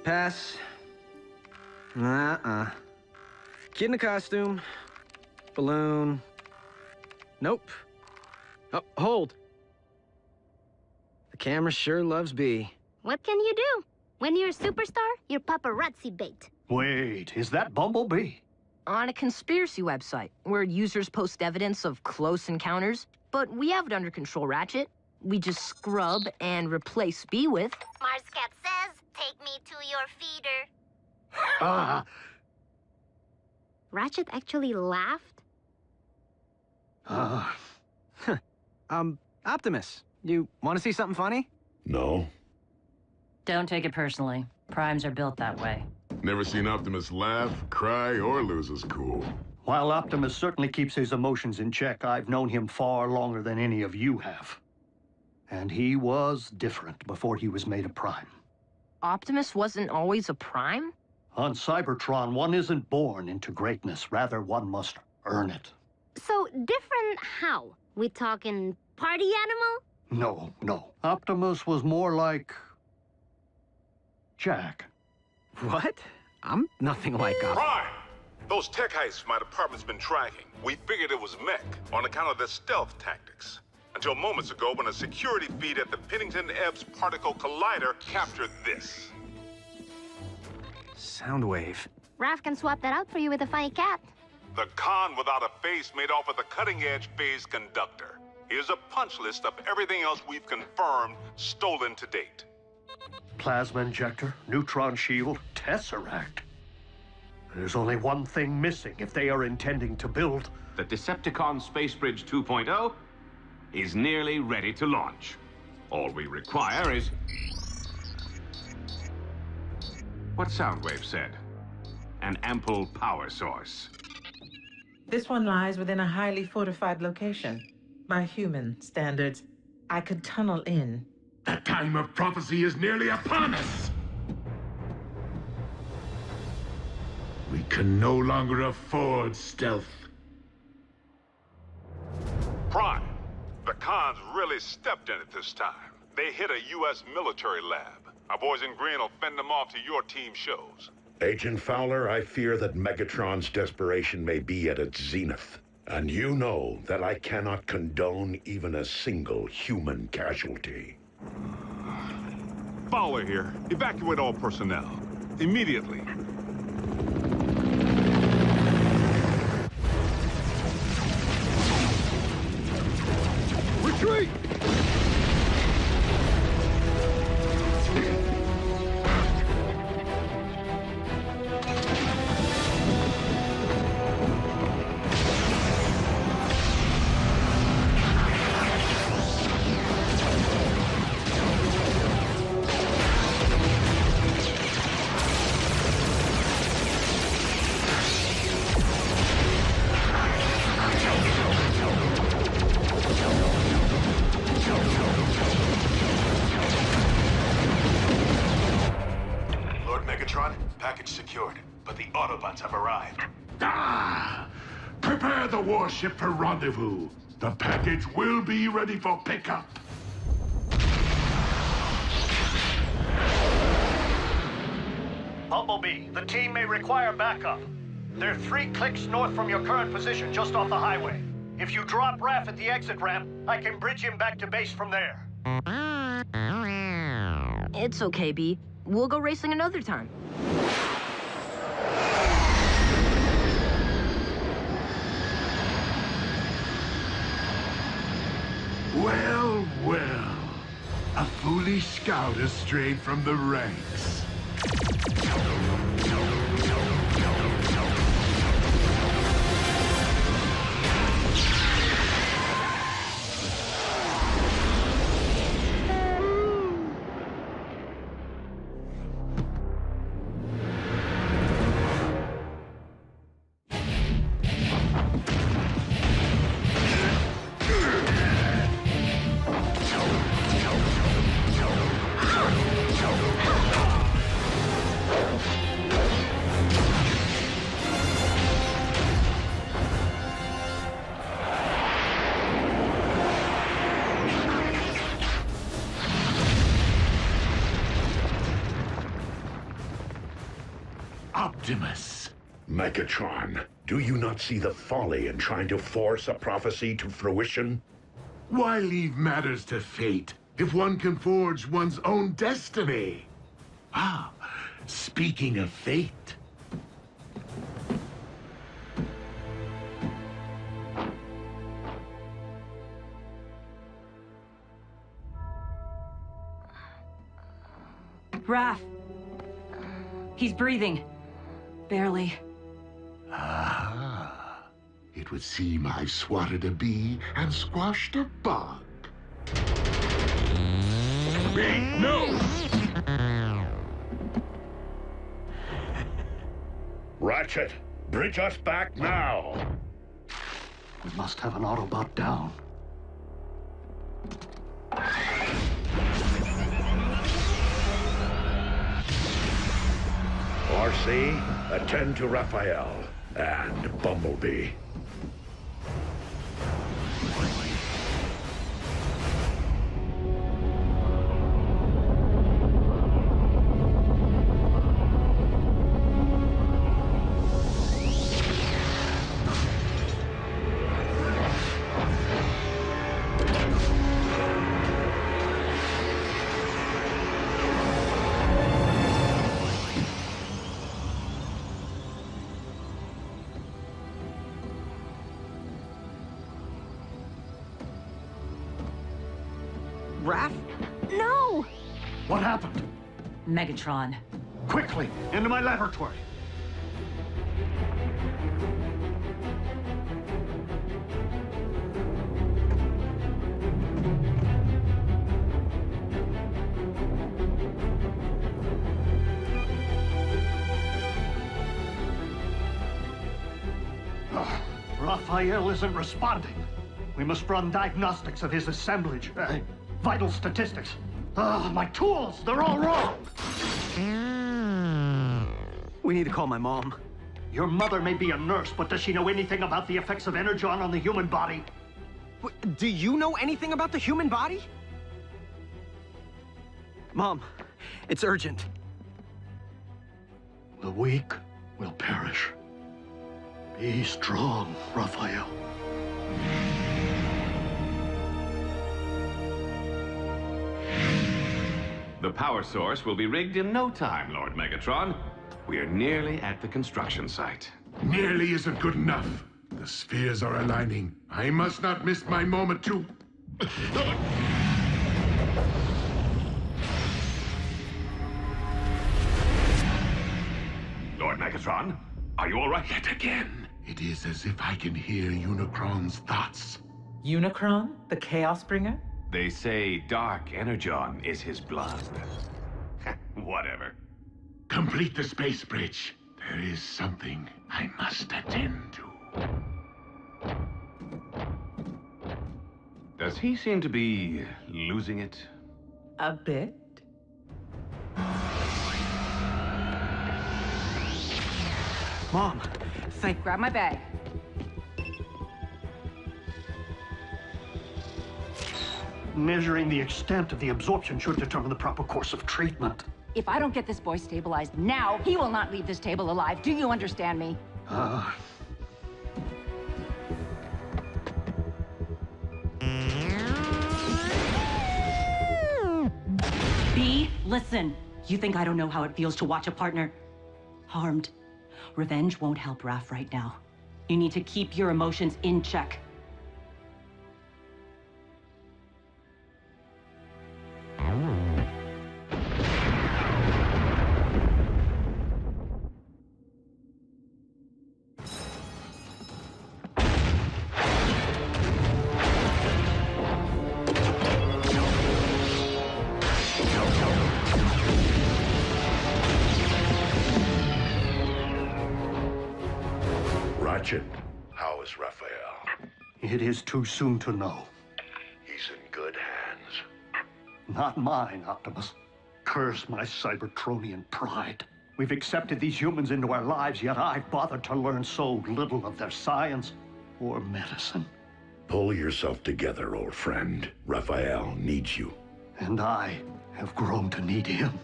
Pass. Kid in a costume. Balloon. Nope. Oh, hold. The camera sure loves B. What can you do? When you're a superstar, you're paparazzi bait. Wait, is that Bumblebee? On a conspiracy website, where users post evidence of close encounters. But we have it under control, Ratchet. We just scrub and replace B with... Marscat says, take me to your feeder. Ratchet actually laughed? Optimus, you want to see something funny? No. Don't take it personally. Primes are built that way. Never seen Optimus laugh, cry, or lose his cool. While Optimus certainly keeps his emotions in check, I've known him far longer than any of you have. And he was different before he was made a Prime. Optimus wasn't always a Prime? On Cybertron, one isn't born into greatness. Rather, one must earn it. So, different how? We talking party animal? No. Optimus was more like... Jack. What? I'm nothing like Prime! Those tech heists my department's been tracking. We figured it was mech on account of their stealth tactics. Until moments ago when a security feed at the Pennington-Ebbs Particle Collider captured this. Soundwave. Raph can swap that out for you with a funny cat. The con without a face made off with a cutting-edge phase conductor. Here's a punch list of everything else we've confirmed stolen to date. Plasma injector, neutron shield, Tesseract. There's only one thing missing if they are intending to build... The Decepticon Space Bridge 2.0 is nearly ready to launch. All we require is... what Soundwave said. An ample power source. This one lies within a highly fortified location. By human standards, I could tunnel in. The time of prophecy is nearly upon us! We can no longer afford stealth. Prime, the cons really stepped in it this time. They hit a U.S. military lab. Our boys in green will fend them off to your team shows. Agent Fowler, I fear that Megatron's desperation may be at its zenith. And you know that I cannot condone even a single human casualty. Fowler here. Evacuate all personnel. Immediately. Retreat! Package secured, but the Autobots have arrived. Prepare the warship for rendezvous. The package will be ready for pickup. Bumblebee, the team may require backup. They're 3 clicks north from your current position just off the highway. If you drop Raph at the exit ramp, I can bridge him back to base from there. It's okay, B. We'll go racing another time. Well, well. A foolish scout has strayed from the ranks. Optimus. Megatron, do you not see the folly in trying to force a prophecy to fruition? Why leave matters to fate if one can forge one's own destiny? Ah, speaking of fate. Raph. He's breathing. Barely. Ah, it would seem I've swatted a bee and squashed a bug. Bee, no! Ratchet, bridge us back now! We must have an Autobot down. RC, attend to Raphael and Bumblebee. Raph? No! What happened? Megatron. Quickly, into my laboratory. Raphael isn't responding. We must run diagnostics of his assemblage. Vital statistics. My tools, they're all wrong. We need to call my mom. Your mother may be a nurse, but does she know anything about the effects of Energon on the human body? Do you know anything about the human body? Mom, it's urgent. The weak will perish. Be strong, Raphael. The power source will be rigged in no time, Lord Megatron. We are nearly at the construction site. Nearly isn't good enough. The spheres are aligning. I must not miss my moment to... Lord Megatron, are you all right? Yet again, it is as if I can hear Unicron's thoughts. Unicron, the Chaos Bringer? They say Dark Energon is his blood. Whatever. Complete the space bridge. There is something I must attend to. Does he seem to be losing it? A bit. Mom, Grab my bag. Measuring the extent of the absorption should determine the proper course of treatment. If I don't get this boy stabilized now, he will not leave this table alive. Do you understand me? B, listen. You think I don't know how it feels to watch a partner harmed? Revenge won't help Raph right now. You need to keep your emotions in check. Ratchet, how is Raphael? It is too soon to know. He's in good hands. Not mine, Optimus. Curse my Cybertronian pride. We've accepted these humans into our lives, yet I've bothered to learn so little of their science or medicine. Pull yourself together, old friend. Raphael needs you. And I have grown to need him.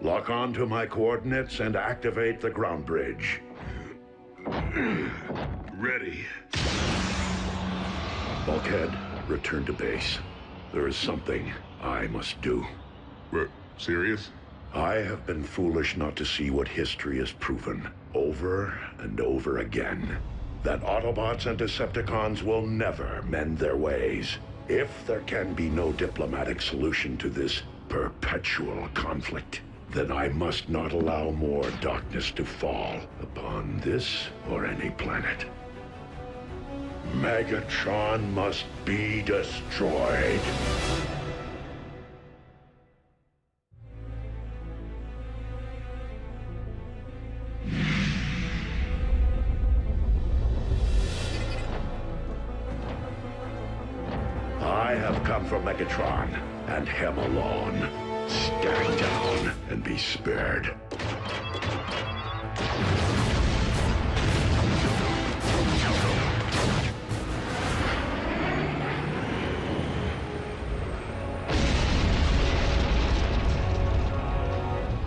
Lock on to my coordinates and activate the ground bridge. Ready. Bulkhead, return to base. There is something I must do. Serious? I have been foolish not to see what history has proven, over and over again. That Autobots and Decepticons will never mend their ways. If there can be no diplomatic solution to this perpetual conflict, then I must not allow more darkness to fall upon this or any planet. Megatron must be destroyed. I have come for Megatron, and him alone. Stand down and be spared.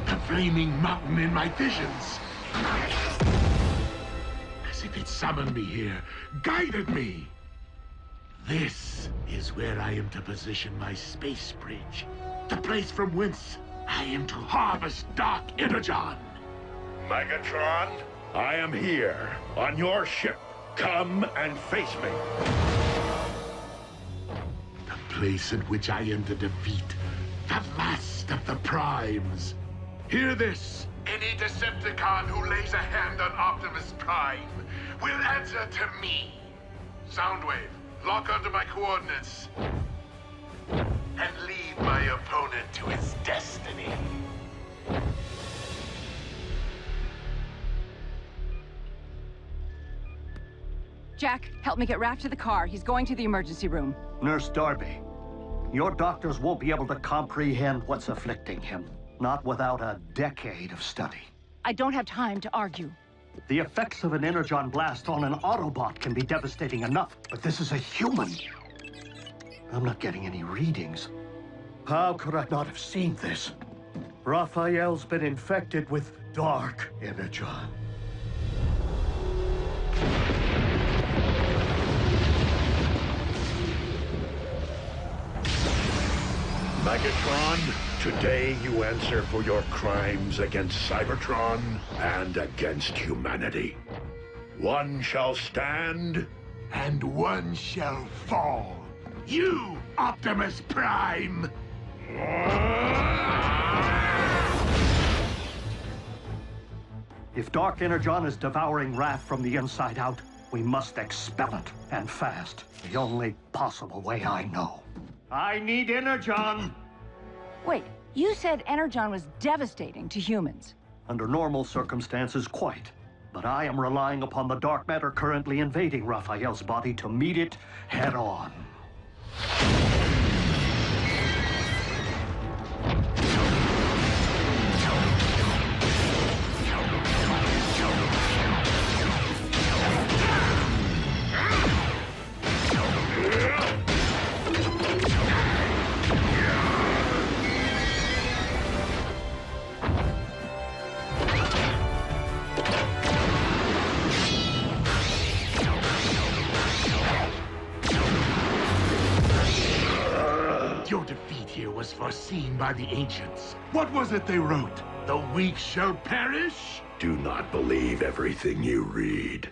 The flaming mountain in my visions. As if it summoned me here, guided me. This is where I am to position my space bridge. The place from whence I am to harvest Dark Energon. Megatron, I am here, on your ship. Come and face me. The place in which I am to defeat the last of the Primes. Hear this. Any Decepticon who lays a hand on Optimus Prime will answer to me. Soundwave, lock onto my coordinates. And lead my opponent to his destiny. Jack, help me get Raph to the car. He's going to the emergency room. Nurse Darby, your doctors won't be able to comprehend what's afflicting him. Not without a decade of study. I don't have time to argue. The effects of an Energon blast on an Autobot can be devastating enough, but this is a human. I'm not getting any readings. How could I not have seen this? Raphael's been infected with Dark Energon. Megatron, today you answer for your crimes against Cybertron and against humanity. One shall stand, And one shall fall. You, Optimus Prime! If Dark Energon is devouring Raph from the inside out, we must expel it, and fast. The only possible way I know. I need Energon! Wait, you said Energon was devastating to humans. Under normal circumstances, quite. But I am relying upon the dark matter currently invading Raphael's body to meet it head on. Your defeat here was foreseen by the ancients. What was it they wrote? The weak shall perish? do not believe everything you read.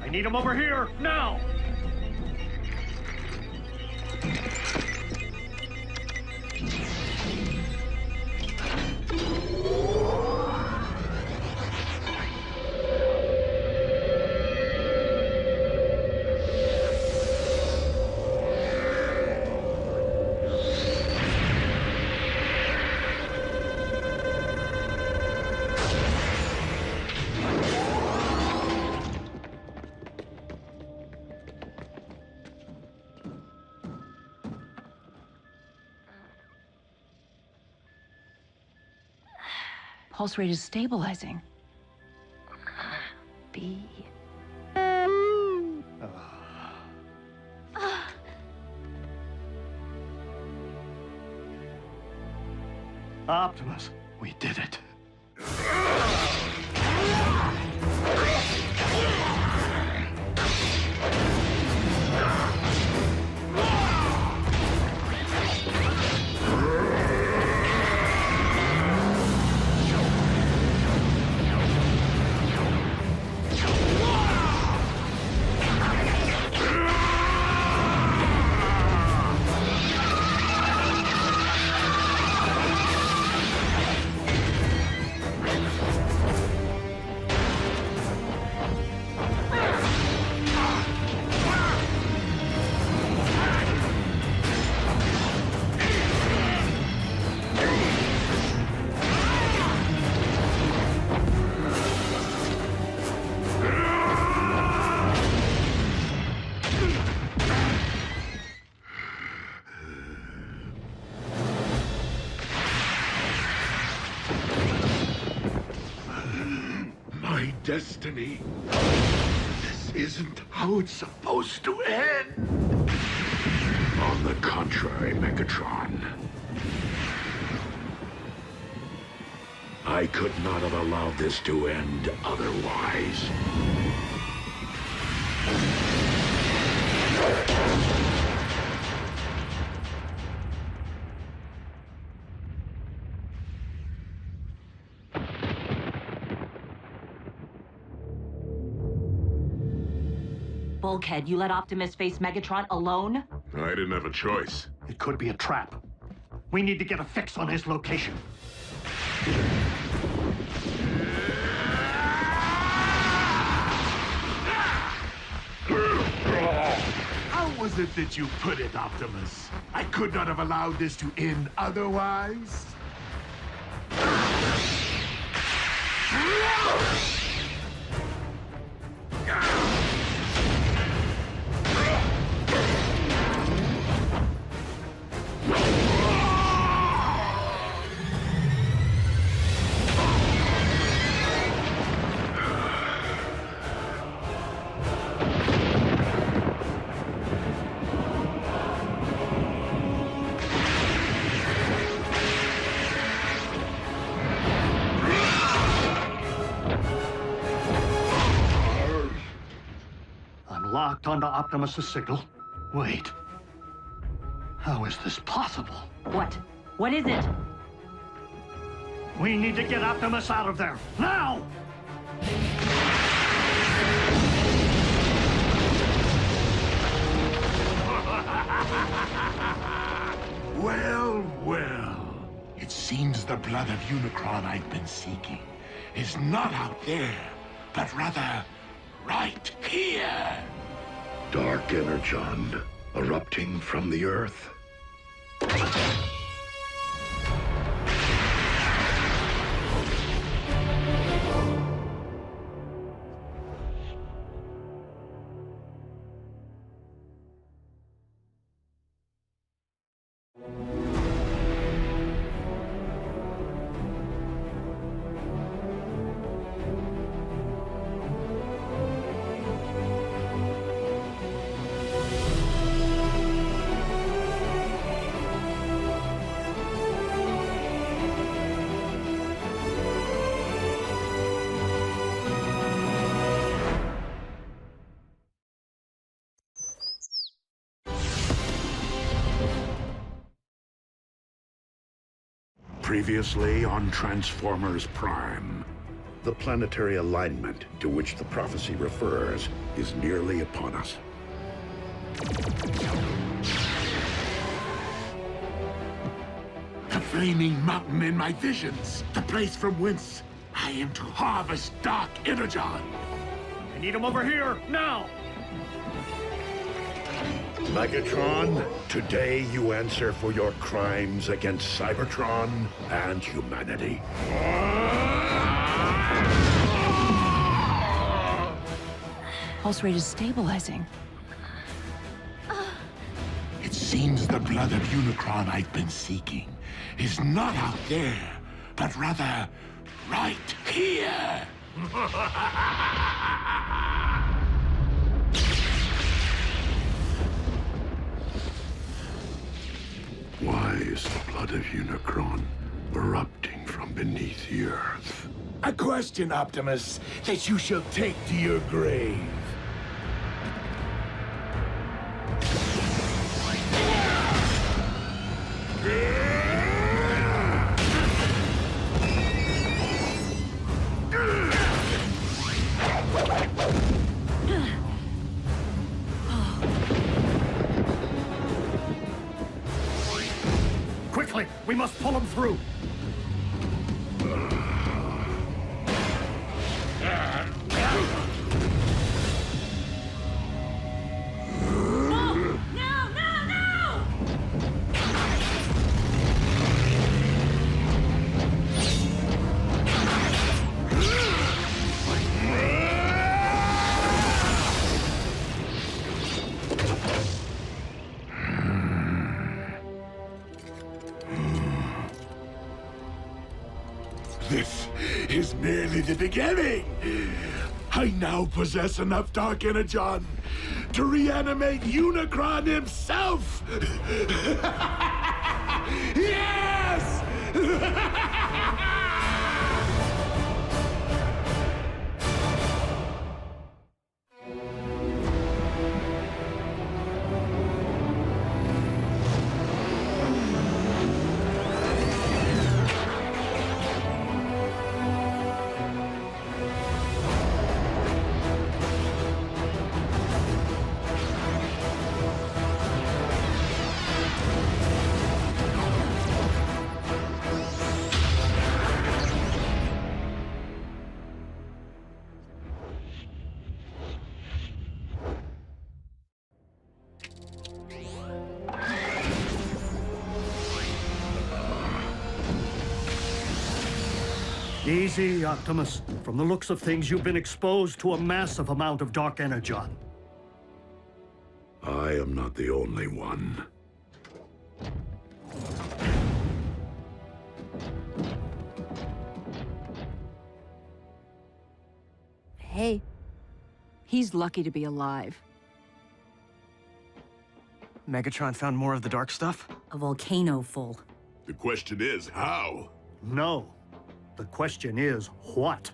I need him over here, now! Pulse rate is stabilizing. The be. Optimus, we did it. Destiny. This isn't how it's supposed to end. On the contrary, Megatron. I could not have allowed this to end otherwise. Bulkhead, you let Optimus face Megatron alone? I didn't have a choice. It could be a trap. We need to get a fix on his location. How was it that you put it, Optimus? I could not have allowed this to end otherwise? Locked onto Optimus's signal. Wait. How is this possible? What? What is it? We need to get Optimus out of there. Now! Well, well. It seems the blood of Unicron I've been seeking is not out there, but rather right here. Dark Energon erupting from the Earth. Previously on Transformers Prime. The planetary alignment to which the prophecy refers is nearly upon us. The flaming mountain in my visions. The place from whence I am to harvest Dark Energon. I need him over here, now! Megatron, today you answer for your crimes against Cybertron and humanity. Pulse rate is stabilizing. It seems the blood of Unicron I've been seeking is not out there, but rather right here. Why is the blood of Unicron erupting from beneath the Earth? A question, Optimus, that you shall take to your grave. Quickly, we must pull him through. This is merely the beginning. I now possess enough Dark Energon to reanimate Unicron himself. Yes! Easy, Optimus. From the looks of things, you've been exposed to a massive amount of Dark Energon. I am not the only one. Hey, he's lucky to be alive. Megatron found more of the dark stuff? A volcano full. The question is, how? No. The question is, what?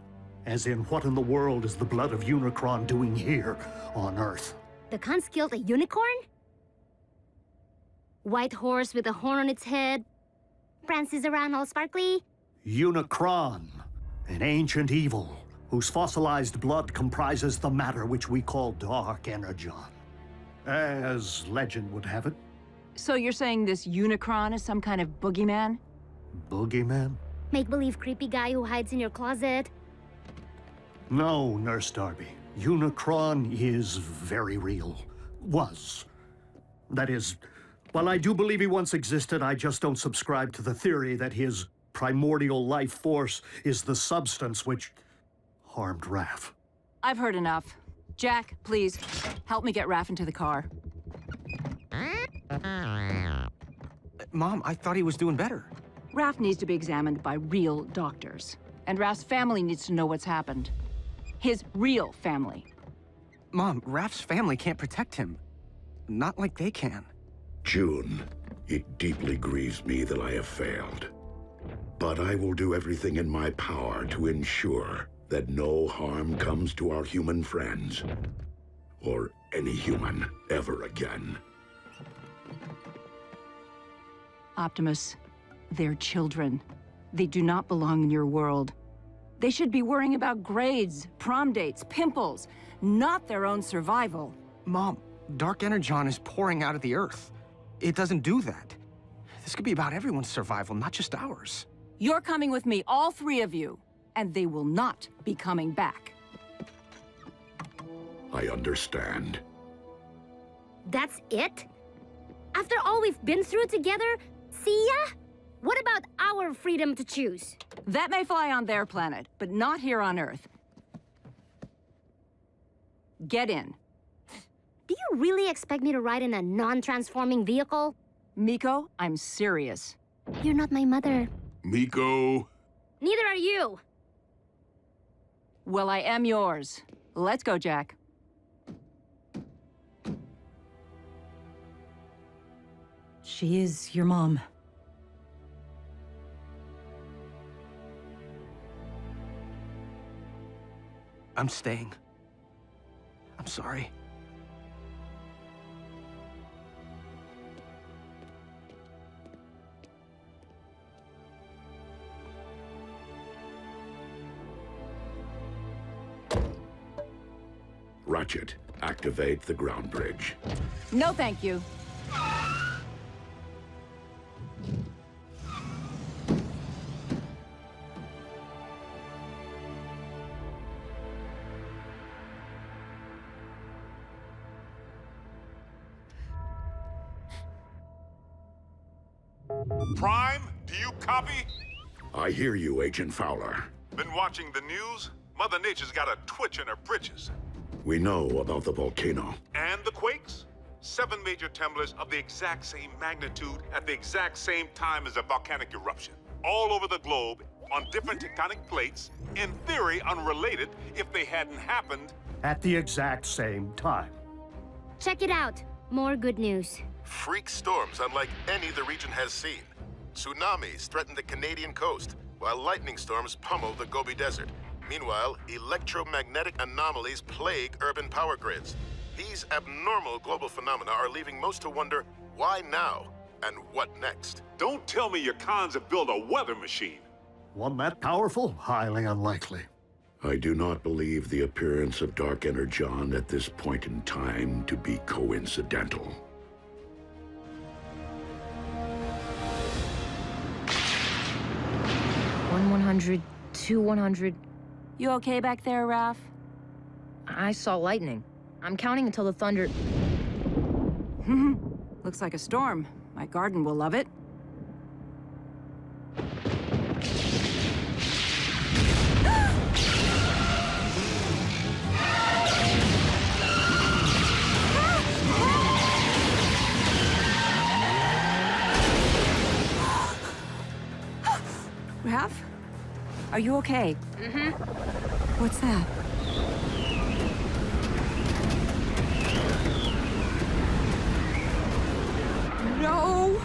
As in, what in the world is the blood of Unicron doing here on Earth? The cons killed a unicorn? White horse with a horn on its head? Prances around all sparkly? Unicron, an ancient evil, whose fossilized blood comprises the matter which we call Dark Energon. As legend would have it. So you're saying this Unicron is some kind of boogeyman? Boogeyman? Make-believe creepy guy who hides in your closet? No, Nurse Darby. Unicron is very real. Was. That is, while I do believe he once existed, I just don't subscribe to the theory that his primordial life force is the substance which harmed Raph. I've heard enough. Jack, please, help me get Raph into the car. Mom, I thought he was doing better. Raph needs to be examined by real doctors. And Raph's family needs to know what's happened. His real family. Mom, Raph's family can't protect him. Not like they can. June, it deeply grieves me that I have failed. But I will do everything in my power to ensure that no harm comes to our human friends. Or any human ever again. Optimus, they're children. They do not belong in your world. They should be worrying about grades, prom dates, pimples, not their own survival. Mom, Dark Energon is pouring out of the Earth. It doesn't do that. This could be about everyone's survival, not just ours. You're coming with me, all three of you, and they will not be coming back. I understand. That's it? After all we've been through together, see ya? What about our freedom to choose? That may fly on their planet, but not here on Earth. Get in. Do you really expect me to ride in a non-transforming vehicle? Miko, I'm serious. You're not my mother. Miko. Neither are you. Well, I am yours. Let's go, Jack. She is your mom. I'm staying. I'm sorry. Ratchet, activate the ground bridge. No, thank you. Prime, do you copy? I hear you, Agent Fowler. Been watching the news? Mother Nature's got a twitch in her britches. We know about the volcano. And the quakes? 7 major tremblers of the exact same magnitude at the exact same time as a volcanic eruption. All over the globe, on different tectonic plates, in theory unrelated if they hadn't happened. At the exact same time. Check it out. More good news. Freak storms unlike any the region has seen. Tsunamis threaten the Canadian coast, while lightning storms pummel the Gobi Desert. Meanwhile, electromagnetic anomalies plague urban power grids. These abnormal global phenomena are leaving most to wonder, why now? And what next? Don't tell me your cons have built a weather machine. One that powerful? Highly unlikely. I do not believe the appearance of Dark Energon at this point in time to be coincidental. 100, 100. You okay back there, Raph? I saw lightning. I'm counting until the thunder... Looks like a storm. My garden will love it. Raph? Are you okay? Mm-hmm. What's that? No!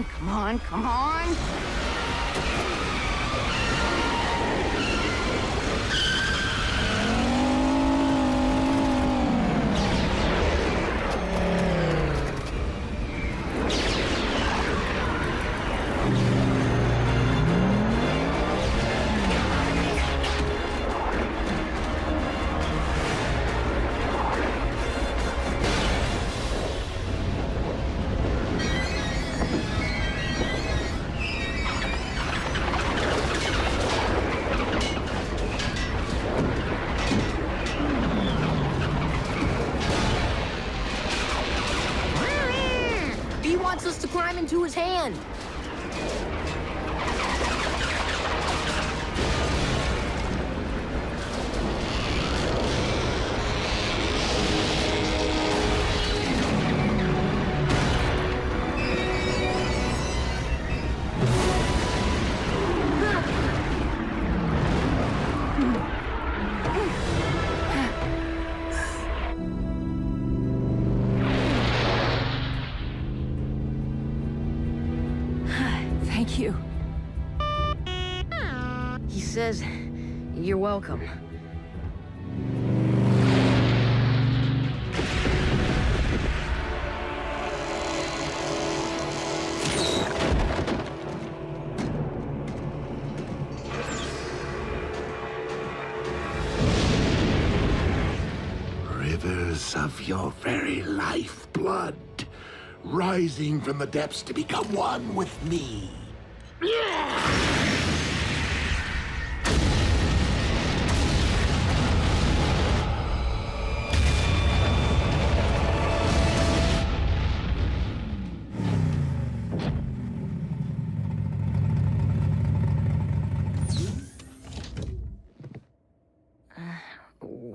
Come on, come on! Wants us to climb into his hand. Thank you. He says, you're welcome. Rivers of your very lifeblood, rising from the depths to become one with me.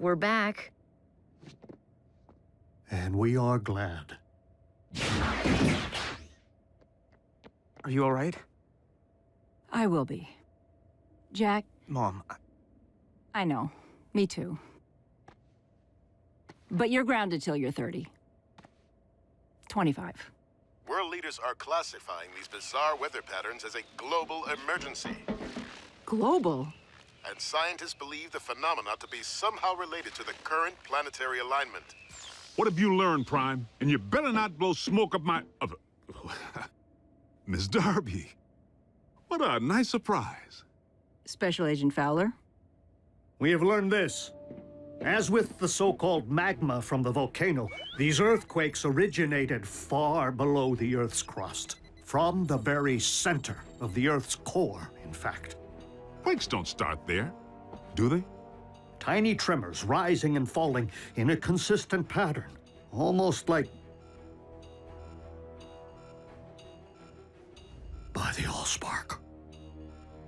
we're back. And we are glad. Are you all right? I will be. Jack? Mom, I know. Me too. But you're grounded till you're 30. 25. World leaders are classifying these bizarre weather patterns as a global emergency. Global? And scientists believe the phenomena to be somehow related to the current planetary alignment. What have you learned, Prime? And you better not blow smoke up my... Miss Darby. What a nice surprise. Special Agent Fowler? We have learned this. As with the so-called magma from the volcano, these earthquakes originated far below the Earth's crust. From the very center of the Earth's core, in fact. Quakes don't start there, do they? Tiny tremors rising and falling in a consistent pattern. Almost like... by the Allspark.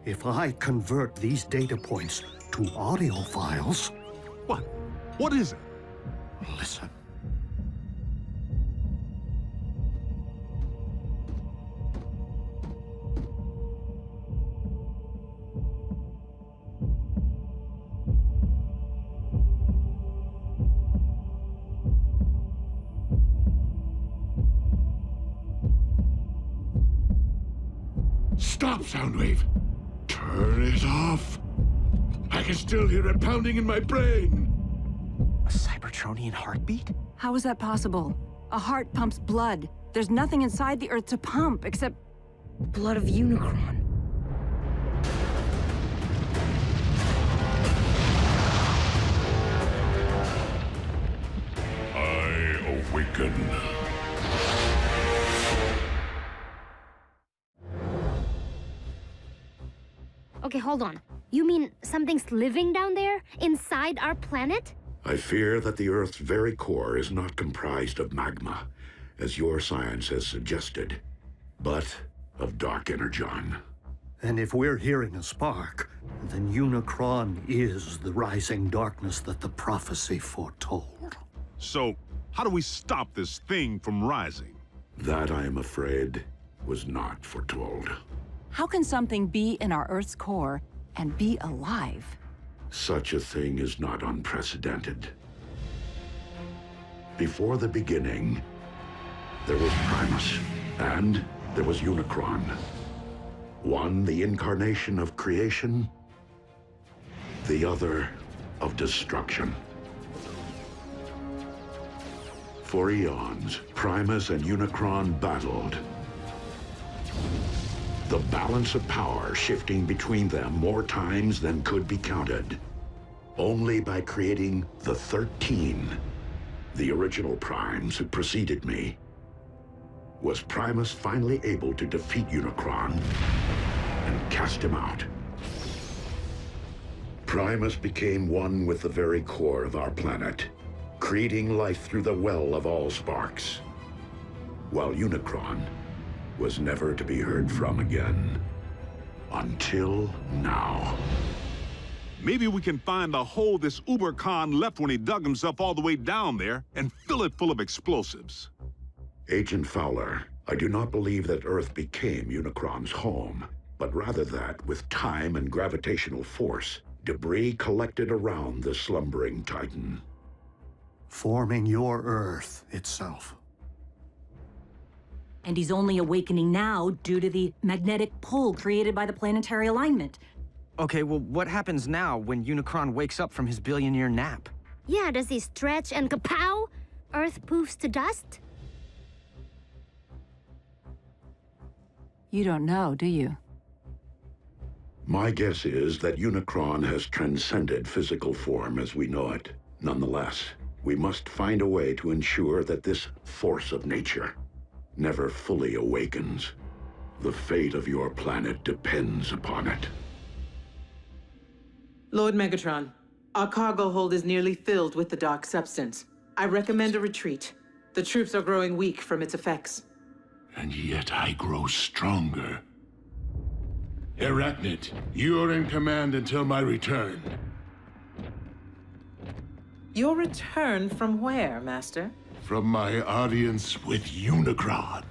If I convert these data points to audio files... What? What is it? Listen. Stop, Soundwave! Turn it off! I can still hear it pounding in my brain! A Cybertronian heartbeat? How is that possible? A heart pumps blood. There's nothing inside the Earth to pump except... blood of Unicron. I awaken. Okay, hold on. You mean something's living down there? Inside our planet? I fear that the Earth's very core is not comprised of magma, as your science has suggested, but of dark energon. And if we're hearing a spark, then Unicron is the rising darkness that the prophecy foretold. So, how do we stop this thing from rising? That, I am afraid, was not foretold. How can something be in our Earth's core and be alive? Such a thing is not unprecedented. Before the beginning, there was Primus, and there was Unicron. One, the incarnation of creation, the other, of destruction. For eons, Primus and Unicron battled. The balance of power shifting between them more times than could be counted. Only by creating the 13, the original Primes who preceded me, was Primus finally able to defeat Unicron and cast him out. Primus became one with the very core of our planet, creating life through the well of Allsparks, while Unicron was never to be heard from again. Until now. Maybe we can find the hole this Uber Khan left when he dug himself all the way down there and fill it full of explosives. Agent Fowler, I do not believe that Earth became Unicron's home, but rather that, with time and gravitational force, debris collected around the slumbering Titan. Forming your Earth itself. And he's only awakening now due to the magnetic pull created by the planetary alignment. Okay, well, what happens now when Unicron wakes up from his billion-year nap? Yeah, does he stretch and kapow? Earth poofs to dust? You don't know, do you? My guess is that Unicron has transcended physical form as we know it. Nonetheless, we must find a way to ensure that this force of nature never fully awakens. The fate of your planet depends upon it. Lord Megatron, our cargo hold is nearly filled with the dark substance. I recommend a retreat. The troops are growing weak from its effects. And yet I grow stronger. Arachnid, you're in command until my return. Your return from where, Master? From my audience with Unicron.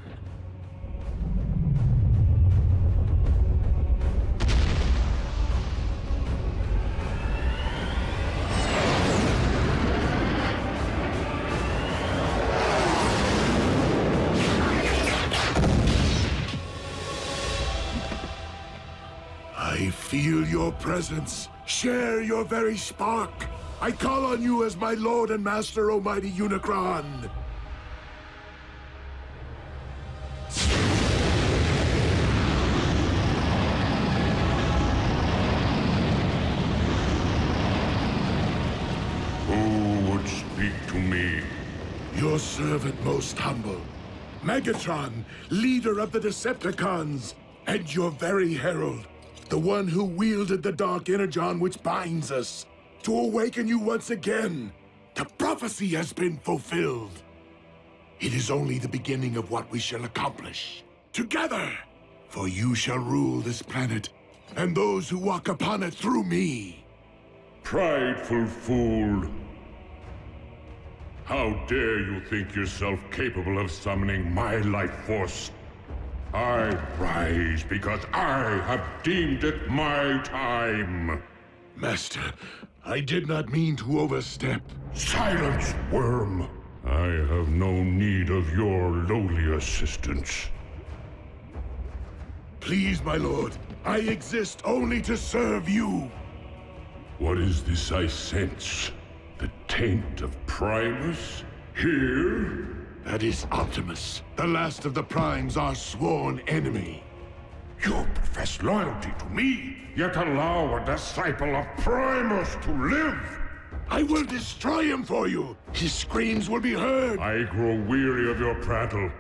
I feel your presence. Share your very spark. I call on you as my lord and master, almighty Unicron. Who would speak to me? Your servant most humble. Megatron, leader of the Decepticons, and your very herald. The one who wielded the dark Energon which binds us. To awaken you once again. The prophecy has been fulfilled. It is only the beginning of what we shall accomplish. Together! For you shall rule this planet, and those who walk upon it through me. Prideful fool. How dare you think yourself capable of summoning my life force? I rise because I have deemed it my time. Master, I did not mean to overstep. Silence, worm! I have no need of your lowly assistance. Please, my lord, I exist only to serve you. What is this I sense? The taint of Primus? Here? That is Optimus, the last of the Primes, our sworn enemy. You profess loyalty to me, yet allow a disciple of Primus to live! I will destroy him for you! His screams will be heard! I grow weary of your prattle.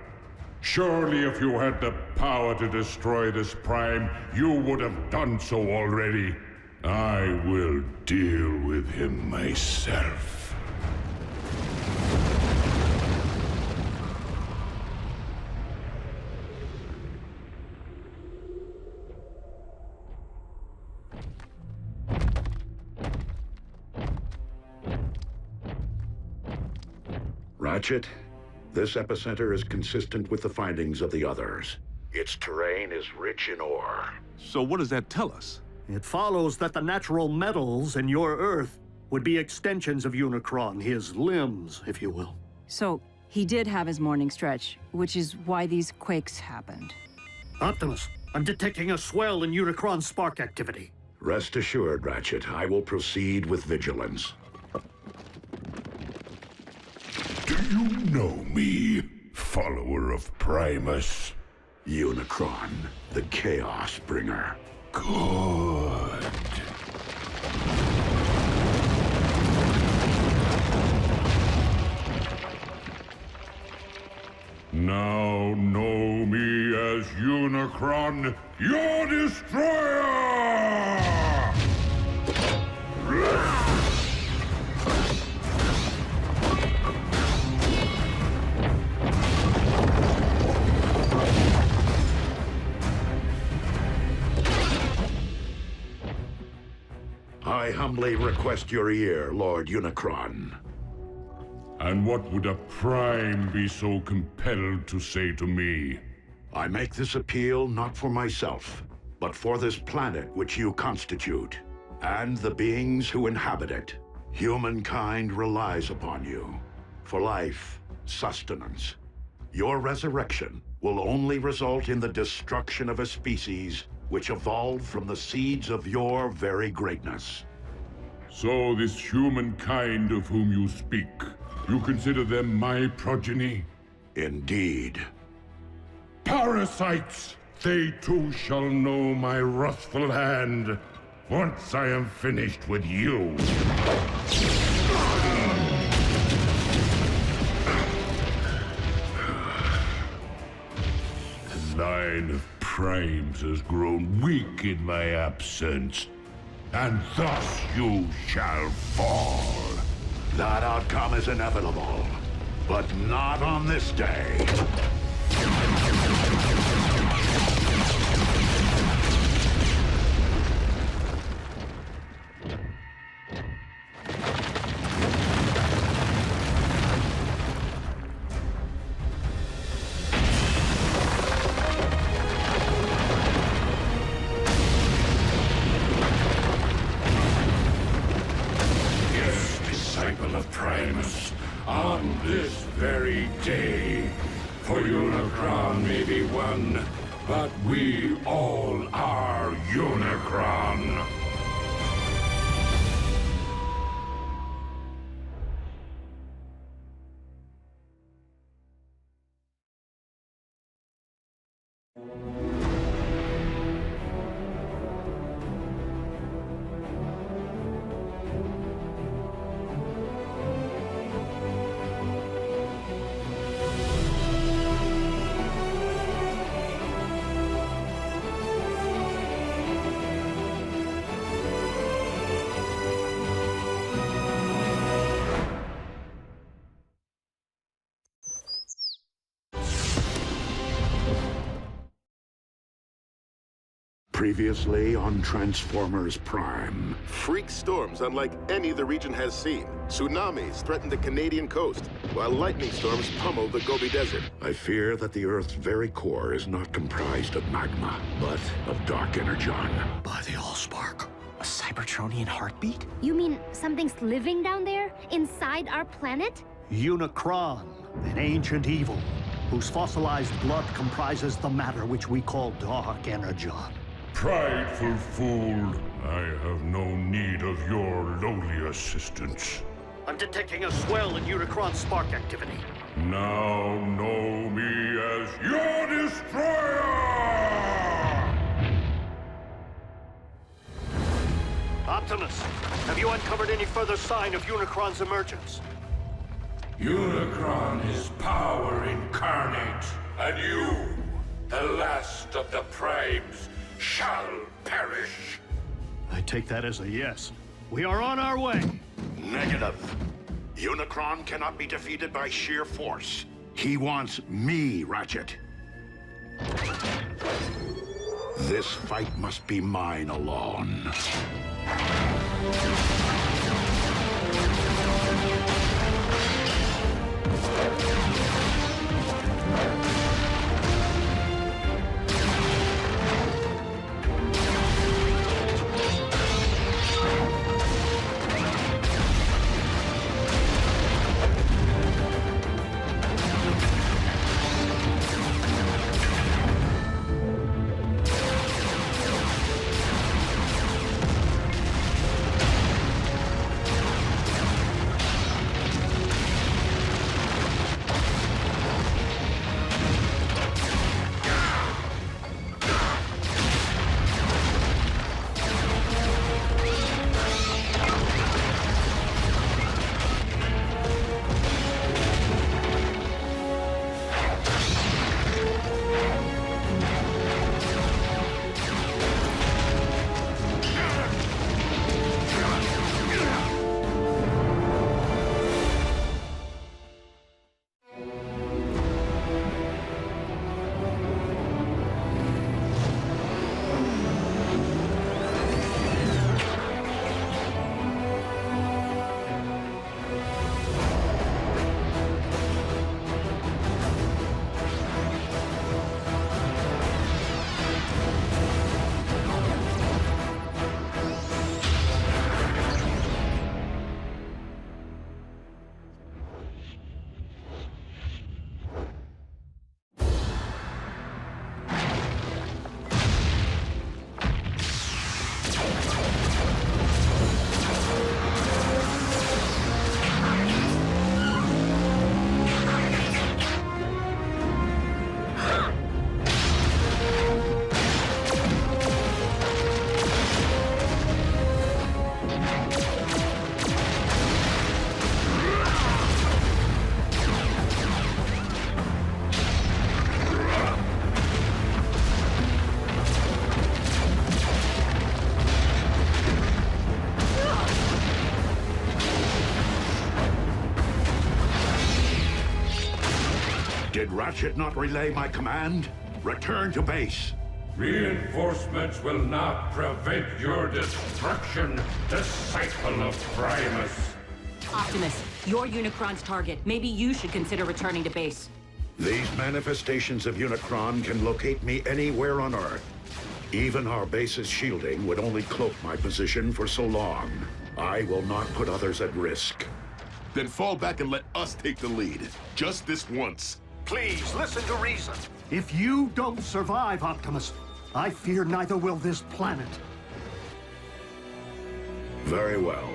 Surely if you had the power to destroy this Prime, you would have done so already. I will deal with him myself. Ratchet, this epicenter is consistent with the findings of the others. Its terrain is rich in ore. So what does that tell us? It follows that the natural metals in your Earth would be extensions of Unicron, his limbs, if you will. So, he did have his morning stretch, which is why these quakes happened. Optimus, I'm detecting a swell in Unicron spark activity. Rest assured, Ratchet, I will proceed with vigilance. Do you know me, follower of Primus? Unicron, the Chaos Bringer. Good. Now know me as Unicron, your destroyer! I humbly request your ear, Lord Unicron. And what would a Prime be so compelled to say to me? I make this appeal not for myself, but for this planet which you constitute, and the beings who inhabit it. Humankind relies upon you for life, sustenance. Your resurrection will only result in the destruction of a species which evolved from the seeds of your very greatness. So this humankind of whom you speak, you consider them my progeny? Indeed. Parasites! They too shall know my wrathful hand, once I am finished with you. The line of Primes has grown weak in my absence, and thus you shall fall. That outcome is inevitable, but not on this day. everyone, but we all are Unicron. Previously on Transformers Prime. Freak storms unlike any the region has seen. Tsunamis threaten the Canadian coast, while lightning storms pummel the Gobi Desert. I fear that the Earth's very core is not comprised of magma, but of dark energon. By the Allspark. A Cybertronian heartbeat? You mean something's living down there, inside our planet? Unicron, an ancient evil, whose fossilized blood comprises the matter which we call dark energon. Prideful fool, I have no need of your lowly assistance. I'm detecting a swell in Unicron spark activity. Now know me as your destroyer! Optimus, have you uncovered any further sign of Unicron's emergence? Unicron is power incarnate, and you, the last of the Primes, shall perish. I take that as a yes. We are on our way. Negative. Unicron cannot be defeated by sheer force. He wants me, Ratchet. This fight must be mine alone. Did Ratchet not relay my command? Return to base. Reinforcements will not prevent your destruction, disciple of Primus. Optimus, you're Unicron's target. Maybe you should consider returning to base. These manifestations of Unicron can locate me anywhere on Earth. Even our base's shielding would only cloak my position for so long. I will not put others at risk. Then fall back and let us take the lead. Just this once. Please, listen to reason. If you don't survive, Optimus, I fear neither will this planet. Very well.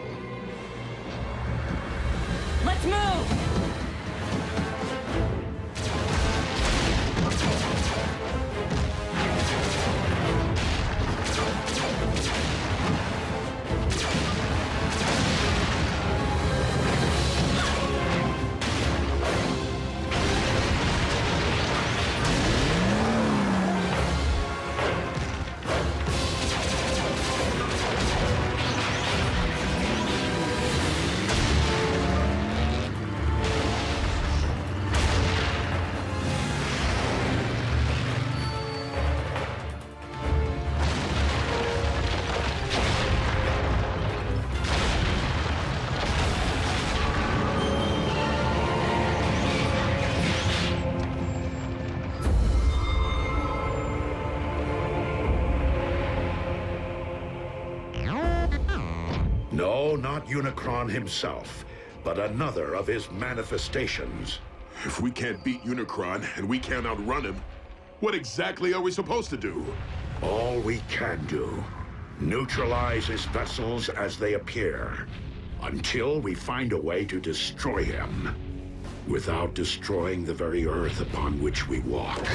Let's move! No, not Unicron himself, but another of his manifestations. If we can't beat Unicron and we can't outrun him, what exactly are we supposed to do? All we can do. Neutralize his vessels as they appear, until we find a way to destroy him, without destroying the very Earth upon which we walk.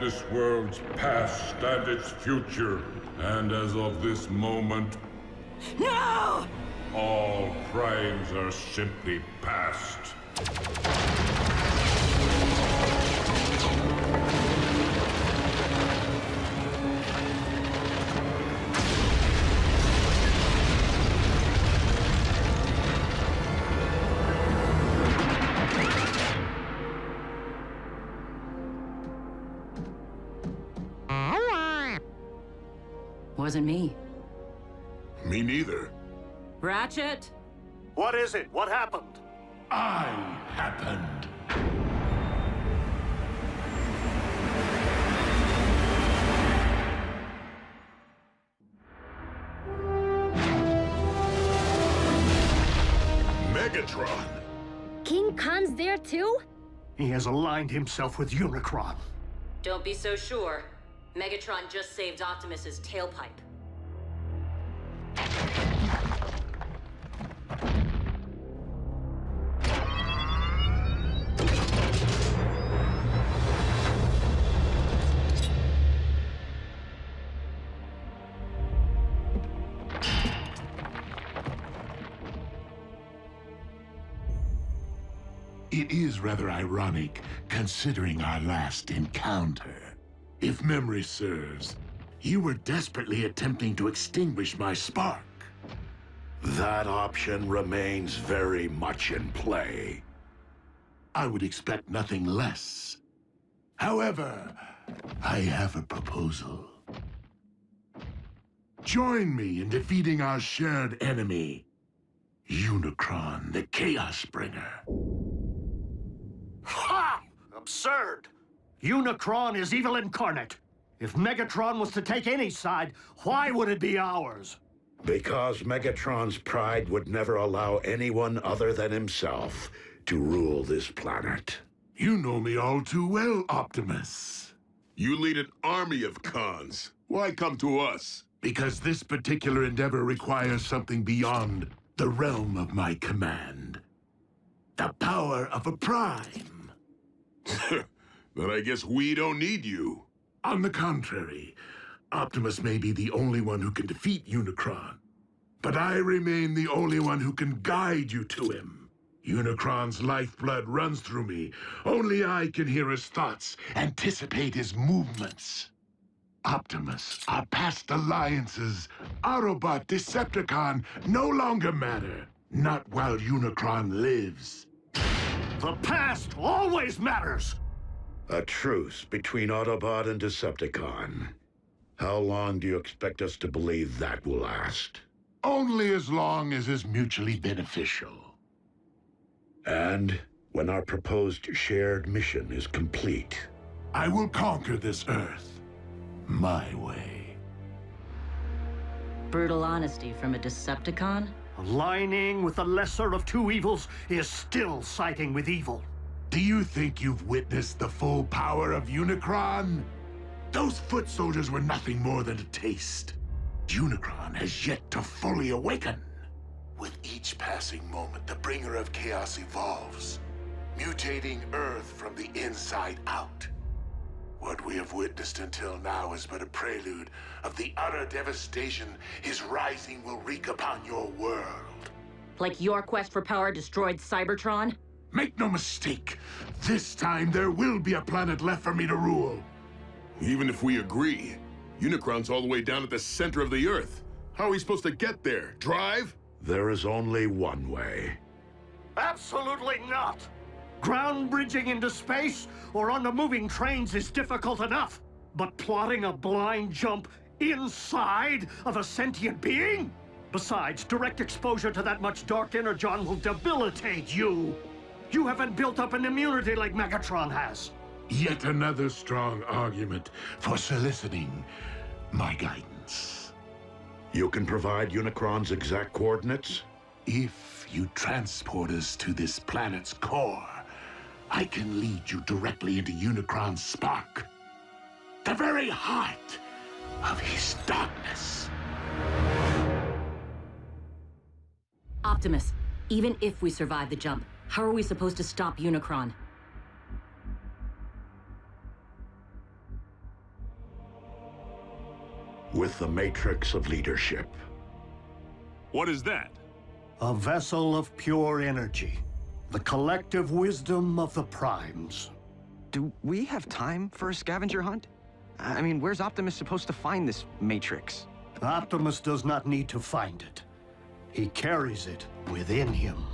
This world's past and its future, and as of this moment, No! all primes are simply past. Wasn't me. Me neither. Ratchet? What is it? What happened? I happened. Megatron! King Khan's there too? He has aligned himself with Unicron. Don't be so sure. Megatron just saved Optimus's tailpipe. It is rather ironic, considering our last encounter. If memory serves, you were desperately attempting to extinguish my spark. That option remains very much in play. I would expect nothing less. However, I have a proposal. Join me in defeating our shared enemy, Unicron, the Chaos Bringer. Ha! Absurd! Unicron is evil incarnate. If Megatron was to take any side, why would it be ours? Because Megatron's pride would never allow anyone other than himself to rule this planet. You know me all too well, Optimus. You lead an army of cons. Why come to us? Because this particular endeavor requires something beyond the realm of my command. The power of a prime. Then I guess we don't need you. On the contrary, Optimus may be the only one who can defeat Unicron. But I remain the only one who can guide you to him. Unicron's lifeblood runs through me. Only I can hear his thoughts, anticipate his movements. Optimus, our past alliances, Autobot, Decepticon, no longer matter. Not while Unicron lives. The past always matters! A truce between Autobot and Decepticon. How long do you expect us to believe that will last? Only as long as is mutually beneficial. And when our proposed shared mission is complete, I will conquer this Earth my way. Brutal honesty from a Decepticon? Aligning with the lesser of two evils is still siding with evil. Do you think you've witnessed the full power of Unicron? Those foot soldiers were nothing more than a taste. Unicron has yet to fully awaken. With each passing moment, the bringer of chaos evolves, mutating Earth from the inside out. What we have witnessed until now is but a prelude of the utter devastation his rising will wreak upon your world. Like your quest for power destroyed Cybertron? Make no mistake, this time there will be a planet left for me to rule. Even if we agree, Unicron's all the way down at the center of the Earth. How are we supposed to get there? Drive? there is only one way. Absolutely not! Ground bridging into space or on the moving trains is difficult enough. But plotting a blind jump inside of a sentient being? Besides, direct exposure to that much dark energon will debilitate you. You haven't built up an immunity like Megatron has. Yet another strong argument for soliciting my guidance. You can provide Unicron's exact coordinates? If you transport us to this planet's core, I can lead you directly into Unicron's spark. The very heart of his darkness. Optimus, even if we survive the jump, how are we supposed to stop Unicron? With the Matrix of Leadership. What is that? A vessel of pure energy. The collective wisdom of the Primes. Do we have time for a scavenger hunt? I mean, where's Optimus supposed to find this Matrix? Optimus does not need to find it. He carries it within him.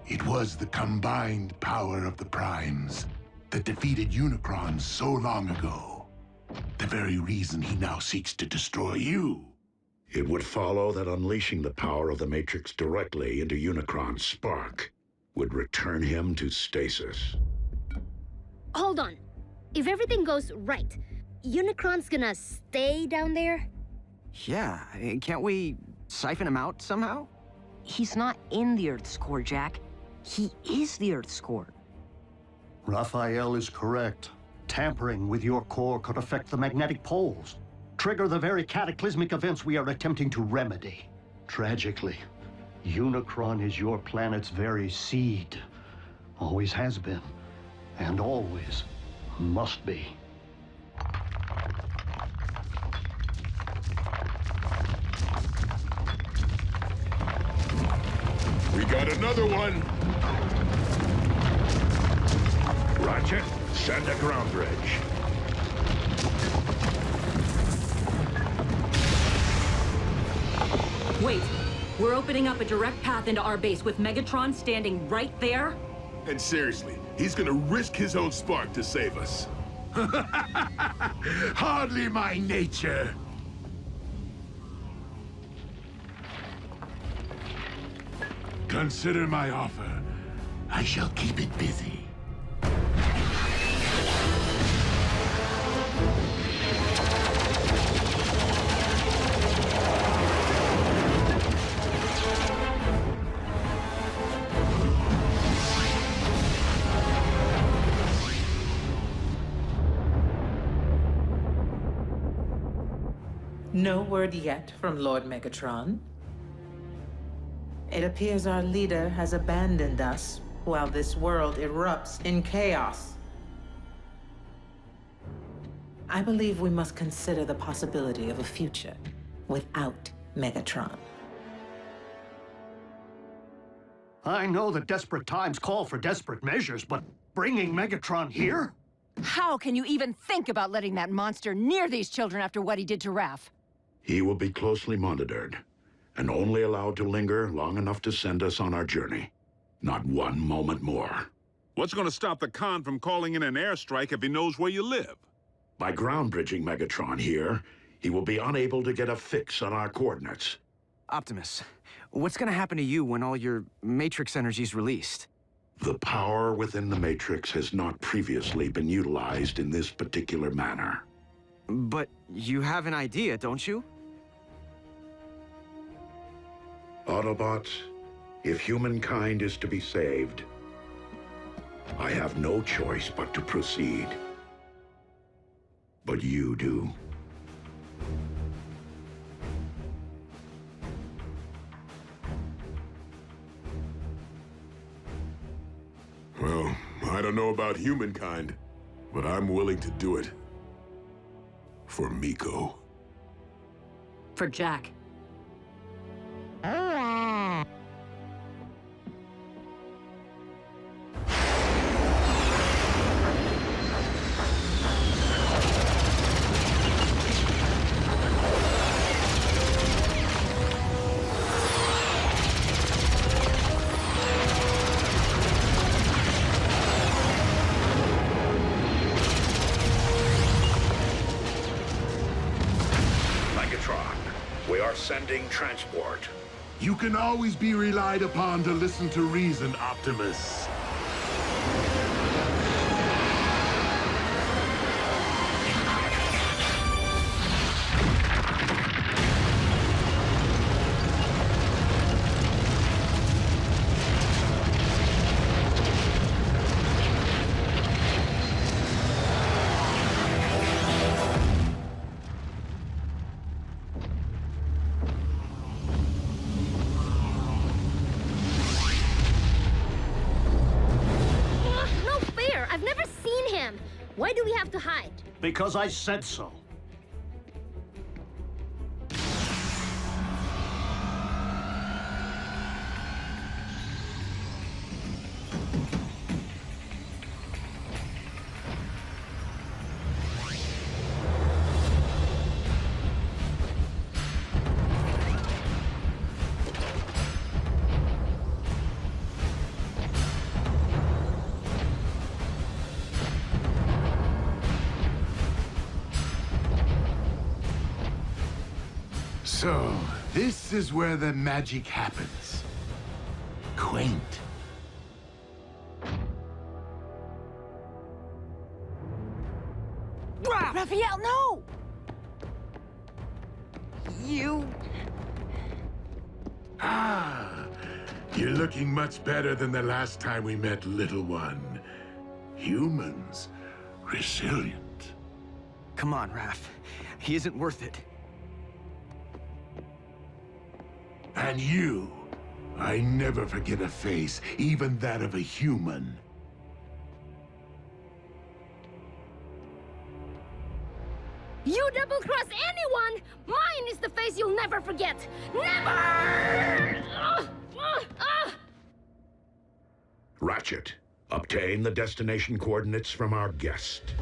It was the combined power of the Primes that defeated Unicron so long ago. The very reason he now seeks to destroy you. It would follow that unleashing the power of the Matrix directly into Unicron's spark would return him to stasis. Hold on. If everything goes right, Unicron's gonna stay down there? Yeah, can't we siphon him out somehow? He's not in the Earth's core, Jack. He is the Earth's core. Raphael is correct. Tampering with your core could affect the magnetic poles, trigger the very cataclysmic events we are attempting to remedy. Tragically, Unicron is your planet's very seed. Always has been, and always must be. We got another one! Roger, send a ground bridge. Wait, we're opening up a direct path into our base with Megatron standing right there? And seriously, he's gonna risk his own spark to save us. Hardly my nature. Consider my offer. I shall keep it busy. No word yet from Lord Megatron. It appears our leader has abandoned us while this world erupts in chaos. I believe we must consider the possibility of a future without Megatron. I know that desperate times call for desperate measures, but bringing Megatron here? How can you even think about letting that monster near these children after what he did to Raph? He will be closely monitored, and only allowed to linger long enough to send us on our journey. Not one moment more. What's going to stop the Khan from calling in an airstrike if he knows where you live? By ground-bridging Megatron here, he will be unable to get a fix on our coordinates. Optimus, what's gonna happen to you when all your Matrix energy's released? The power within the Matrix has not previously been utilized in this particular manner. But you have an idea, don't you? Autobots, if humankind is to be saved, I have no choice but to proceed. But you do. Well, I don't know about humankind, but I'm willing to do it. For Miko. For Jack. Sending transport. You can always be relied upon to listen to reason, Optimus. Why do we have to hide? Because I said so. So, this is where the magic happens. Quaint. Raphael, no! You... Ah, you're looking much better than the last time we met, little one. Humans, resilient. Come on, Raph. He isn't worth it. And you, I never forget a face, even that of a human. You double-cross anyone! Mine is the face you'll never forget! Never! Ratchet, obtain the destination coordinates from our guest.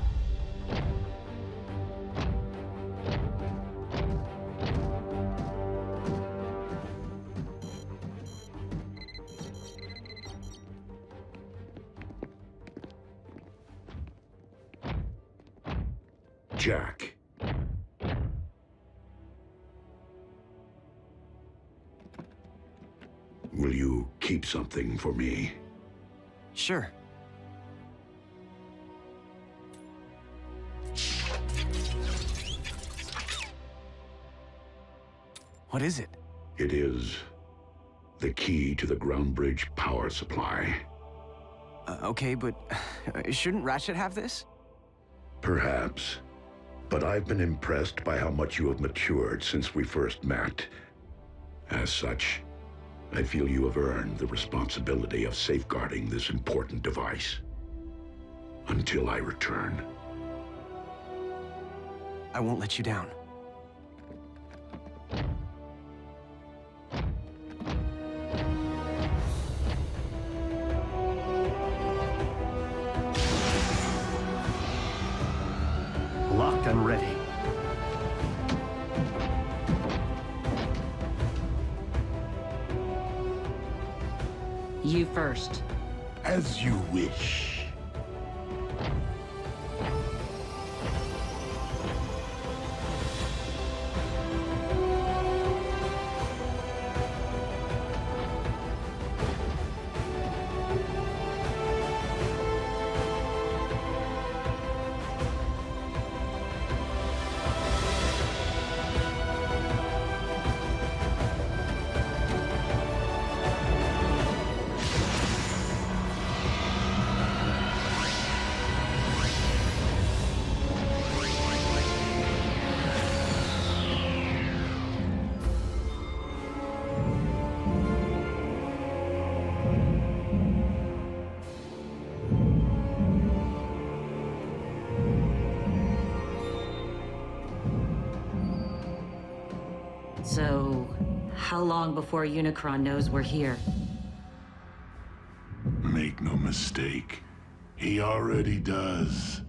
Jack. Will you keep something for me? Sure. What is it? It is the key to the ground bridge power supply. Okay, but shouldn't Ratchet have this? Perhaps. but I've been impressed by how much you have matured since we first met. As such, I feel you have earned the responsibility of safeguarding this important device. Until I return. I won't let you down. Locked and ready. You first. As you wish. So, how long before Unicron knows we're here? Make no mistake, he already does.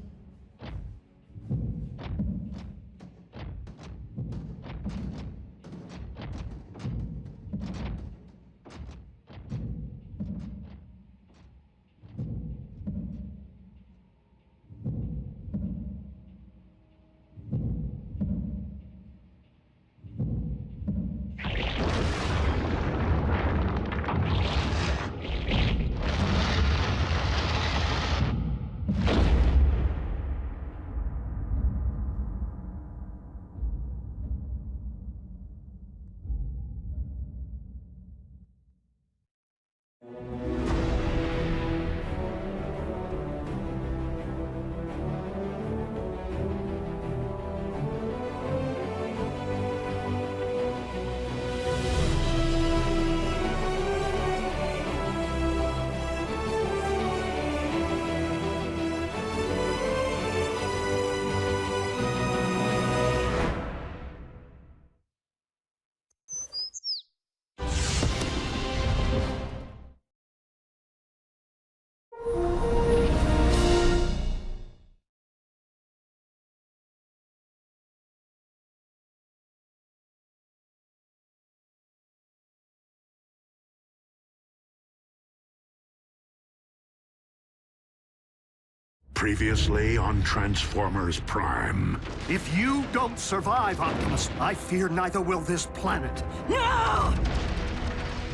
Previously on Transformers Prime. If you don't survive, Optimus, I fear neither will this planet. No!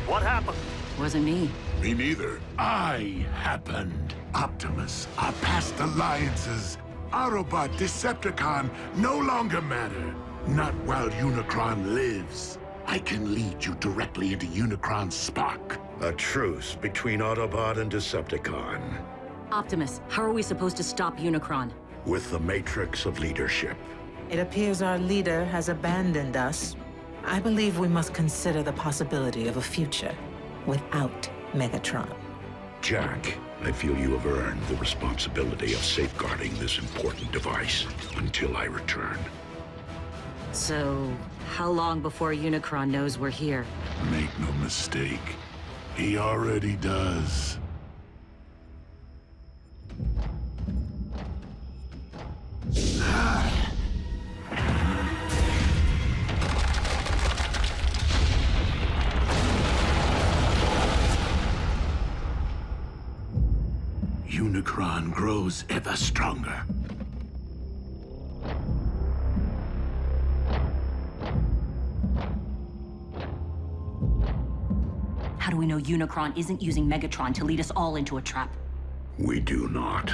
What happened? Wasn't me. Me neither. I happened. Optimus, our past alliances, Autobot, Decepticon, no longer matter. Not while Unicron lives. I can lead you directly into Unicron's spark. A truce between Autobot and Decepticon. Optimus, how are we supposed to stop Unicron? With the matrix of leadership. It appears our leader has abandoned us. I believe we must consider the possibility of a future without Megatron. Jack, I feel you have earned the responsibility of safeguarding this important device until I return. So, how long before Unicron knows we're here? Make no mistake, he already does. Unicron grows ever stronger. How do we know Unicron isn't using Megatron to lead us all into a trap? We do not.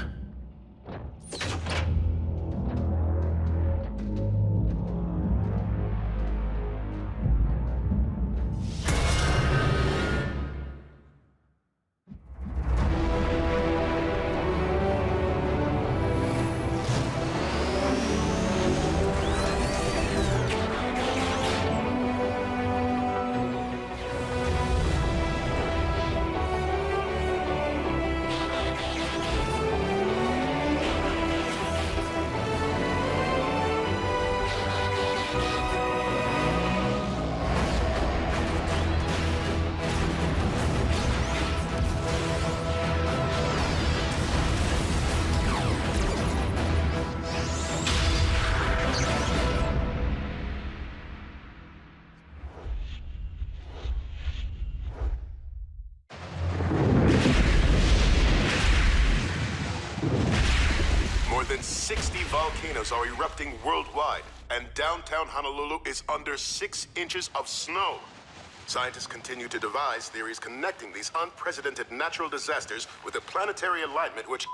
than 60 volcanoes are erupting worldwide, and downtown Honolulu is under 6 inches of snow. Scientists continue to devise theories connecting these unprecedented natural disasters with a planetary alignment which...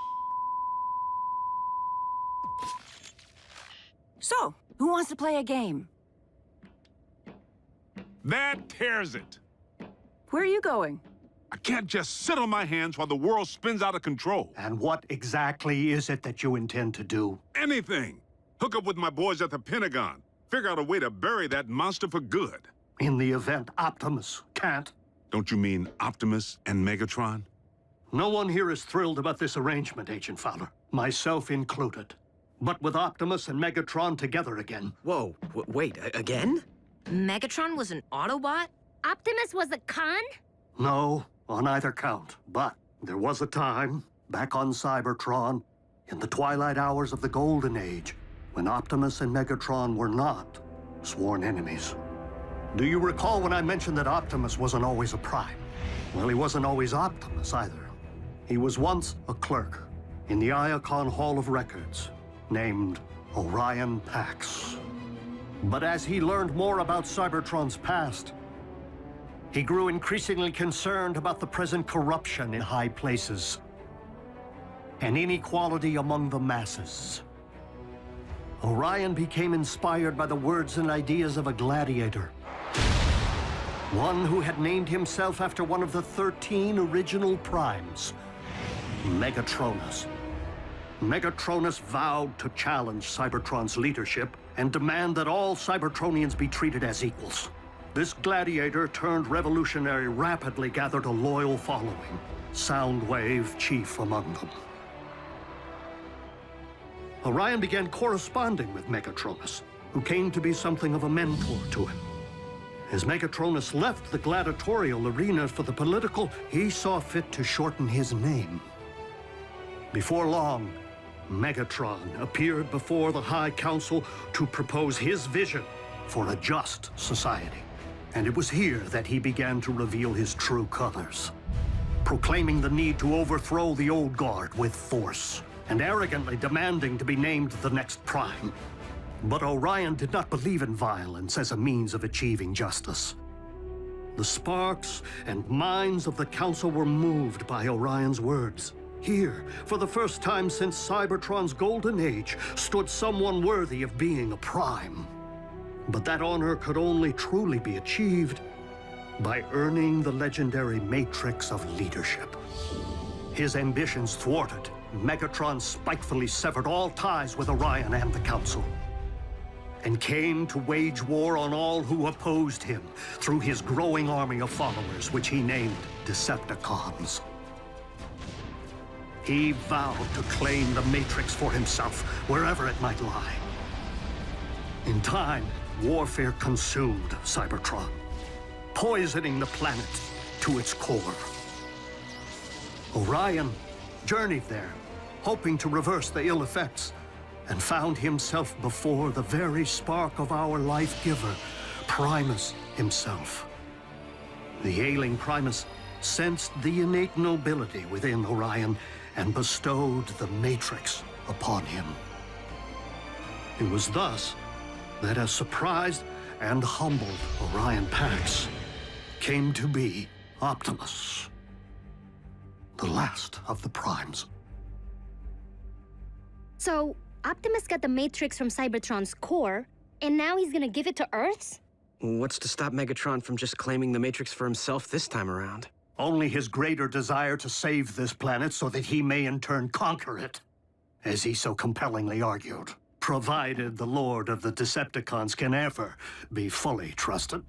So, who wants to play a game? That tears it. Where are you going? I can't just sit on my hands while the world spins out of control. And what exactly is it that you intend to do? Anything. Hook up with my boys at the Pentagon. Figure out a way to bury that monster for good. In the event Optimus can't? Don't you mean Optimus and Megatron? No one here is thrilled about this arrangement, Agent Fowler. Myself included. But with Optimus and Megatron together again... Whoa, wait, again? Megatron was an Autobot? Optimus was a con? No, on either count. But there was a time, back on Cybertron, in the twilight hours of the Golden Age, when Optimus and Megatron were not sworn enemies. Do you recall when I mentioned that Optimus wasn't always a Prime? Well, he wasn't always Optimus either. He was once a clerk in the Iacon Hall of Records, named Orion Pax. But as he learned more about Cybertron's past, he grew increasingly concerned about the present corruption in high places and inequality among the masses. Orion became inspired by the words and ideas of a gladiator, one who had named himself after one of the 13 original primes, Megatronus. Megatronus vowed to challenge Cybertron's leadership and demand that all Cybertronians be treated as equals. This gladiator turned revolutionary rapidly gathered a loyal following, Soundwave chief among them. Orion began corresponding with Megatronus, who came to be something of a mentor to him. As Megatronus left the gladiatorial arena for the political, he saw fit to shorten his name. Before long, Megatron appeared before the High Council to propose his vision for a just society. And it was here that he began to reveal his true colors, proclaiming the need to overthrow the old guard with force, and arrogantly demanding to be named the next Prime. But Orion did not believe in violence as a means of achieving justice. The sparks and minds of the Council were moved by Orion's words. Here, for the first time since Cybertron's golden age, stood someone worthy of being a Prime. But that honor could only truly be achieved by earning the legendary matrix of leadership. His ambitions thwarted, Megatron spitefully severed all ties with Orion and the Council, and came to wage war on all who opposed him through his growing army of followers, which he named Decepticons. He vowed to claim the Matrix for himself, wherever it might lie. In time, warfare consumed Cybertron, poisoning the planet to its core. Orion journeyed there, hoping to reverse the ill effects, and found himself before the very spark of our life-giver, Primus himself. The ailing Primus sensed the innate nobility within Orion and bestowed the Matrix upon him. It was thus that a surprised and humbled Orion Pax came to be Optimus, the last of the Primes. So, Optimus got the Matrix from Cybertron's core, and now he's gonna give it to Earth's? What's to stop Megatron from just claiming the Matrix for himself this time around? Only his greater desire to save this planet so that he may in turn conquer it, as he so compellingly argued, provided the Lord of the Decepticons can ever be fully trusted.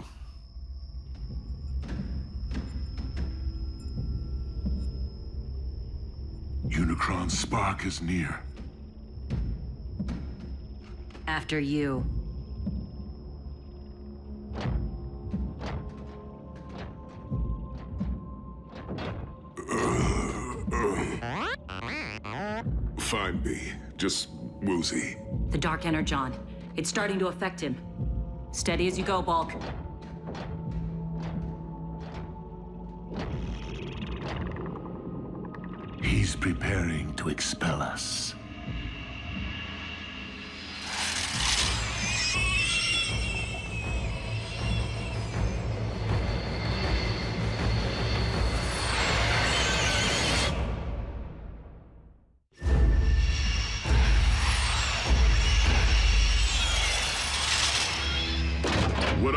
Unicron's spark is near. After you. Fine, B. Just woozy. The Dark Energon. It's starting to affect him. Steady as you go, Bulk. He's preparing to expel us.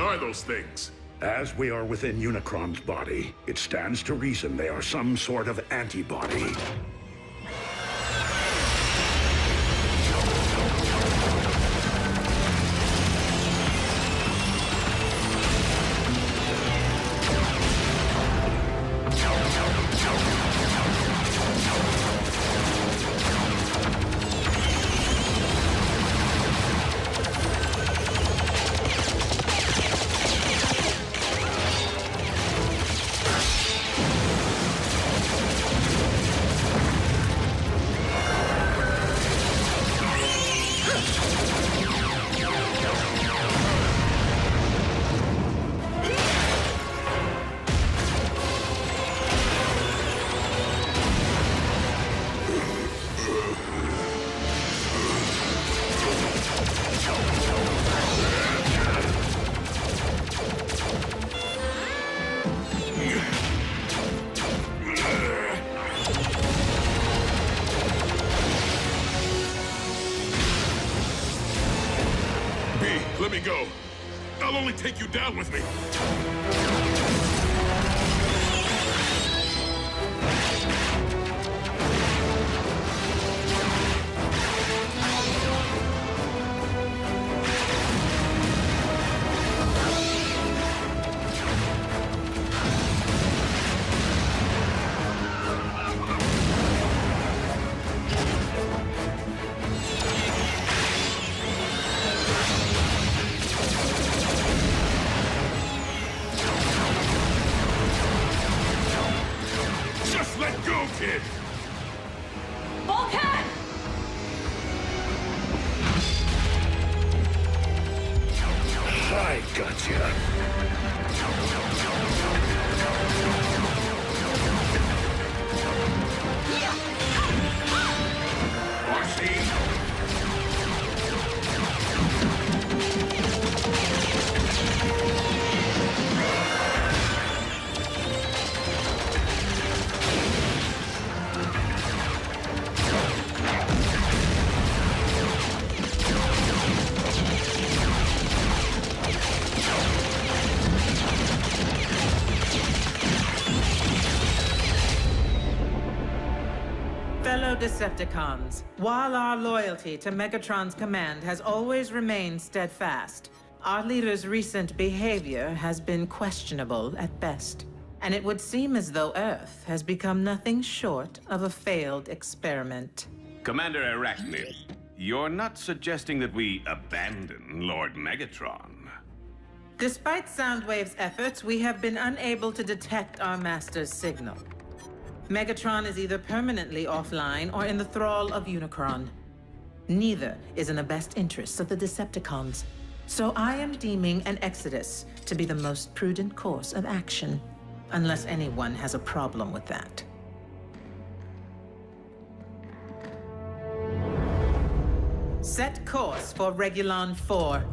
are those things? As we are within Unicron's body, it stands to reason they are some sort of antibody. Let me go. I'll only take you down with me. Kid. Volcan! I gotcha. Fellow Decepticons, while our loyalty to Megatron's command has always remained steadfast, our leader's recent behavior has been questionable at best. And it would seem as though Earth has become nothing short of a failed experiment. Commander Arachnid, you're not suggesting that we abandon Lord Megatron? Despite Soundwave's efforts, we have been unable to detect our master's signal. Megatron is either permanently offline or in the thrall of Unicron. Neither is in the best interests of the Decepticons. So I am deeming an exodus to be the most prudent course of action, unless anyone has a problem with that. Set course for Regulon 4.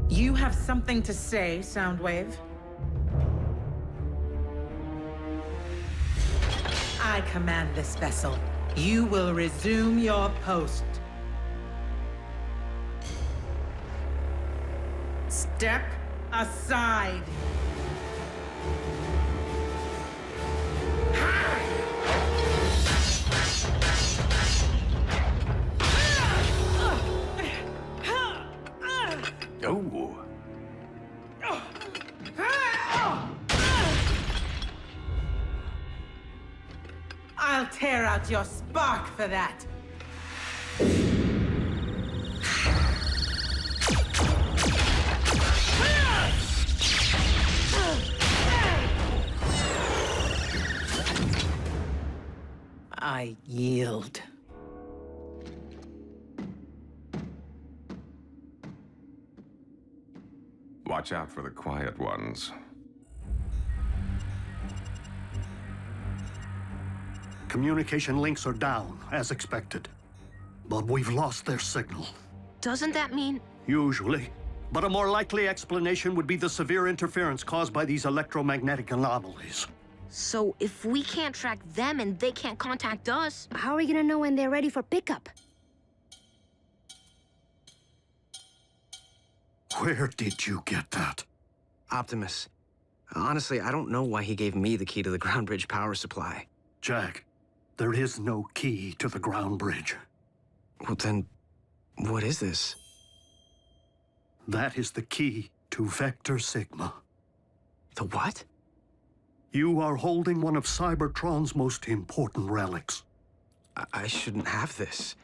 You have something to say, Soundwave? I command this vessel. You will resume your post. Step aside. Oh. I'll tear out your spark for that. I yield. Watch out for the quiet ones. Communication links are down, as expected. But we've lost their signal. Doesn't that mean... Usually. But a more likely explanation would be the severe interference caused by these electromagnetic anomalies. So if we can't track them and they can't contact us... How are we gonna know when they're ready for pickup? Where did you get that? Optimus. Honestly, I don't know why he gave me the key to the ground bridge power supply. Jack, there is no key to the ground bridge. Well then, what is this? That is the key to Vector Sigma. The what? You are holding one of Cybertron's most important relics. I shouldn't have this.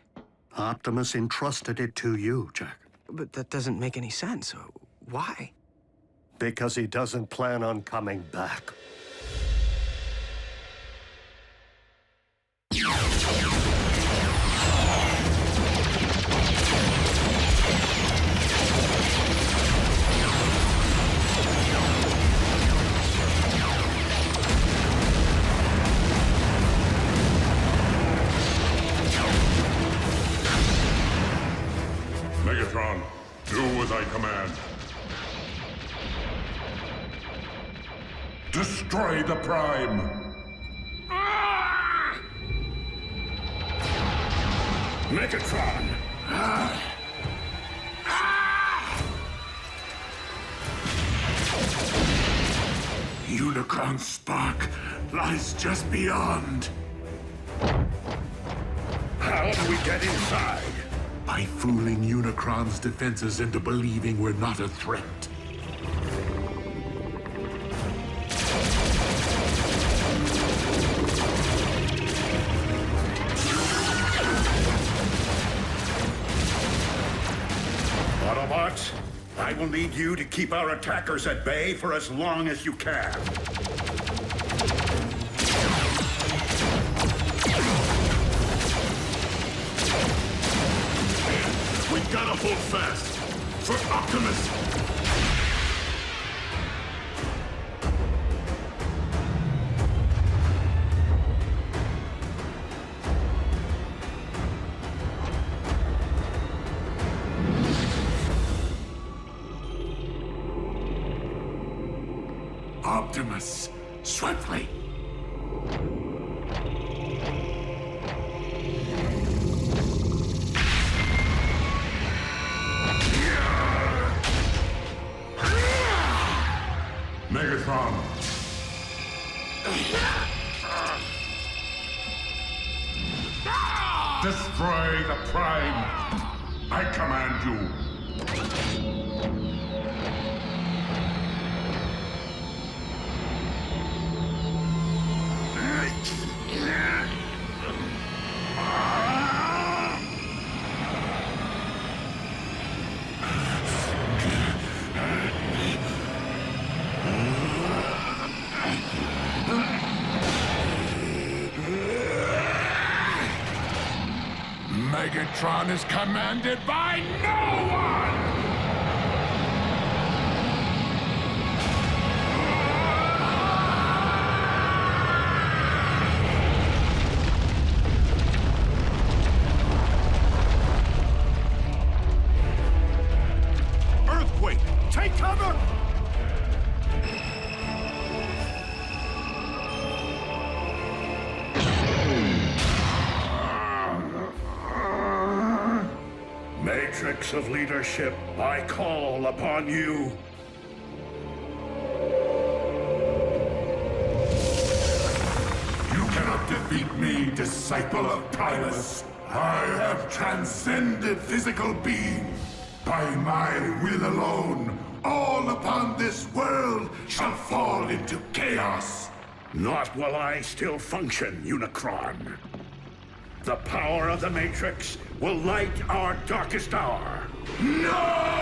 Optimus entrusted it to you, Jack. But that doesn't make any sense. Why? Because he doesn't plan on coming back. Megatron, do as I command. Destroy the Prime! Megatron! Unicron's spark lies just beyond. How do we get inside? By fooling Unicron's defenses into believing we're not a threat. Autobots, I will need you to keep our attackers at bay for as long as you can. We've got to hold fast. For Optimus! Optimus, swiftly! Megatron! Destroy the Prime! I command you! Megatron is commanded by no one! Earthquake! Take cover! Matrix of leadership, I call upon you. You cannot defeat me, disciple of Primus. I have transcended physical being. By my will alone, all upon this world shall fall into chaos. Not while I still function, Unicron. The power of the Matrix will light our darkest hour. No!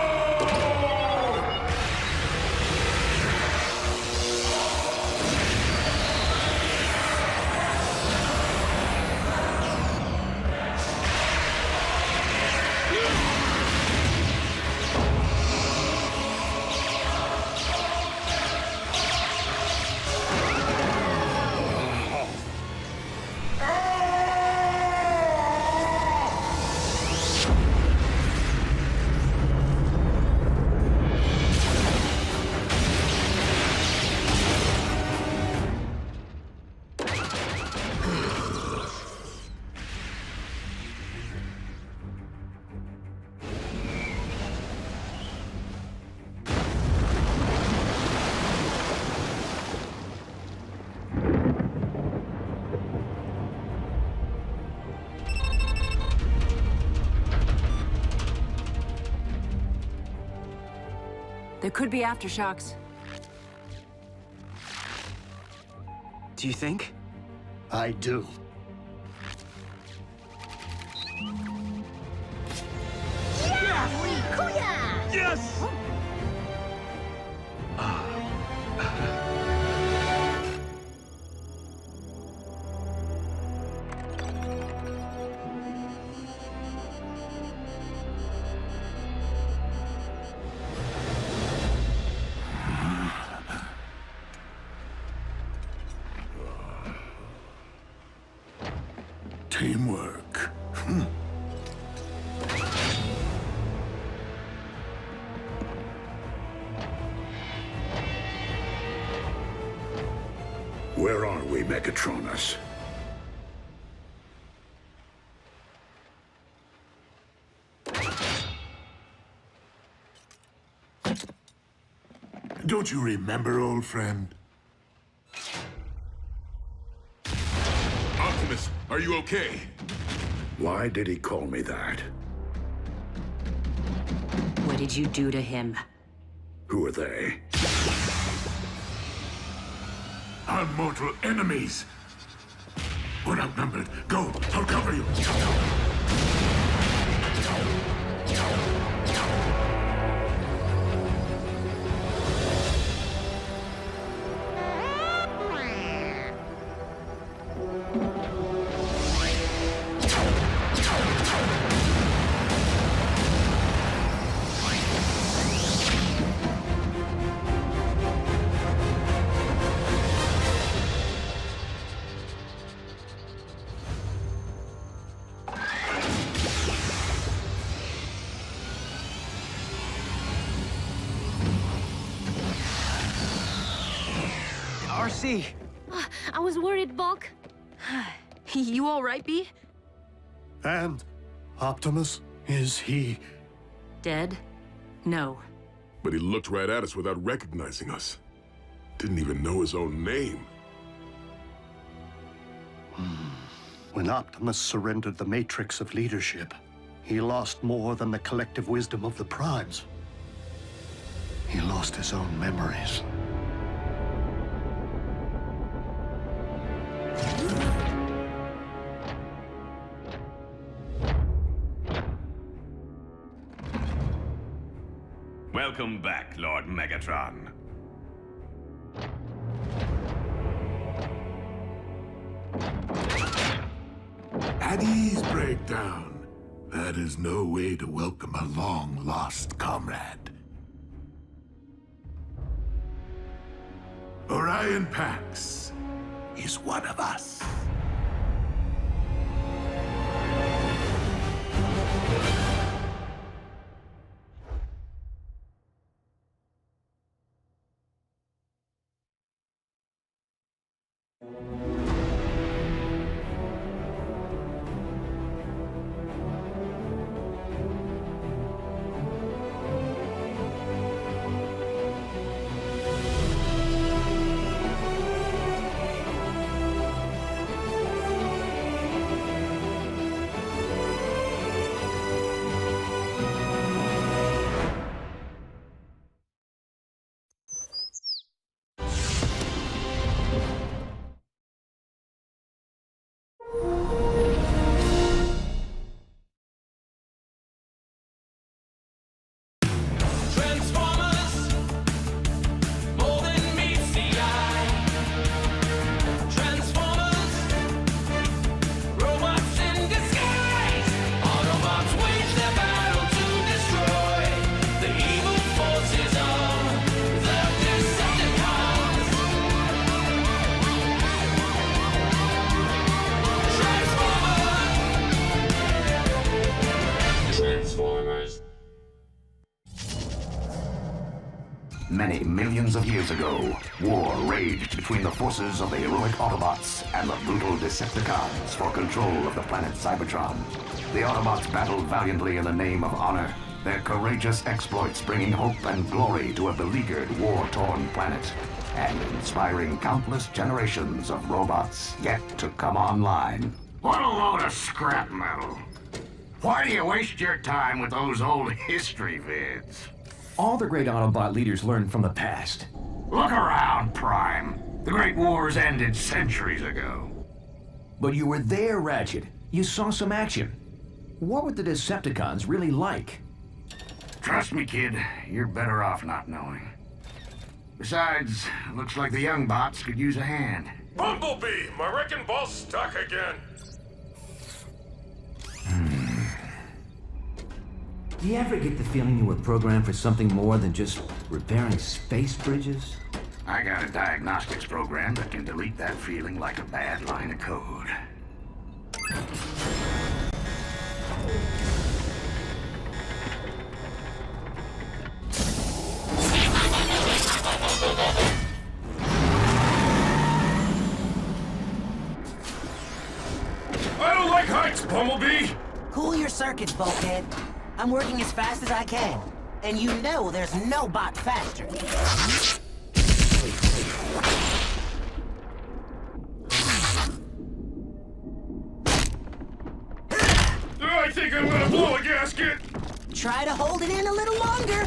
There could be aftershocks. Do you think? I do. Yes! Teamwork. Where are we, Megatronus? Don't you remember, old friend? Optimus, are you okay? Why did he call me that? What did you do to him? Who are they? Our mortal enemies. We're outnumbered. Go, I'll cover you. RC! I was worried, Bulk. You all right, B? And Optimus, is he... Dead? No. But he looked right at us without recognizing us. Didn't even know his own name. When Optimus surrendered the matrix of leadership, he lost more than the collective wisdom of the Primes. He lost his own memories. Welcome back, Lord Megatron. At ease, Breakdown. That is no way to welcome a long-lost comrade. Orion Pax is one of us. Many millions of years ago, war raged between the forces of the heroic Autobots and the brutal Decepticons for control of the planet Cybertron. The Autobots battled valiantly in the name of honor, their courageous exploits bringing hope and glory to a beleaguered, war-torn planet, and inspiring countless generations of robots yet to come online. What a load of scrap metal. Why do you waste your time with those old history vids? All the great Autobot leaders learned from the past. Look around, Prime. The Great Wars ended centuries ago. But you were there, Ratchet. You saw some action. What were the Decepticons really like? Trust me, kid, you're better off not knowing. Besides, looks like the young bots could use a hand. Bumblebee! My wrecking ball's stuck again. Do you ever get the feeling you were programmed for something more than just repairing space bridges? I got a diagnostics program that can delete that feeling like a bad line of code. I don't like heights, Bumblebee! Cool your circuits, bulkhead. I'm working as fast as I can. And you know there's no bot faster. I think I'm gonna blow a gasket! Try to hold it in a little longer.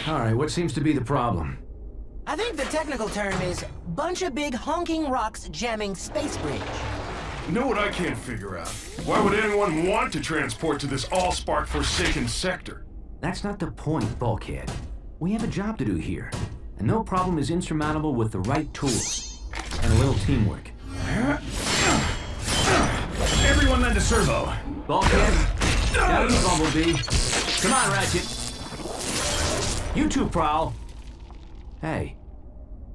All right, what seems to be the problem? I think the technical term is bunch of big honking rocks jamming space bridge. You know what I can't figure out? Why would anyone want to transport to this all-spark forsaken sector? That's not the point, Bulkhead. We have a job to do here, and no problem is insurmountable with the right tools and a little teamwork. Everyone lend a servo. Bulkhead, down to Bumblebee. Come on, Ratchet. You too, Prowl. Hey,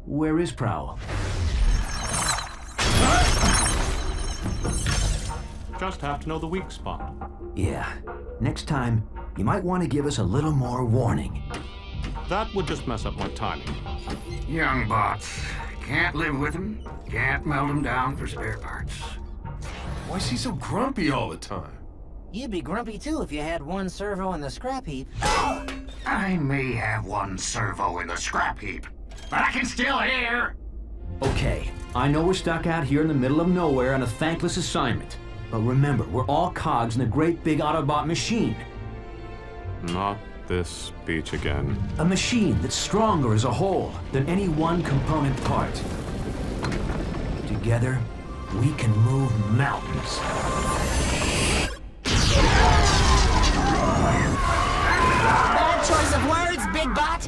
where is Prowl? Just have to know the weak spot. Yeah, next time, you might want to give us a little more warning. That would just mess up my timing. Young bots. Can't live with them, can't melt them down for spare parts. Why is he so grumpy all the time? You'd be grumpy too if you had one servo in the scrap heap. I may have one servo in the scrap heap, but I can still hear. Okay, I know we're stuck out here in the middle of nowhere on a thankless assignment. But remember, we're all cogs in a great big Autobot machine. Not this speech again. A machine that's stronger as a whole than any one component part. Together, we can move mountains. Bad choice of words, big bot.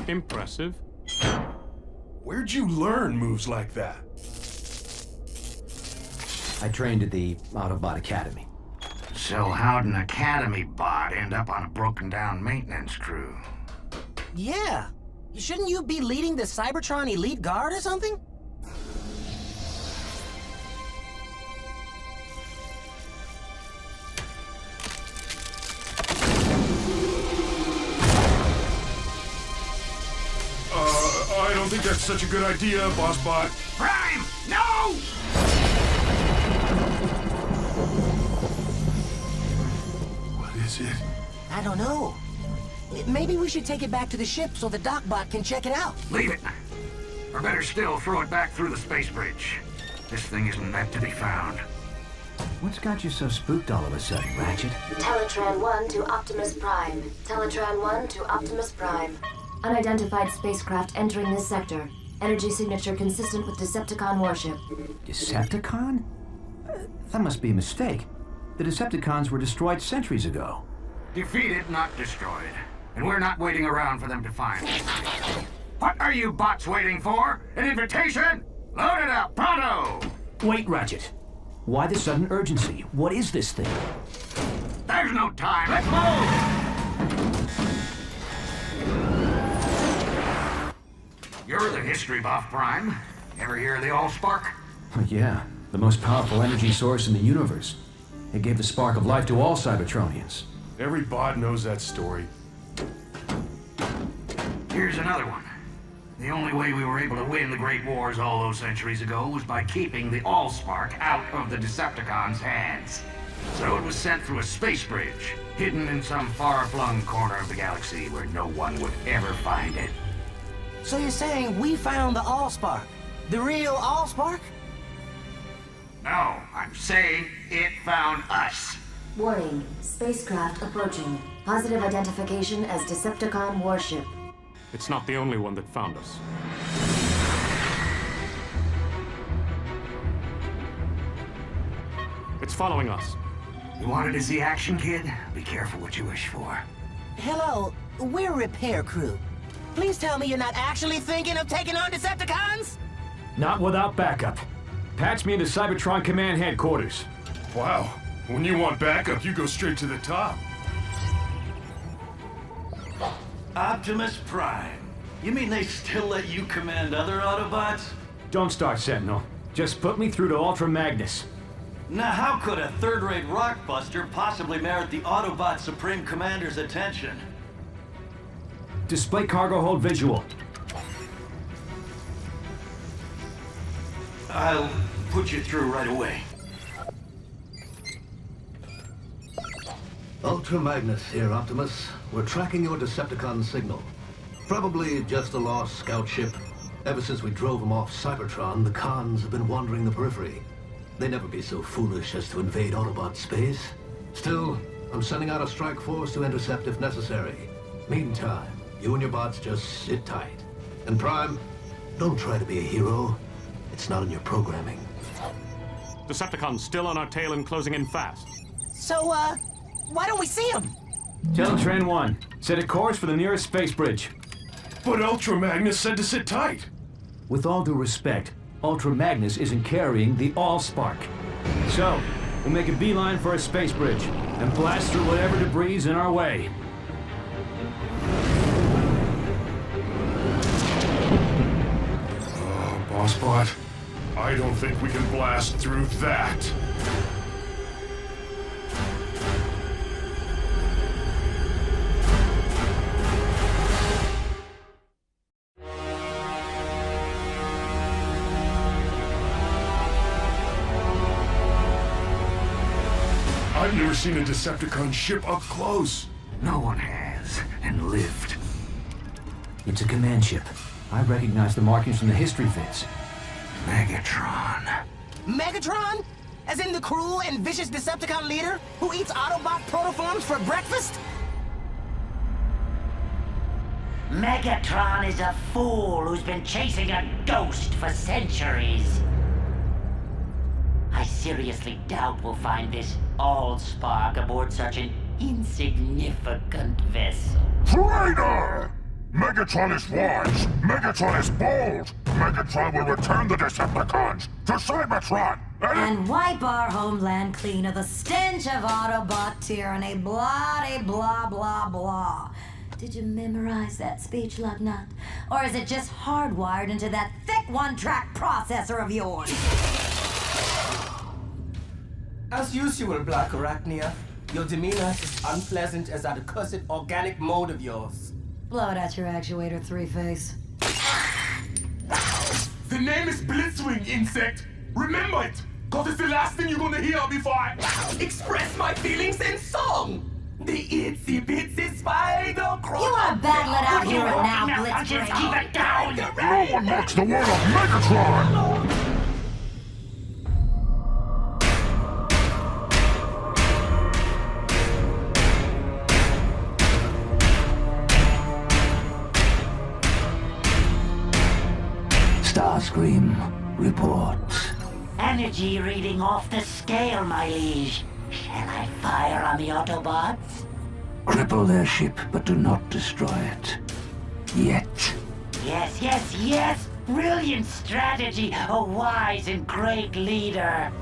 Impressive. Where'd you learn moves like that? I trained at the Autobot Academy. So how'd an Academy bot end up on a broken-down maintenance crew? Yeah. Shouldn't you be leading the Cybertron Elite Guard or something? I don't think that's such a good idea, Boss Bot. Prime! No! What is it? I don't know. Maybe we should take it back to the ship so the Docbot can check it out. Leave it. Or better still, throw it back through the space bridge. This thing isn't meant to be found. What's got you so spooked all of a sudden, Ratchet? Teletran 1 to Optimus Prime. Teletran 1 to Optimus Prime. Unidentified spacecraft entering this sector. Energy signature consistent with Decepticon warship. Decepticon? That must be a mistake. The Decepticons were destroyed centuries ago. Defeated, not destroyed. And we're not waiting around for them to find us. What are you bots waiting for? An invitation? Load it up, pronto! Wait, Ratchet. Why the sudden urgency? What is this thing? There's no time. Let's move! You're the history buff, Prime. Ever hear of the Allspark? Yeah, The most powerful energy source in the universe. It gave the spark of life to all Cybertronians. Every bot knows that story. Here's another one. The only way we were able to win the Great Wars all those centuries ago was by keeping the Allspark out of the Decepticons' hands. So it was sent through a space bridge, hidden in some far-flung corner of the galaxy where no one would ever find it. So you're saying we found the Allspark? The real Allspark? No, I'm saying it found us. Warning, spacecraft approaching. Positive identification as Decepticon warship. It's not the only one that found us. It's following us. You wanted to see action, kid? Be careful what you wish for. Hello, we're repair crew. Please tell me you're not actually thinking of taking on Decepticons? Not without backup. Patch me into Cybertron Command Headquarters. Wow. When you want backup, you go straight to the top. Optimus Prime. You mean they still let you command other Autobots? Don't start, Sentinel. Just put me through to Ultra Magnus. Now how could a third-rate rockbuster possibly merit the Autobot Supreme Commander's attention? Display cargo hold visual. I'll put you through right away. Ultra Magnus here, Optimus. We're tracking your Decepticon signal. Probably just a lost scout ship. Ever since we drove them off Cybertron, the cons have been wandering the periphery. They'd never be so foolish as to invade Autobot space. Still, I'm sending out a strike force to intercept if necessary. Meantime, you and your bots just sit tight. And Prime, don't try to be a hero. It's not in your programming. Decepticons still on our tail and closing in fast. So, why don't we see him? Teletran 1, set a course for the nearest space bridge. But Ultra Magnus said to sit tight. With all due respect, Ultra Magnus isn't carrying the Allspark. So, we'll make a beeline for a space bridge and blast through whatever debris is in our way. Oh, Bossbot. I don't think we can blast through that. I've never seen a Decepticon ship up close. No one has, and lived. It's a command ship. I recognize the markings from the history vids. Megatron. Megatron? As in the cruel and vicious Decepticon leader who eats Autobot protoforms for breakfast? Megatron is a fool who's been chasing a ghost for centuries. I seriously doubt we'll find this Allspark aboard such an insignificant vessel. Traitor! Megatron is wise. Megatron is bold. Megatron will return the Decepticons to Cybertron. And wipe our homeland clean of the stench of Autobot tyranny. Blah, blah, blah, blah. Did you memorize that speech, Lugnut? Or is it just hardwired into that thick one-track processor of yours? As usual, Black Arachnia, your demeanor is as unpleasant as that accursed organic mode of yours. Blow it at your actuator, Three-Face. The name is Blitzwing, insect. Remember it, cause it's the last thing you're gonna hear before I express my feelings in song. The itsy bitsy spider crawler. You are battling out here and now, Blitzwing. Just keep it down. No one mocks the word of Megatron! Starscream reports. Energy reading off the scale, my liege. Shall I fire on the Autobots? Cripple their ship, but do not destroy it. Yet. Yes, yes, yes! Brilliant strategy! A wise and great leader!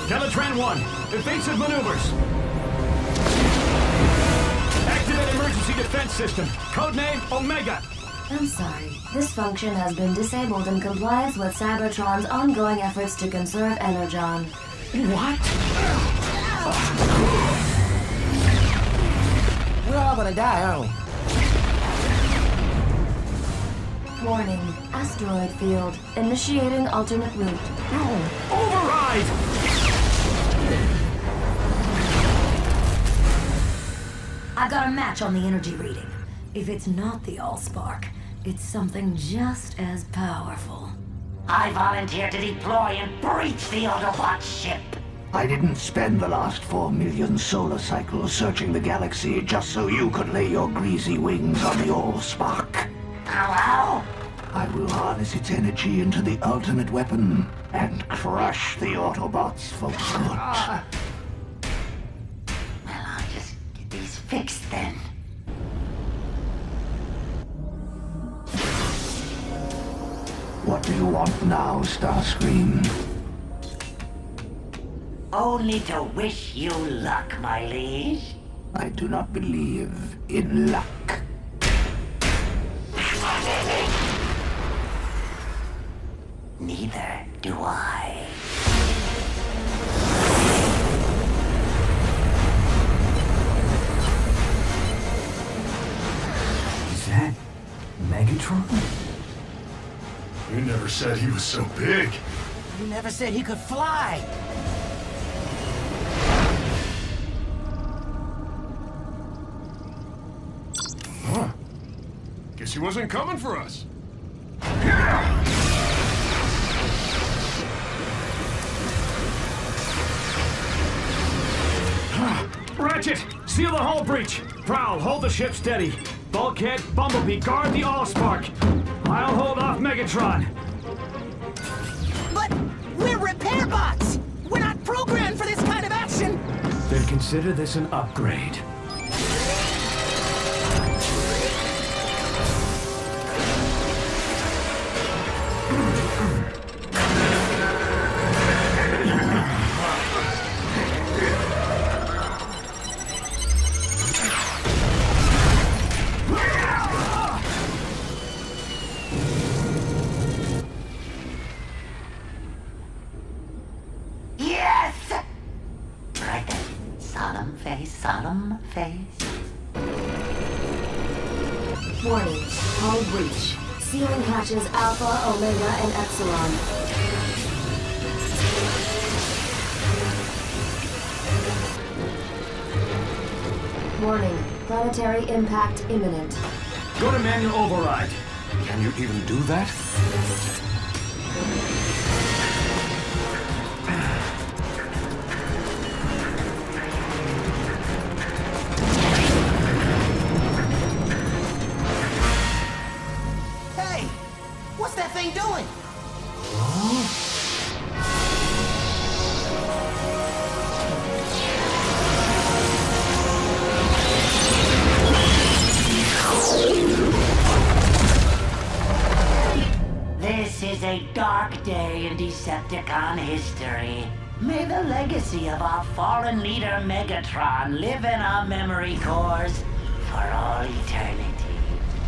Teletran 1, evasive maneuvers. Activate emergency defense system. Codename Omega. I'm sorry. This function has been disabled in compliance with Cybertron's ongoing efforts to conserve Energon. What? We're all gonna die, aren't we? Warning. Asteroid field. Initiating alternate route. Override! I got a match on the energy reading. If it's not the Allspark, it's something just as powerful. I volunteer to deploy and breach the Autobot ship. I didn't spend the last 4 million solar cycles searching the galaxy just so you could lay your greasy wings on the Allspark. Hello? I will harness its energy into the ultimate weapon and crush the Autobots for good. Well, I'll just get these fixed then. What do you want now, Starscream? Only to wish you luck, my liege. I do not believe in luck. Neither do I. Is that Megatron? You never said he was so big. You never said he could fly. Huh. Guess he wasn't coming for us. Ratchet, seal the hull breach. Prowl, hold the ship steady. Bulkhead, Bumblebee, guard the Allspark. I'll hold off Megatron. But we're repair bots! We're not programmed for this kind of action! Then consider this an upgrade. Solemn face. Warning. Hull breach. Sealing hatches Alpha, Omega, and Epsilon. Warning. Planetary impact imminent. Go to manual override. Can you even do that? Hey! What's that thing doing? This is a dark day in Decepticon history. May the legacy of our fallen leader Megatron live in our memory cores for all eternity.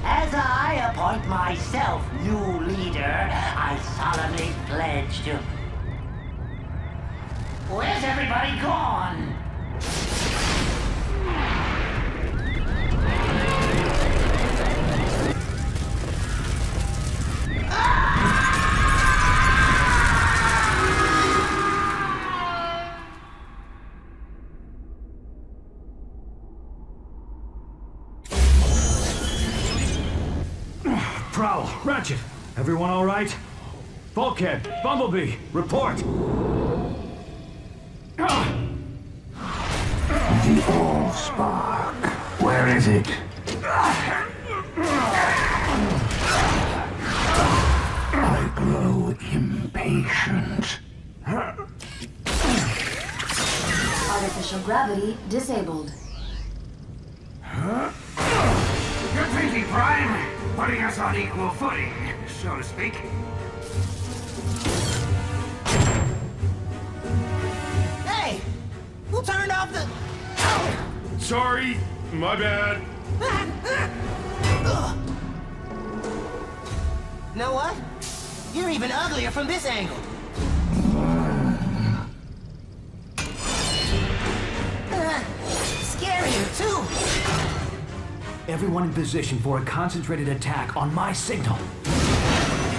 As I appoint myself new leader, I solemnly pledge to... Where's everybody gone? Prowl, Ratchet, everyone all right? Bulkhead, Bumblebee, report. The Allspark. Where is it? I grow impatient. Artificial gravity disabled. Good thinking, Prime. Putting us on equal footing, so to speak. Hey! Who turned off the... Sorry, my bad. Know what? You're even uglier from this angle. Scarier, too. Everyone in position for a concentrated attack on my signal.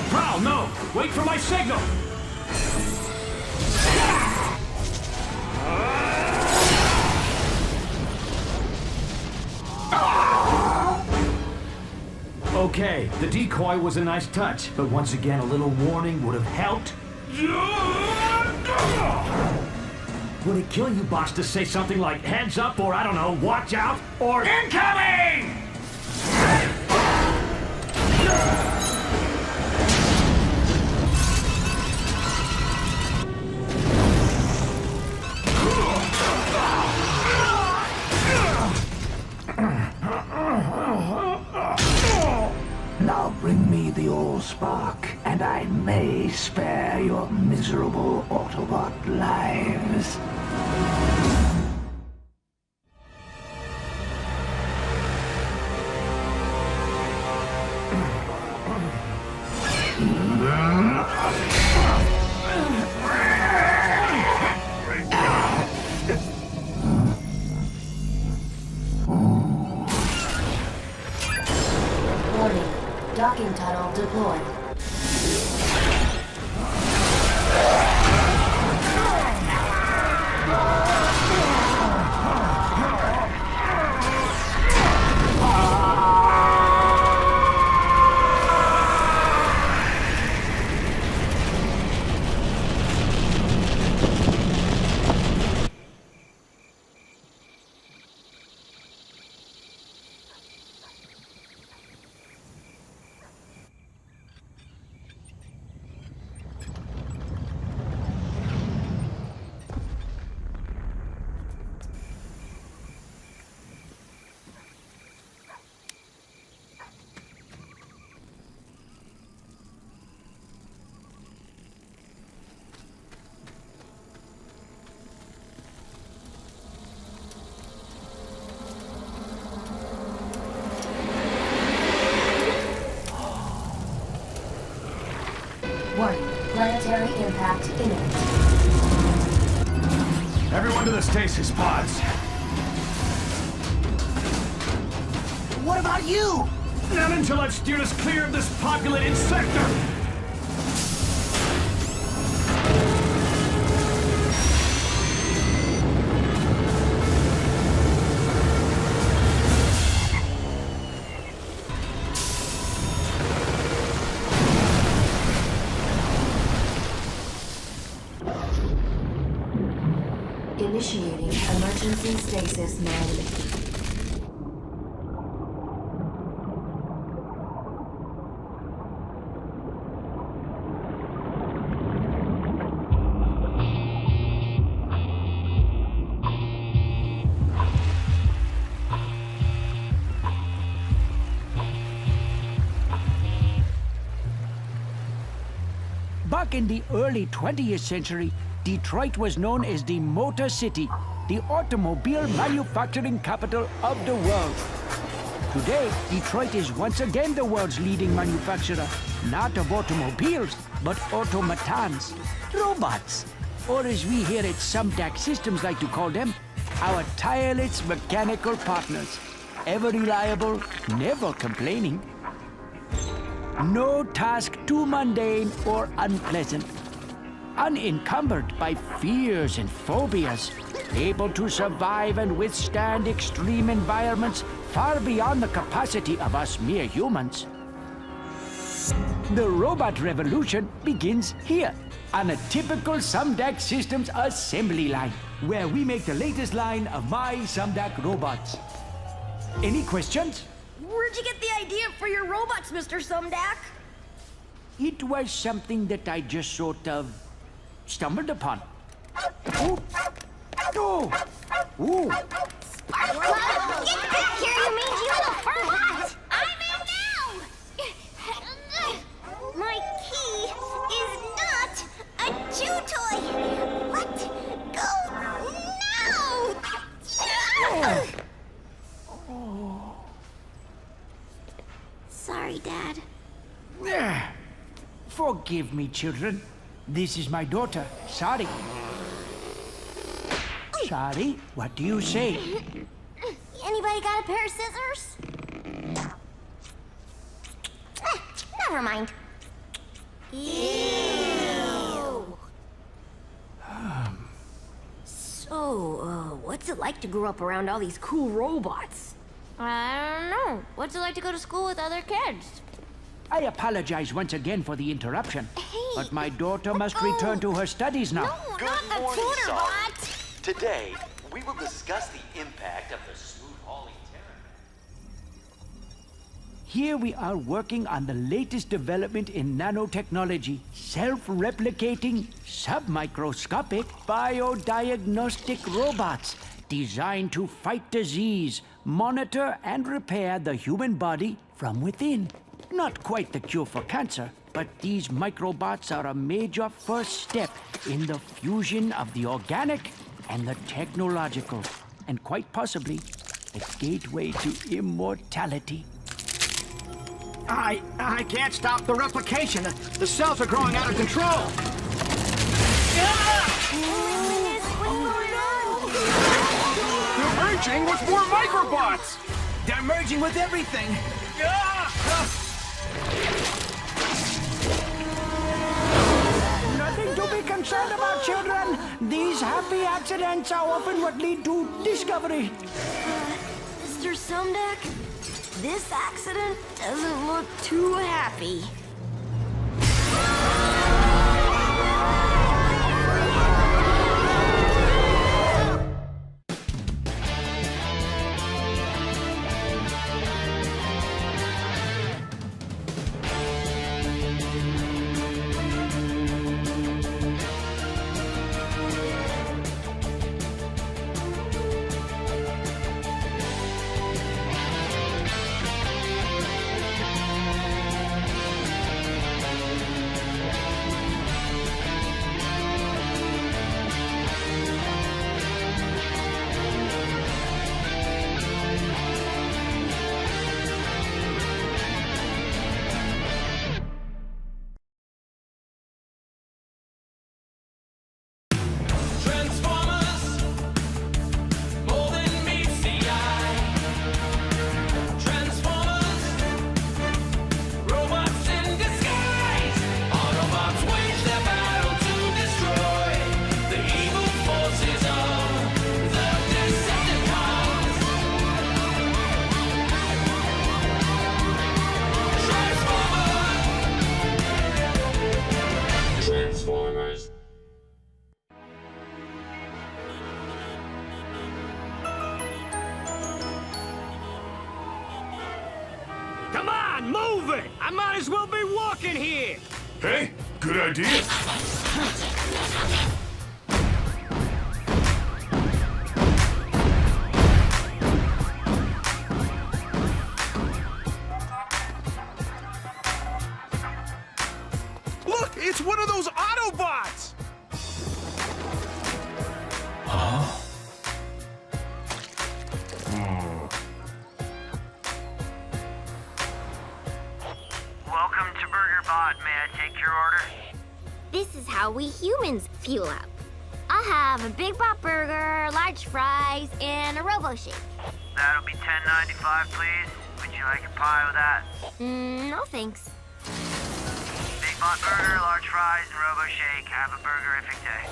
Prowl, no! Wait for my signal! Okay, the decoy was a nice touch, but once again, a little warning would have helped. Would it kill you, boss, to say something like heads up, or I don't know, watch out, or incoming? Now bring me the Allspark, and I may spare your miserable Autobot lives. Warning. Docking tunnel deployed. Warning. Planetary impact imminent. Everyone to the stasis pods. What about you? Not until I've steered us clear of this populated sector! Initiating emergency stasis mode. Back in the early 20th century, Detroit was known as the Motor City, the automobile manufacturing capital of the world. Today, Detroit is once again the world's leading manufacturer, not of automobiles, but automatons, robots, or as we here at Sumdac Systems like to call them, our tireless mechanical partners, ever reliable, never complaining. No task too mundane or unpleasant. Unencumbered by fears and phobias, able to survive and withstand extreme environments far beyond the capacity of us mere humans. The robot revolution begins here, on a typical Sumdac Systems assembly line, where we make the latest line of my Sumdac robots. Any questions? Where'd you get the idea for your robots, Mr. Sumdac? It was something that I just sort of stumbled upon. Ooh. Oh. Ooh. Sparkle! Get back here, you mangy little furbat! I'm in now! My key is not a chew toy! What? Go now! Sorry, Dad. Forgive me, children. This is my daughter, Sari. Sari, what do you say? Anybody got a pair of scissors? Never mind. Ew. So, what's it like to grow up around all these cool robots? I don't know. What's it like to go to school with other kids? I apologize once again for the interruption, but my daughter must return to her studies now. Good morning, Sari. Today, we will discuss the impact of the smooth-hauling terror. Here we are working on the latest development in nanotechnology, self-replicating, submicroscopic, biodiagnostic robots designed to fight disease, monitor and repair the human body from within. Not quite the cure for cancer, but these microbots are a major first step in the fusion of the organic and the technological, and quite possibly a gateway to immortality. I can't stop the replication. The cells are growing out of control. They're merging with more microbots. They're merging with everything. Nothing to be concerned about, children. These happy accidents are often what lead to discovery. Mr. Sumdeck, this accident doesn't look too happy. Come on, move it! I might as well be walking here! Hey, good idea. Look, it's one of those Autobots! Huh? Welcome to BurgerBot. May I take your order? This is how we humans fuel up. I'll have a Big Bot Burger, large fries, and a Robo Shake. That'll be $10.95, please. Would you like a pie with that? No thanks. Big Bot Burger, large fries, and Robo Shake. Have a burgerific day.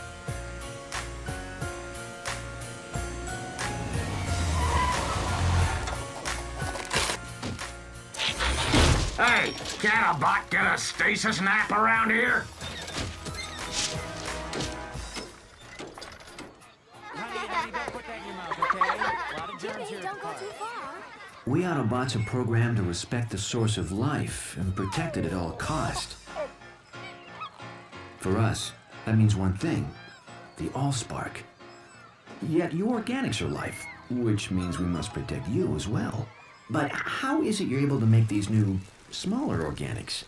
Hey, can a bot get a stasis nap around here? We Autobots are programmed to respect the source of life and protect it at all cost. For us, that means one thing, the Allspark. Yet you organics are life, which means we must protect you as well. But how is it you're able to make these new, smaller organics?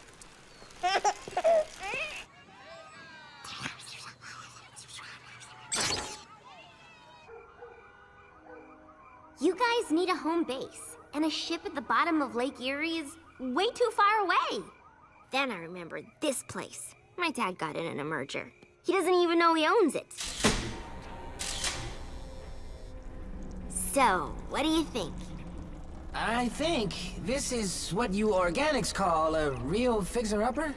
You guys need a home base, and a ship at the bottom of Lake Erie is way too far away. Then I remembered this place. My dad got it in a merger. He doesn't even know he owns it. So, what do you think? I think this is what you organics call a real fixer-upper?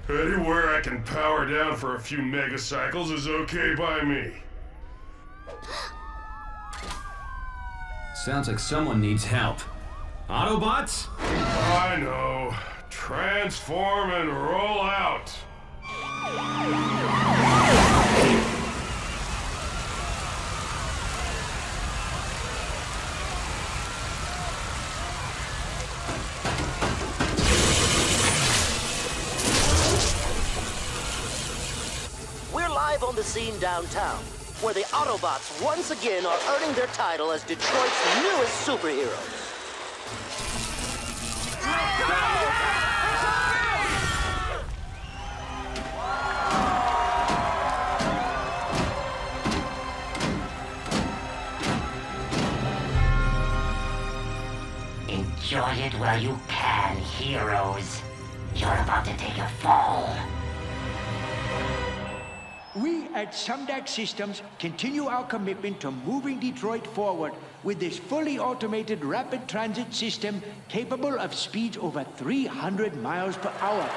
Anywhere I can power down for a few megacycles is okay by me. Sounds like someone needs help. Autobots? I know. Transform and roll out. We're live on the scene downtown, where the Autobots once again are earning their title as Detroit's newest superheroes. Enjoy it while you can, heroes. You're about to take a fall. We at Sumdac Systems continue our commitment to moving Detroit forward with this fully automated rapid transit system capable of speeds over 300 miles per hour.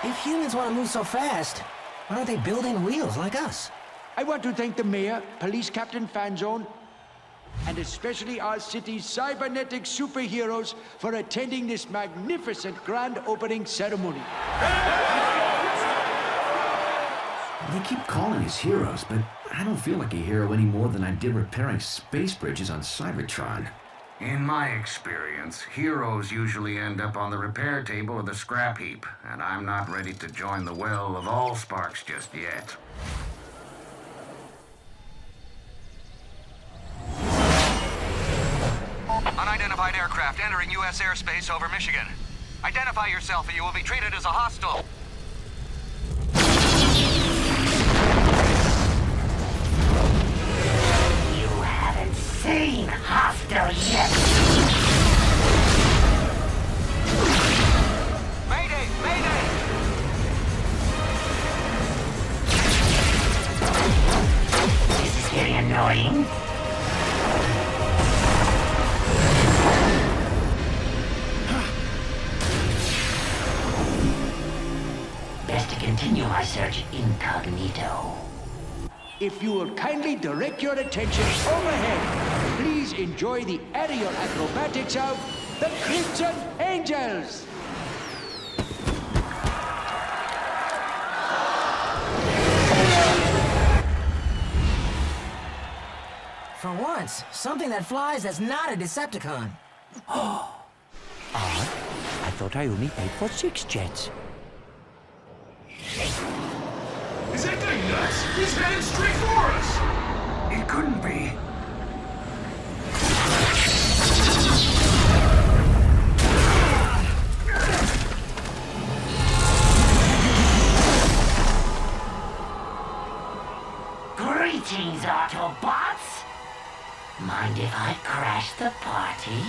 If humans want to move so fast, why aren't they building wheels like us? I want to thank the mayor, police captain Fanzone, and especially our city's cybernetic superheroes for attending this magnificent grand opening ceremony. They keep calling us heroes, but I don't feel like a hero any more than I did repairing space bridges on Cybertron. In my experience, heroes usually end up on the repair table or the scrap heap, and I'm not ready to join the well of Allsparks just yet. Unidentified aircraft entering U.S. airspace over Michigan. Identify yourself or you will be treated as a hostile. You haven't seen hostile yet. Mayday! Mayday! This is getting annoying. Best to continue my search incognito. If you will kindly direct your attention overhead, please enjoy the aerial acrobatics of the Crimson Angels. For once, something that flies that's not a Decepticon. Odd. I thought I only paid for 6 jets. Is that guy nuts? He's heading straight for us! It couldn't be. Greetings, Autobots! Mind if I crash the party?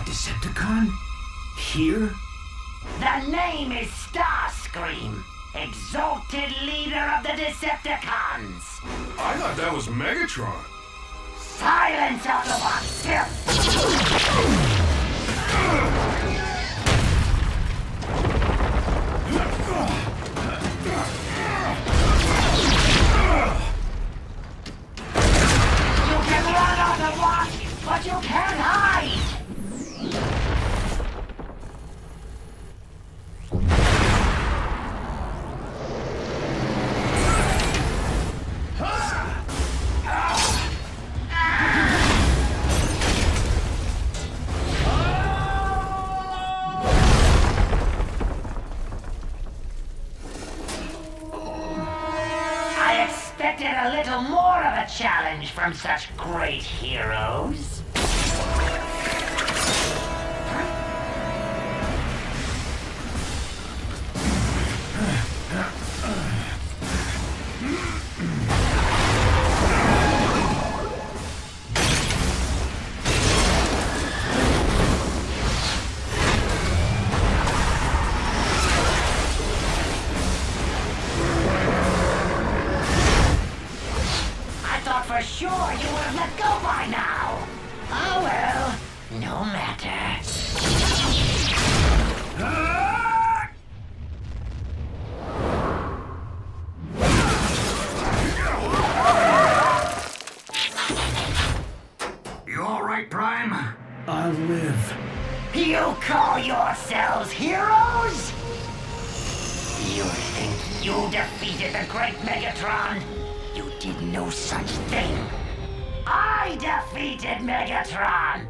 Decepticon? Here? The name is Starscream, exalted leader of the Decepticons. I thought that was Megatron. Silence, Autobots! You can run, Autobots, but you can't hide! A little more of a challenge from such great heroes. were sure you would have let go by now. Oh well, no matter. You all right, Prime? I'll live. You call yourselves heroes? You think you defeated the great Megatron? You did no such thing. I defeated Megatron!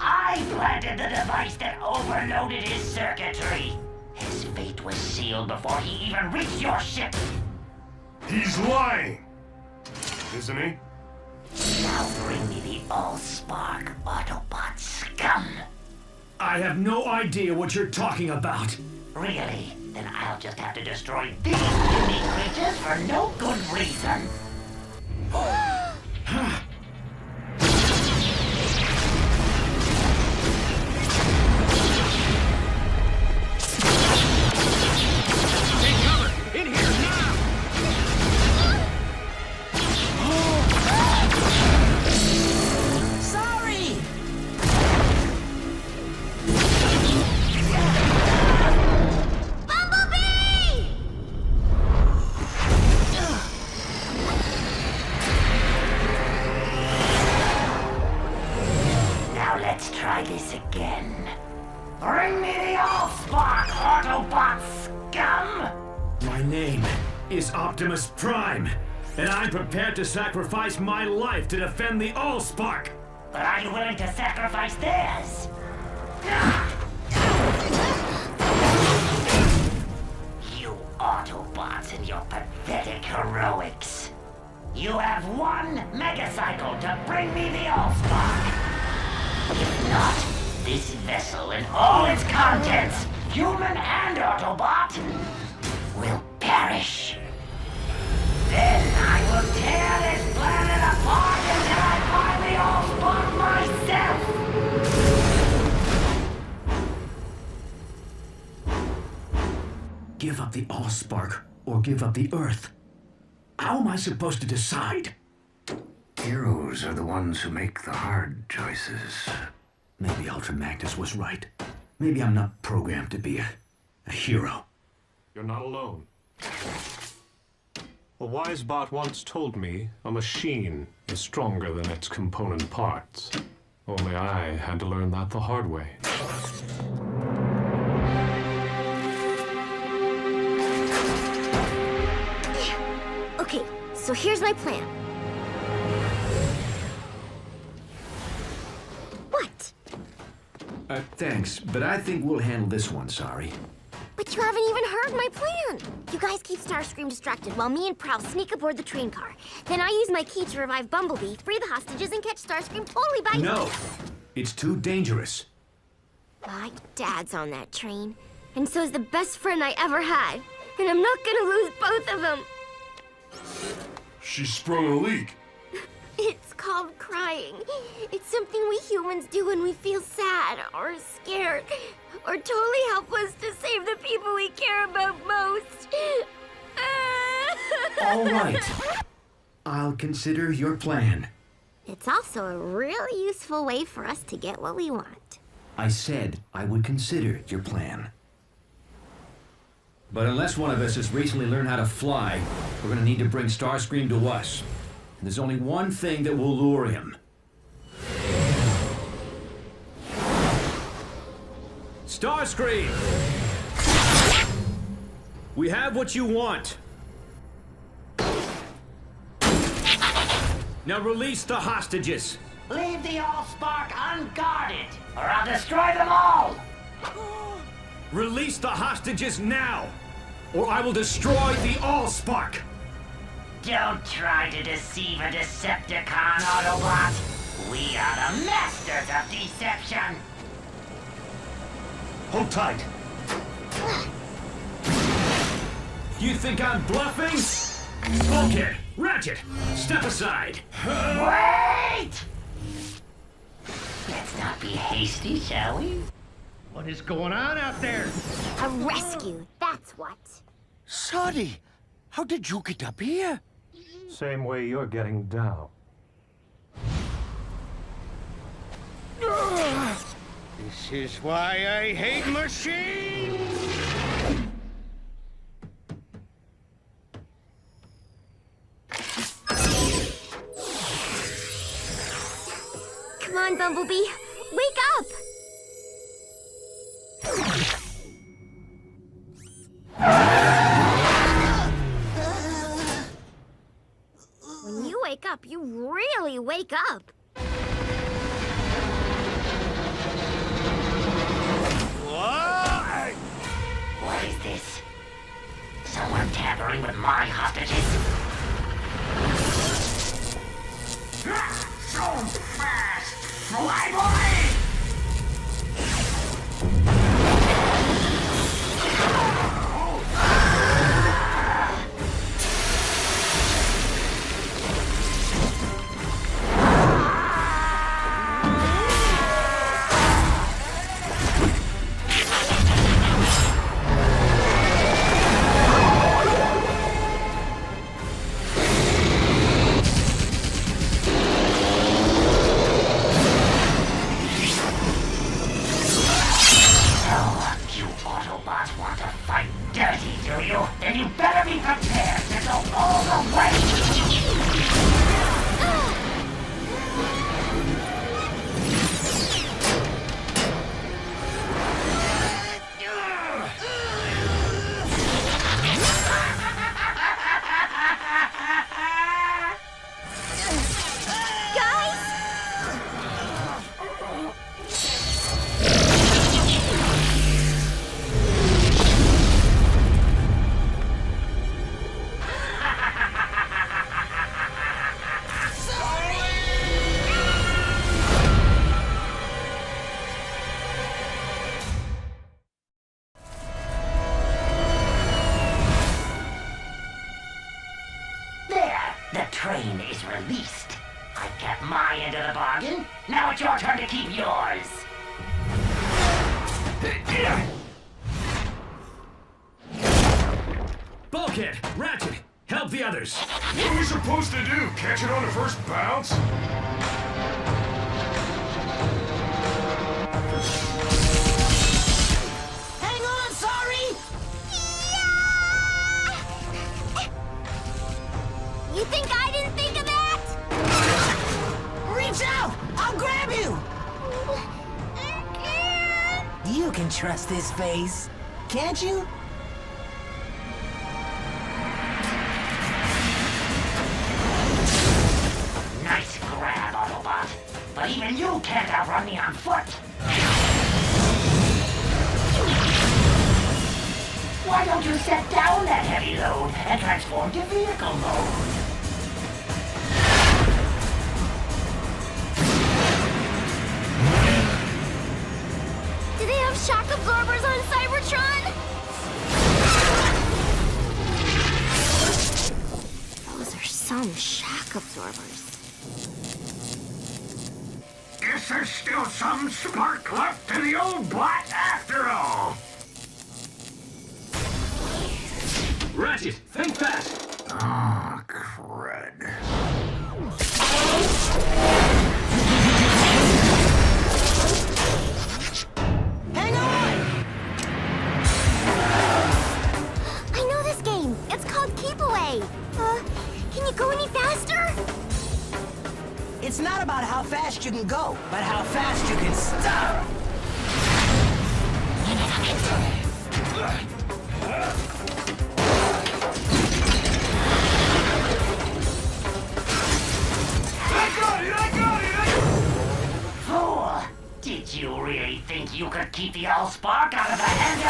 I planted the device that overloaded his circuitry. His fate was sealed before he even reached your ship. He's lying! Isn't he? Now bring me the Allspark, Autobot scum! I have no idea what you're talking about. Really? Then I'll just have to destroy these unique creatures for no good reason. Take cover! In here now! Sorry! Bumblebee! Now let's try this again. Bring me the Allspark, Autobot scum! My name is Optimus Prime, and I'm prepared to sacrifice my life to defend the Allspark. But are you willing to sacrifice theirs? You Autobots and your pathetic heroics. You have one megacycle to bring me the Allspark. If not, this vessel and all its contents, human and Autobot, will perish. Then I will tear this planet apart until I find the Allspark myself! Give up the Allspark or give up the Earth. How am I supposed to decide? Heroes are the ones who make the hard choices. Maybe Ultra Magnus was right. Maybe I'm not programmed to be a hero. You're not alone. A wise bot once told me a machine is stronger than its component parts. Only I had to learn that the hard way. Okay, so here's my plan. What? Thanks, but I think we'll handle this one, sorry. But you haven't even heard my plan. You guys keep Starscream distracted while me and Prowl sneak aboard the train car. Then I use my key to revive Bumblebee, free the hostages, and catch Starscream totally by... No! It's too dangerous. My dad's on that train, and so's the best friend I ever had. And I'm not gonna lose both of them. She sprung a leak. It's called crying. It's something we humans do when we feel sad or scared or totally helpless to save the people we care about most. All right. I'll consider your plan. It's also a really useful way for us to get what we want. I said I would consider your plan. But unless one of us has recently learned how to fly, we're gonna need to bring Starscream to us. And there's only one thing that will lure him. Starscream! We have what you want. Now release the hostages. Leave the Allspark unguarded, or I'll destroy them all! Release the hostages now, or I will destroy the Allspark. Don't try to deceive a Decepticon, Autobot. We are the masters of deception. Hold tight. You think I'm bluffing? Bulkhead, Ratchet, step aside. Wait! Let's not be hasty, shall we? What is going on out there? A rescue, that's what. Sorry, how did you get up here? Same way you're getting down. This is why I hate machines! Come on, Bumblebee. Wake up! When you wake up, you really wake up. What is this? Someone tampering with my hostages? So fast! Fly, boy! Train is released. I kept my end of the bargain. Now it's your turn to keep yours. Bulkhead, Ratchet, help the others. What are we supposed to do? Catch it on the first bounce? Hang on, sorry! You think I didn't think of that? Reach out! I'll grab you! You can trust this face, can't you? Nice grab, Autobot. But even you can't outrun me on foot. Why don't you set down that heavy load and transform to vehicle mode? Do they have shock absorbers on Cybertron? Those are some shock absorbers. Guess there's still some spark left to the old bot after all. Ratchet, think fast! Oh, crud. Hang on! I know this game. It's called Keep Away. Can you go any faster? It's not about how fast you can go, but how fast you can stop! I got it! Fool! Did you really think you could keep the Allspark out of the hand of...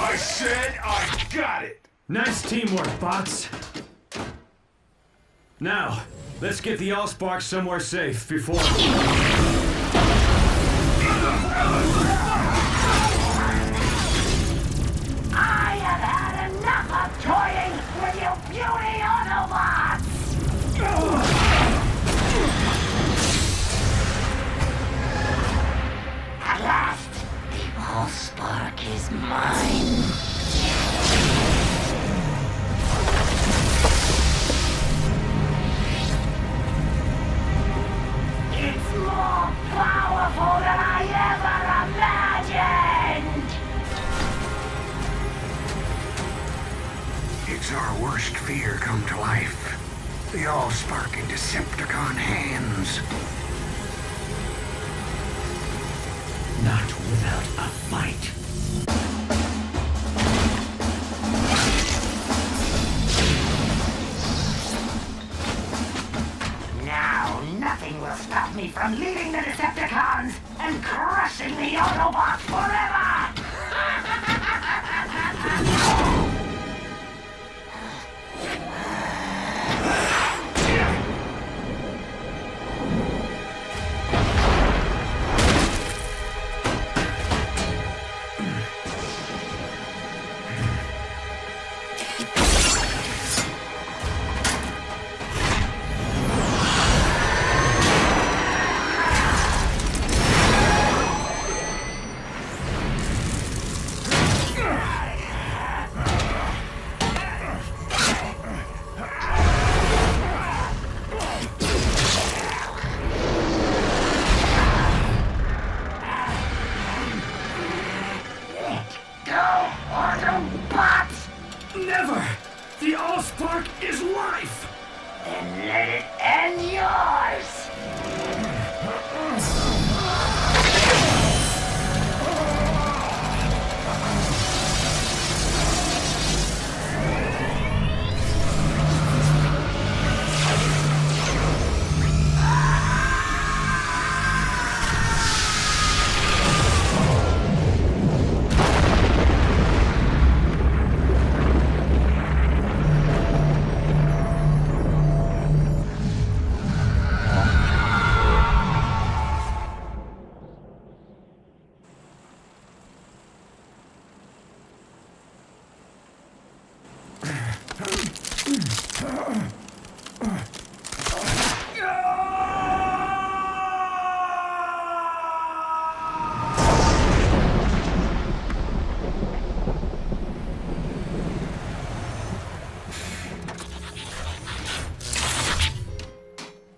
I said I got it! Nice teamwork, bots. Now, let's get the Allspark somewhere safe before... I have had enough of toying with you beauty Autobots! At last, the Allspark is mine. It's our worst fear come to life. The all-sparking Decepticon hands. Not without a fight. Now, nothing will stop me from leading the Decepticons and crushing the Autobots forever! Never! The Allspark is life! Then let it end yours!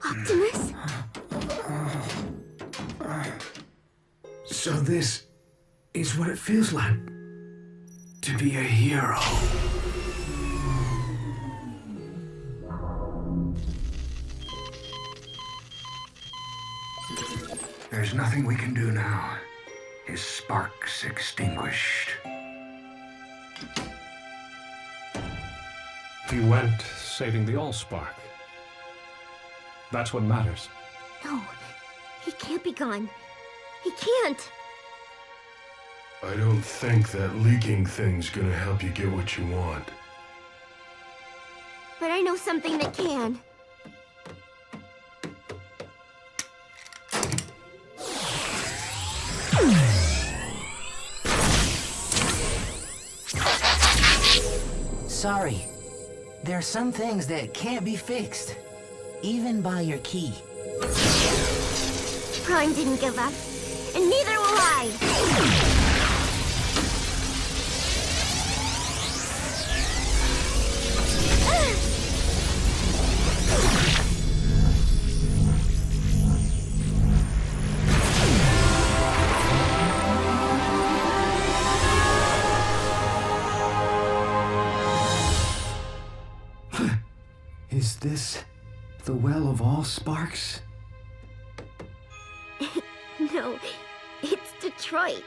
Optimus? So this is what it feels like to be a hero. There's nothing we can do now. His spark's extinguished. He went saving the Allspark. That's what matters. No, he can't be gone. He can't. I don't think that leaking thing's gonna help you get what you want. But I know something that can. Sorry. There are some things that can't be fixed, even by your key. Prime didn't give up, and neither will I! Is this the Well of All Sparks? No, it's Detroit.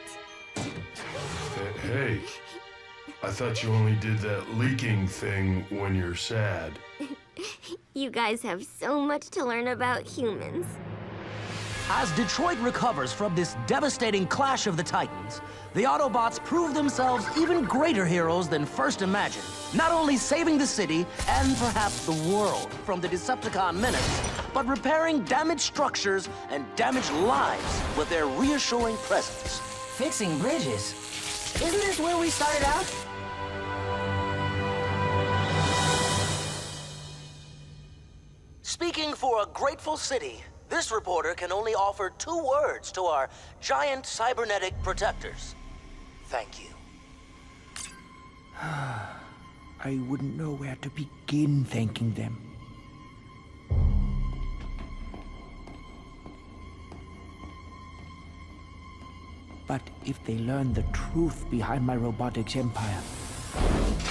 Hey, I thought you only did that leaking thing when you're sad. You guys have so much to learn about humans. As Detroit recovers from this devastating clash of the Titans, the Autobots prove themselves even greater heroes than first imagined. Not only saving the city, and perhaps the world, from the Decepticon menace, but repairing damaged structures and damaged lives with their reassuring presence. Fixing bridges? Isn't this where we started out? Speaking for a grateful city, this reporter can only offer 2 words to our giant cybernetic protectors. Thank you. I wouldn't know where to begin thanking them. But if they learn the truth behind my robotics empire,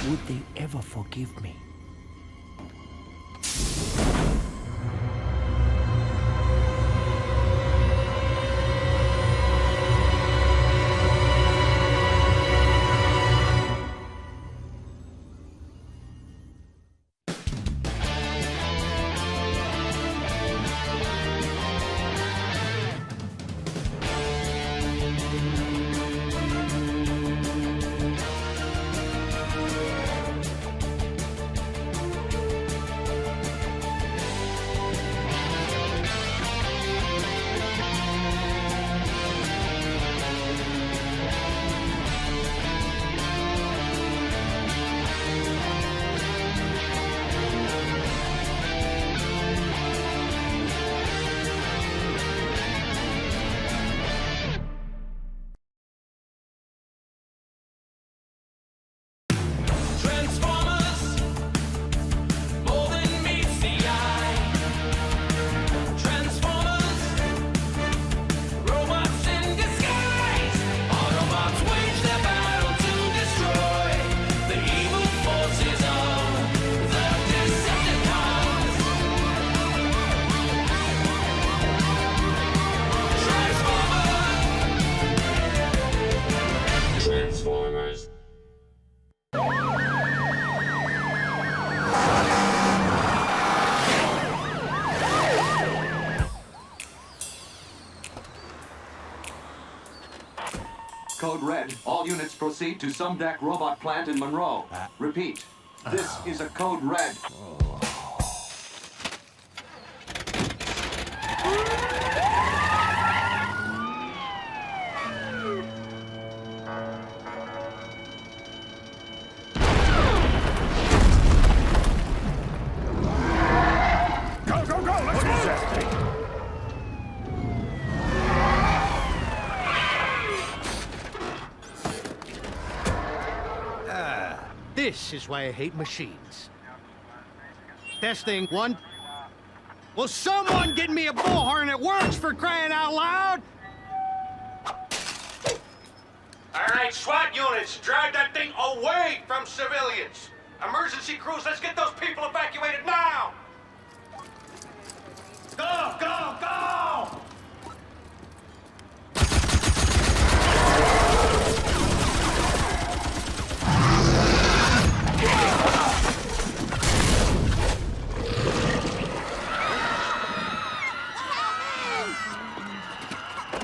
Would they ever forgive me? Code Red. All units proceed to Sumdac Robot Plant in Monroe. Repeat. This is a Code Red. Go, go, go! Let's move! This is why I hate machines. Testing, one. Will someone get me a bullhorn that works, for crying out loud? All right, SWAT units, drive that thing away from civilians. Emergency crews, let's get those people evacuated now! Go, go, go!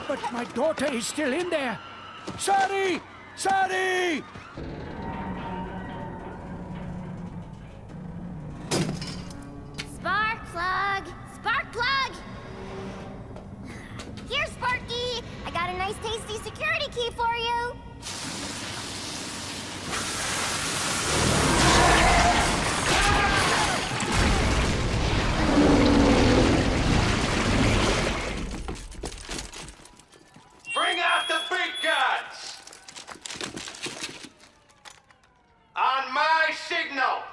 But my daughter is still in there. Sorry! Sorry! Spark plug! Spark plug! Here, Sparky! I got a nice tasty security key for you! Bring out the big guns! On my signal!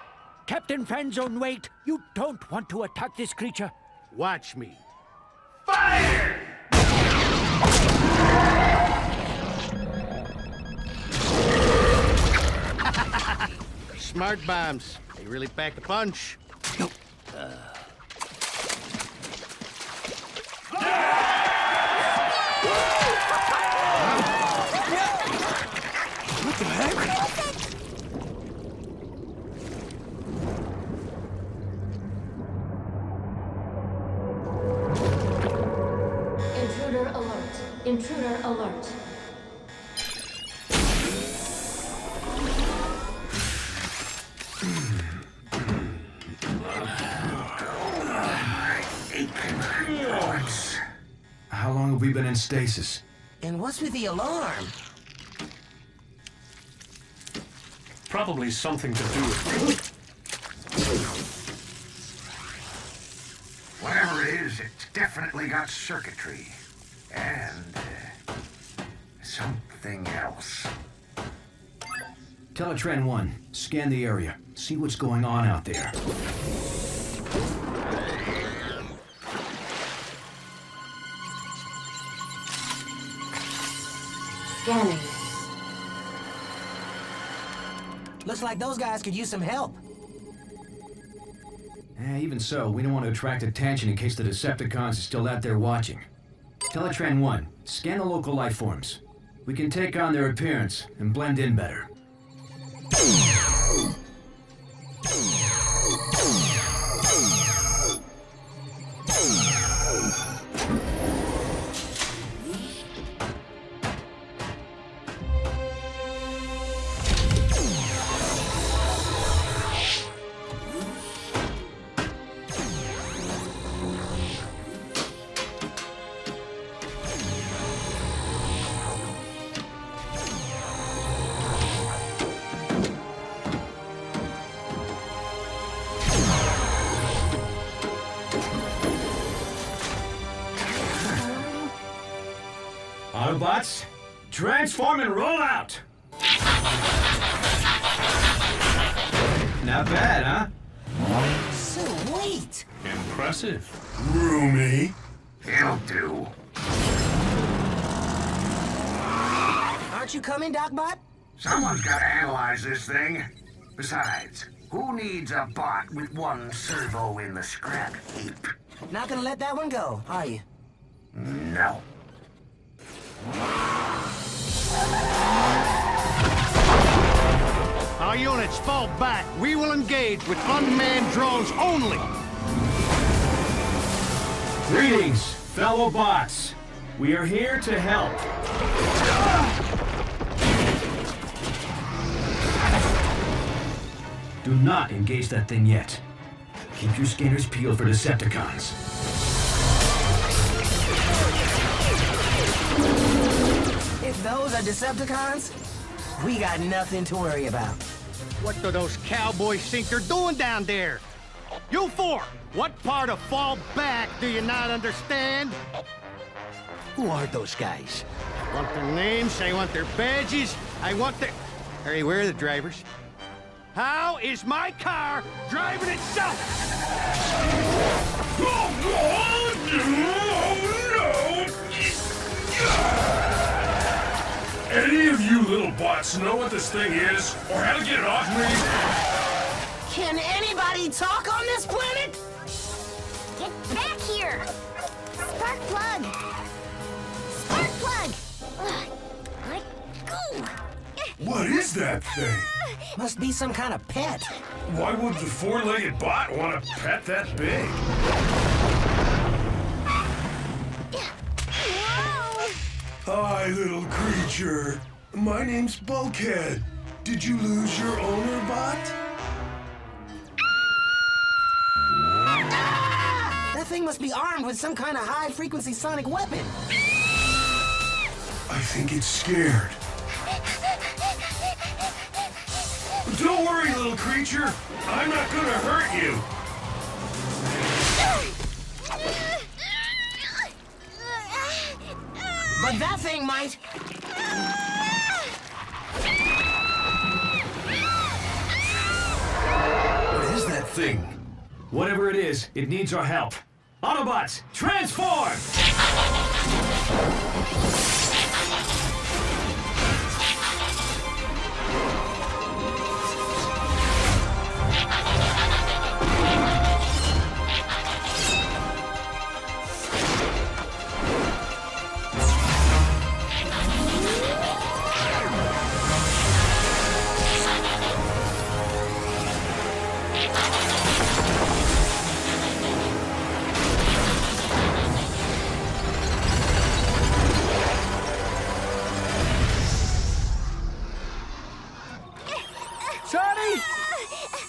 Captain Fanzone, wait! You don't want to attack this creature. Watch me. Fire! Smart bombs. They really pack a punch. What the heck? Intruder alert. Intruder alert. How long have we been in stasis? And what's with the alarm? Probably something to do with... Whatever it is, it's definitely got circuitry. And something else. Teletran 1, scan the area. See what's going on out there. Let's Looks like those guys could use some help. Even so, we don't want to attract attention in case the Decepticons are still out there watching. Teletran 1, scan the local life forms. We can take on their appearance and blend in better. Autobots, transform and roll out! Not bad, huh? Sweet! Impressive. Roomy. He'll do. Aren't you coming, Docbot? Someone's got to analyze this thing. Besides, who needs a bot with one servo in the scrap heap? Not gonna let that one go, are you? No. Our units fall back. We will engage with unmanned drones only. Greetings, fellow bots. We are here to help. Do not engage that thing yet. Keep your scanners peeled for Decepticons. If those are Decepticons, we got nothing to worry about. What do those cowboys think they're doing down there? You four, what part of fall back do you not understand? Who are those guys? I want their names, I want their badges, I want their... Hey, where are the drivers? How is my car driving itself? Any of you little bots know what this thing is, or how to get it off me? Can anybody talk on this planet? Get back here! Spark plug! Spark plug! Let go! What is that thing? Must be some kind of pet. Why would the four-legged bot want a pet that big? Hi, little creature. My name's Bulkhead. Did you lose your owner, bot? That thing must be armed with some kind of high-frequency sonic weapon. I think it's scared. Don't worry, little creature. I'm not gonna hurt you. But that thing might. What is that thing? Whatever it is, it needs our help. Autobots, transform!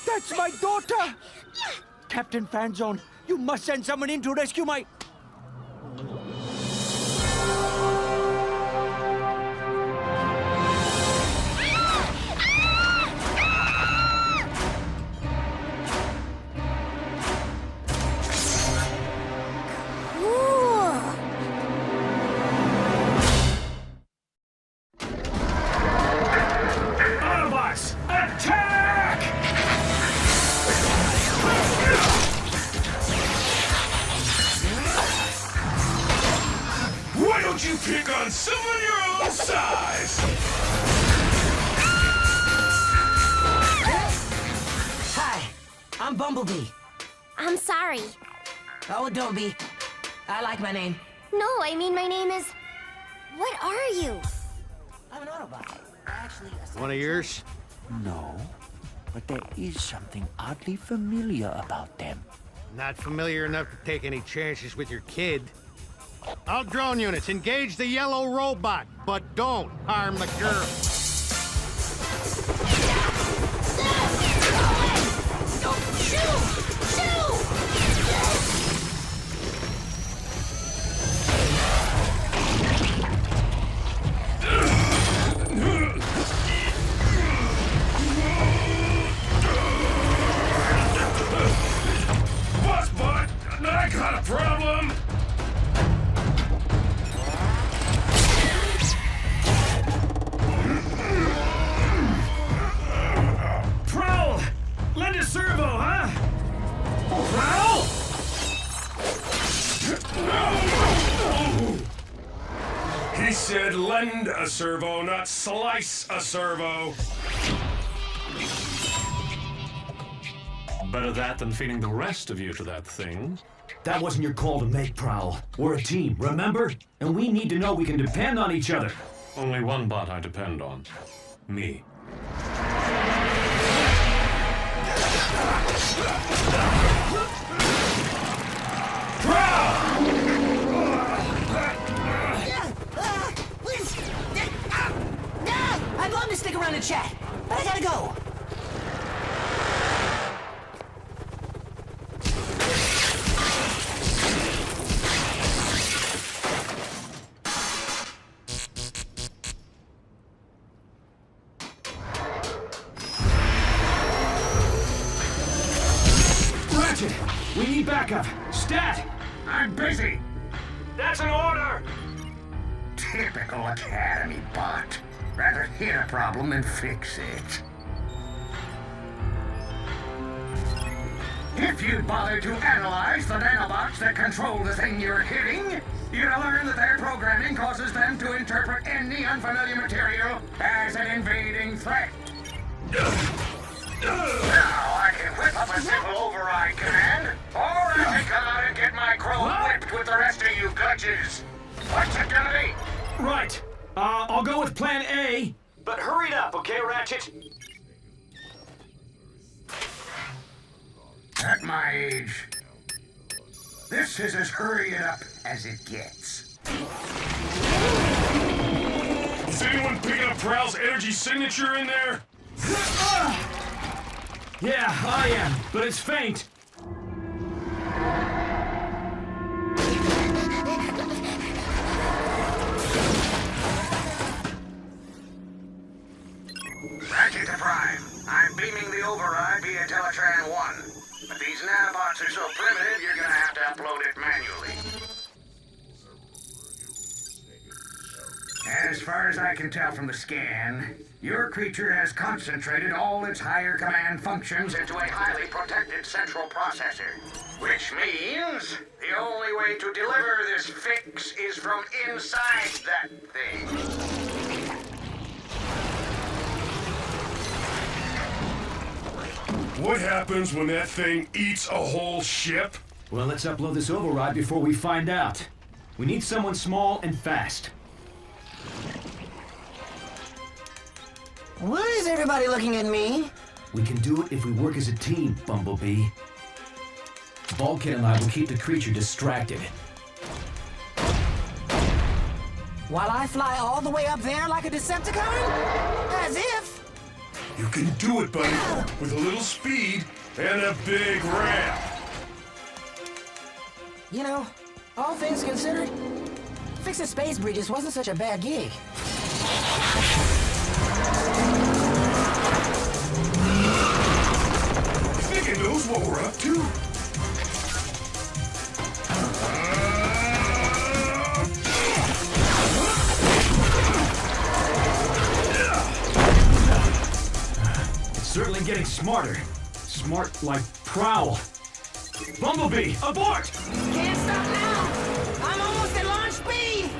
That's my daughter! Captain Fanzone, you must send someone in to rescue my... Autobots, attack! Why don't you pick on someone your own size? Bumblebee. I'm sorry. Oh, don't be. I like my name. No, I mean my name is... What are you? I'm an Autobot. Actually, One of yours? No, but there is something oddly familiar about them. Not familiar enough to take any chances with your kid. All drone units, engage the yellow robot, but don't harm the girl. I got a problem! Prowl! Lend a servo, huh? Prowl! He said lend a servo, not slice a servo. Better that than feeding the rest of you to that thing. That wasn't your call to make, Prowl. We're a team, remember? And we need to know we can depend on each other. Only one bot I depend on. Me. I'd love to stick around and chat, but I gotta go. Ratchet! We need backup! Stat! I'm busy! That's an order! Typical Academy bot. Rather hit a problem than fix it. If you'd bother to analyze the nanobots that control the thing you're hitting, you'd learn that their programming causes them to interpret any unfamiliar material as an invading threat. Now I can whip up a simple override command, or I can come out and get my crow whipped with the rest of you gudges. What's it gonna be? Right. I'll go with plan A. But hurry it up, okay, Ratchet? At my age, this is as hurry it up as it gets. Is anyone picking up Prowl's energy signature in there? Yeah, I am, but it's faint. Ratchet to Prime. I'm beaming the override via Teletran 1. But these nanobots are so primitive, you're gonna have to upload it manually. As far as I can tell from the scan, your creature has concentrated all its higher command functions into a highly protected central processor. Which means the only way to deliver this fix is from inside that thing. What happens when that thing eats a whole ship? Well, let's upload this override before we find out. We need someone small and fast. Why is everybody looking at me? We can do it if we work as a team, Bumblebee. Bulkhead and I will keep the creature distracted. While I fly all the way up there like a Decepticon? As if... You can do it, buddy, with a little speed and a big ramp. You know, all things considered, fixing space bridges wasn't such a bad gig. You think it knows what we're up to? Certainly getting smarter. Smart like Prowl. Bumblebee, abort! Can't stop now! I'm almost at launch speed!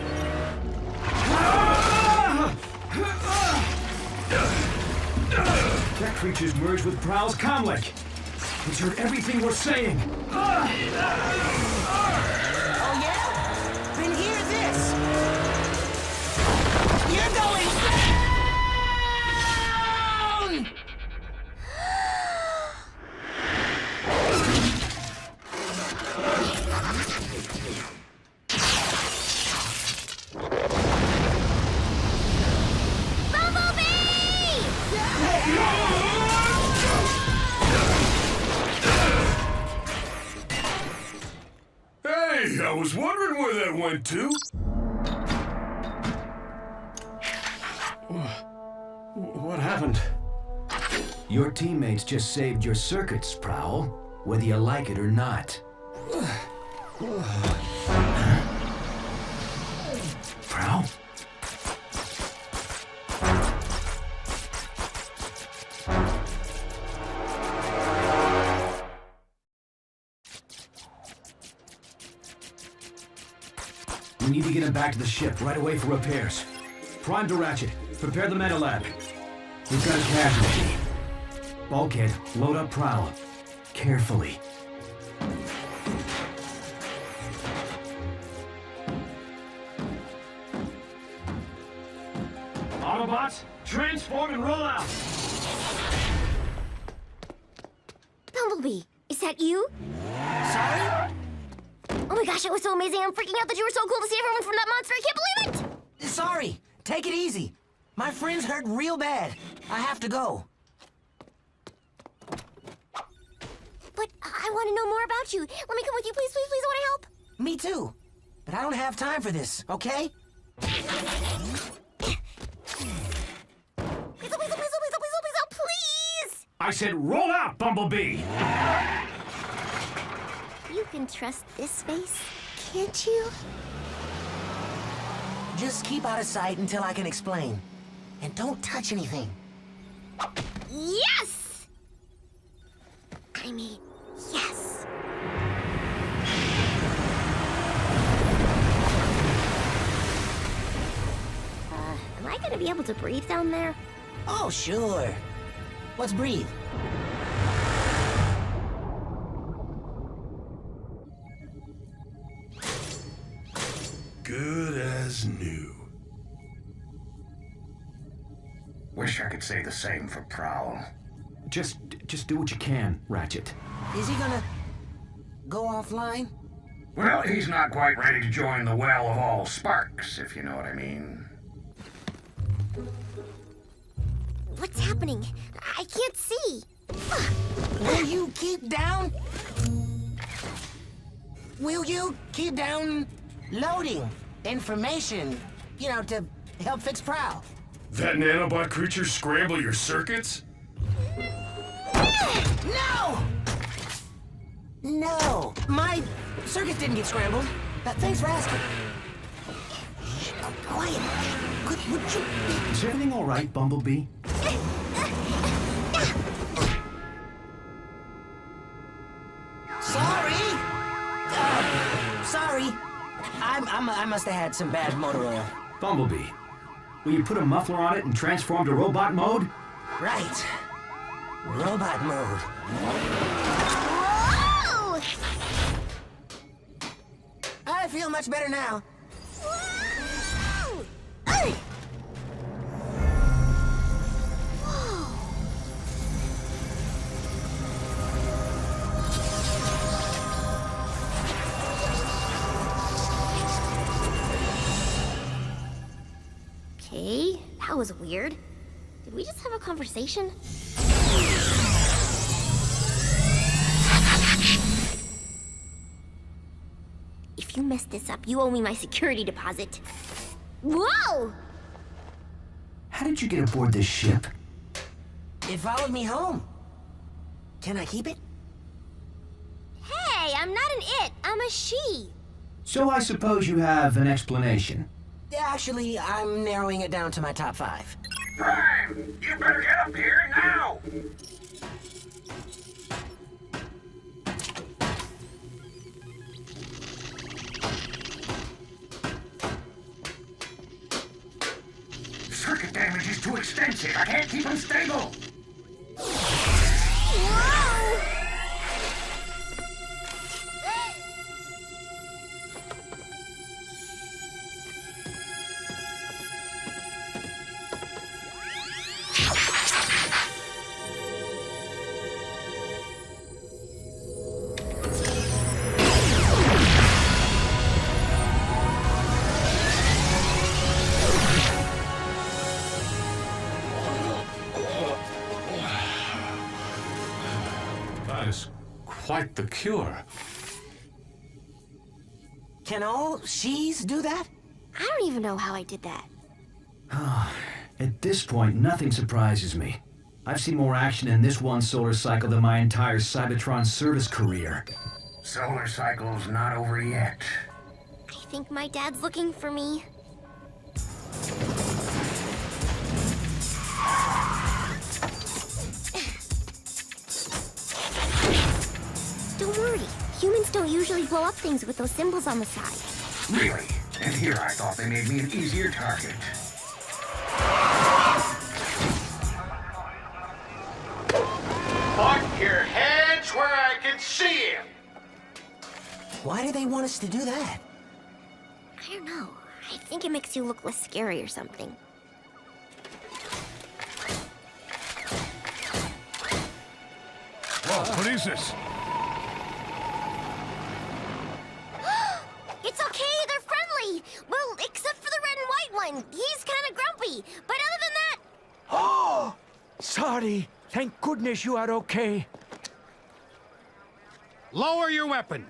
That creature's merged with Prowl's comlink. He's heard everything we're saying. Oh, yeah? Then hear this. You're going down! Hey, I was wondering where that went to. What happened? Your teammates just saved your circuits, Prowl, whether you like it or not. Prowl? We need to get him back to the ship right away for repairs. Prime to Ratchet. Prepare the meta lab. We've got a casualty. Bulkhead, load up Prowl. Carefully. Autobots, transform and roll out! Bumblebee, is that you? Sorry? Oh my gosh, it was so amazing. I'm freaking out that you were so cool to see everyone from that monster. I can't believe it! Sorry. Take it easy. My friend's hurt real bad. I have to go. But I want to know more about you. Let me come with you, please, please, please. I want to help. Me too. But I don't have time for this, okay? Please! I said roll out, Bumblebee! You can trust this face, can't you? Just keep out of sight until I can explain. And don't touch anything. Yes! I mean, yes. Am I gonna be able to breathe down there? Oh, sure. Let's breathe. Good as new. Wish I could say the same for Prowl. Just do what you can, Ratchet. Is he gonna go offline? Well, he's not quite ready to join the well of all sparks, if you know what I mean. What's happening? I can't see. Will you keep down? Will you keep down loading information, you know, to help fix Prowl? That nanobot creature scramble your circuits? No! No, my circuits didn't get scrambled. Thanks for asking. Shh, quiet. Would you... Is everything all right, Bumblebee? Sorry. Sorry. I must have had some bad motor oil. Bumblebee, will you put a muffler on it and transform to robot mode? Right. Robot mode. Whoa! I feel much better now. Whoa! Okay, that was weird. Did we just have a conversation? If you mess this up, you owe me my security deposit. Whoa! How did you get aboard this ship? It followed me home. Can I keep it? Hey, I'm not an it, I'm a she. So I suppose you have an explanation. Actually, I'm narrowing it down to my top 5. Prime, you better get up here now! Circuit damage is too extensive. I can't keep them stable. Whoa! That is quite the cure. Can all she's do that? I don't even know how I did that. At this point, nothing surprises me. I've seen more action in this one solar cycle than my entire Cybertron service career. Solar cycle's not over yet. I think my dad's looking for me. Don't worry. Humans don't usually blow up things with those symbols on the side. Really? And here I thought they made me an easier target. Put your hands where I can see him. Why do they want us to do that? I don't know. I think it makes you look less scary or something. Whoa, what is this? It's okay, they're friendly! Well, except for the red and white one. He's kind of grumpy. But other than that... Oh! Sorry. Thank goodness you are okay. Lower your weapons.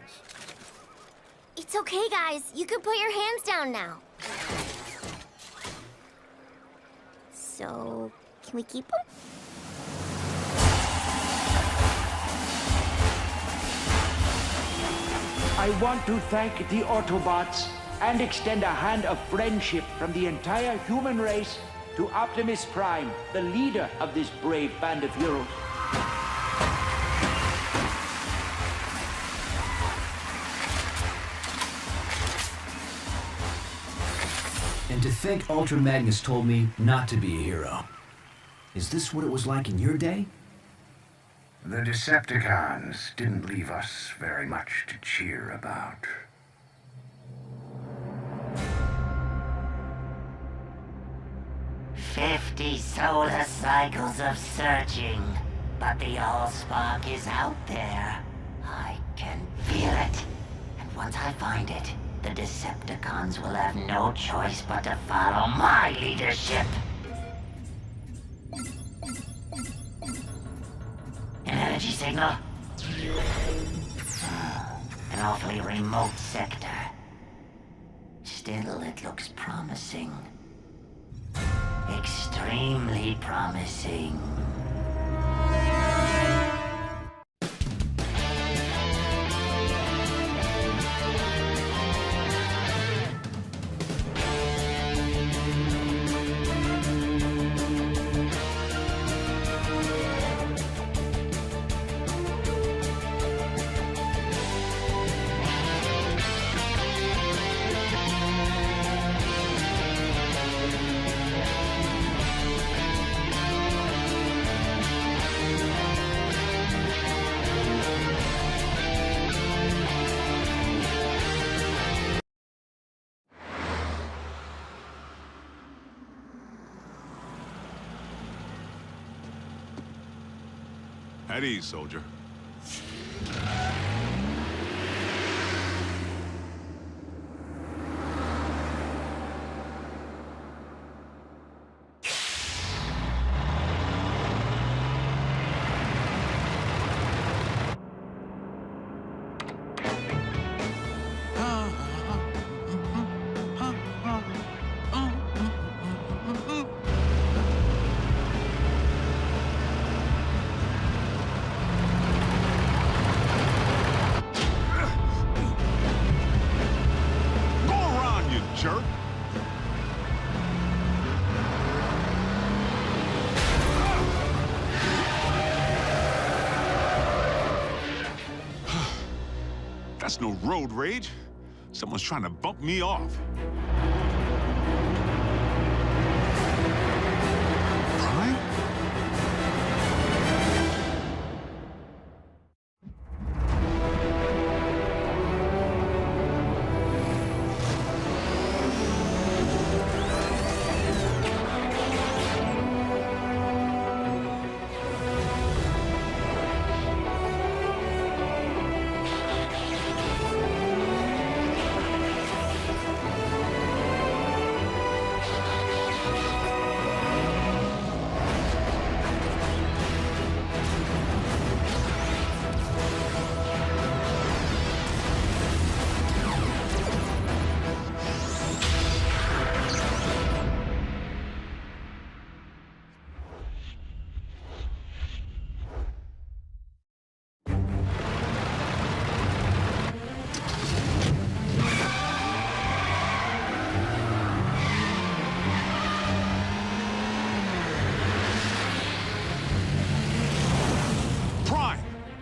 It's okay, guys. You can put your hands down now. So, can we keep them? I want to thank the Autobots and extend a hand of friendship from the entire human race to Optimus Prime, the leader of this brave band of heroes. And to think Ultra Magnus told me not to be a hero. Is this what it was like in your day? The Decepticons didn't leave us very much to cheer about. "50 solar cycles of searching, but the Allspark is out there. I can feel it. And once I find it, the Decepticons will have no choice but to follow my leadership." An energy signal? An awfully remote sector. Still, it looks promising. Extremely promising. At ease, soldier. Jerk. That's no road rage. Someone's trying to bump me off. Prime?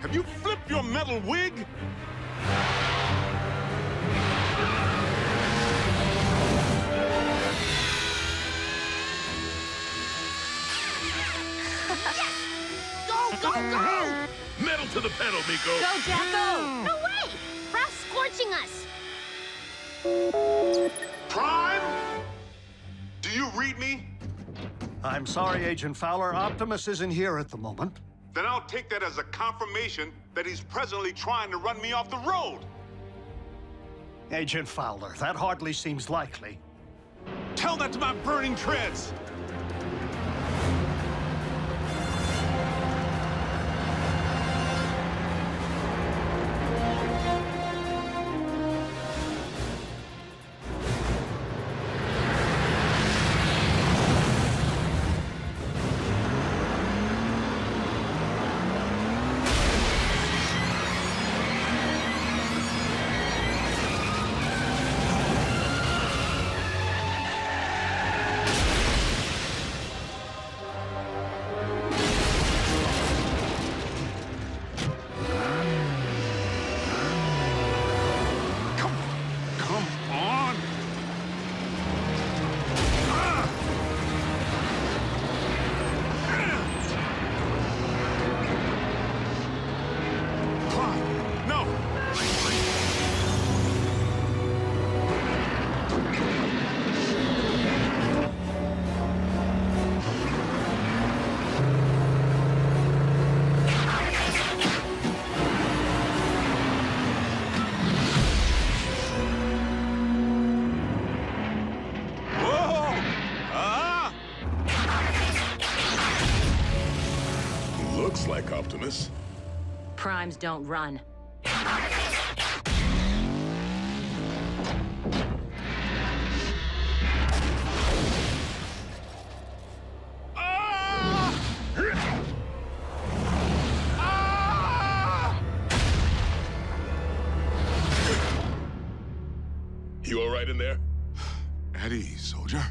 Have you flipped your metal wig? Go! Metal to the pedal, Miko. Go, Jacko! No way! Ralph's scorching us! Prime? Do you read me? I'm sorry, Agent Fowler. Optimus isn't here at the moment. Then I'll take that as a confirmation that he's presently trying to run me off the road. Agent Fowler, that hardly seems likely. Tell that to my burning treads! Looks like Optimus. Primes don't run. You all right in there? At ease, soldier.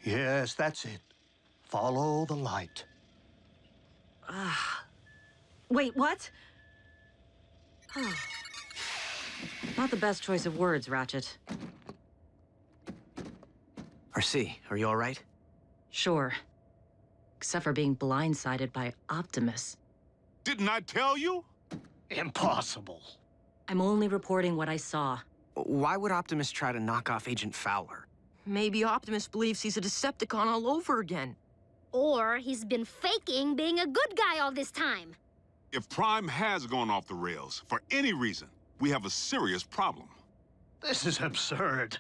Yes, that's it. Follow the light. Wait, what? Oh. Not the best choice of words, Ratchet. RC, are you all right? Sure. Except for being blindsided by Optimus. Didn't I tell you? Impossible. I'm only reporting what I saw. Why would Optimus try to knock off Agent Fowler? Maybe Optimus believes he's a Decepticon all over again. Or he's been faking being a good guy all this time. If Prime has gone off the rails, for any reason, we have a serious problem. This is absurd.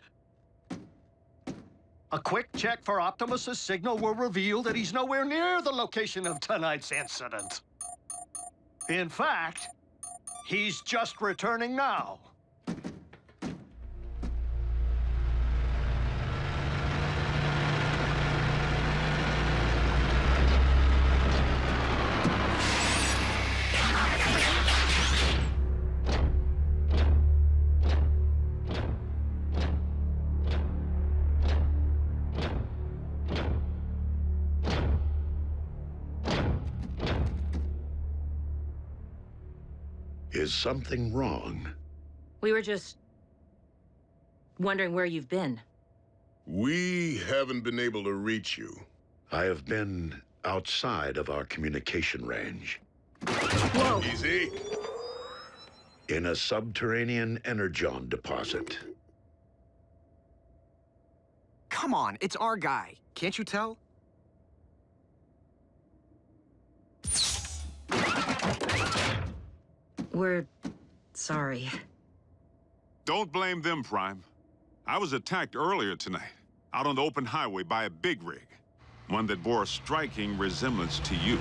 A quick check for Optimus's signal will reveal that he's nowhere near the location of tonight's incident. In fact, he's just returning now. Is something wrong? We were just wondering where you've been. We haven't been able to reach you. I have been outside of our communication range. Whoa! Easy. In a subterranean Energon deposit. Come on, it's our guy. Can't you tell? We're sorry. Don't blame them, Prime. I was attacked earlier tonight, out on the open highway by a big rig. One that bore a striking resemblance to you.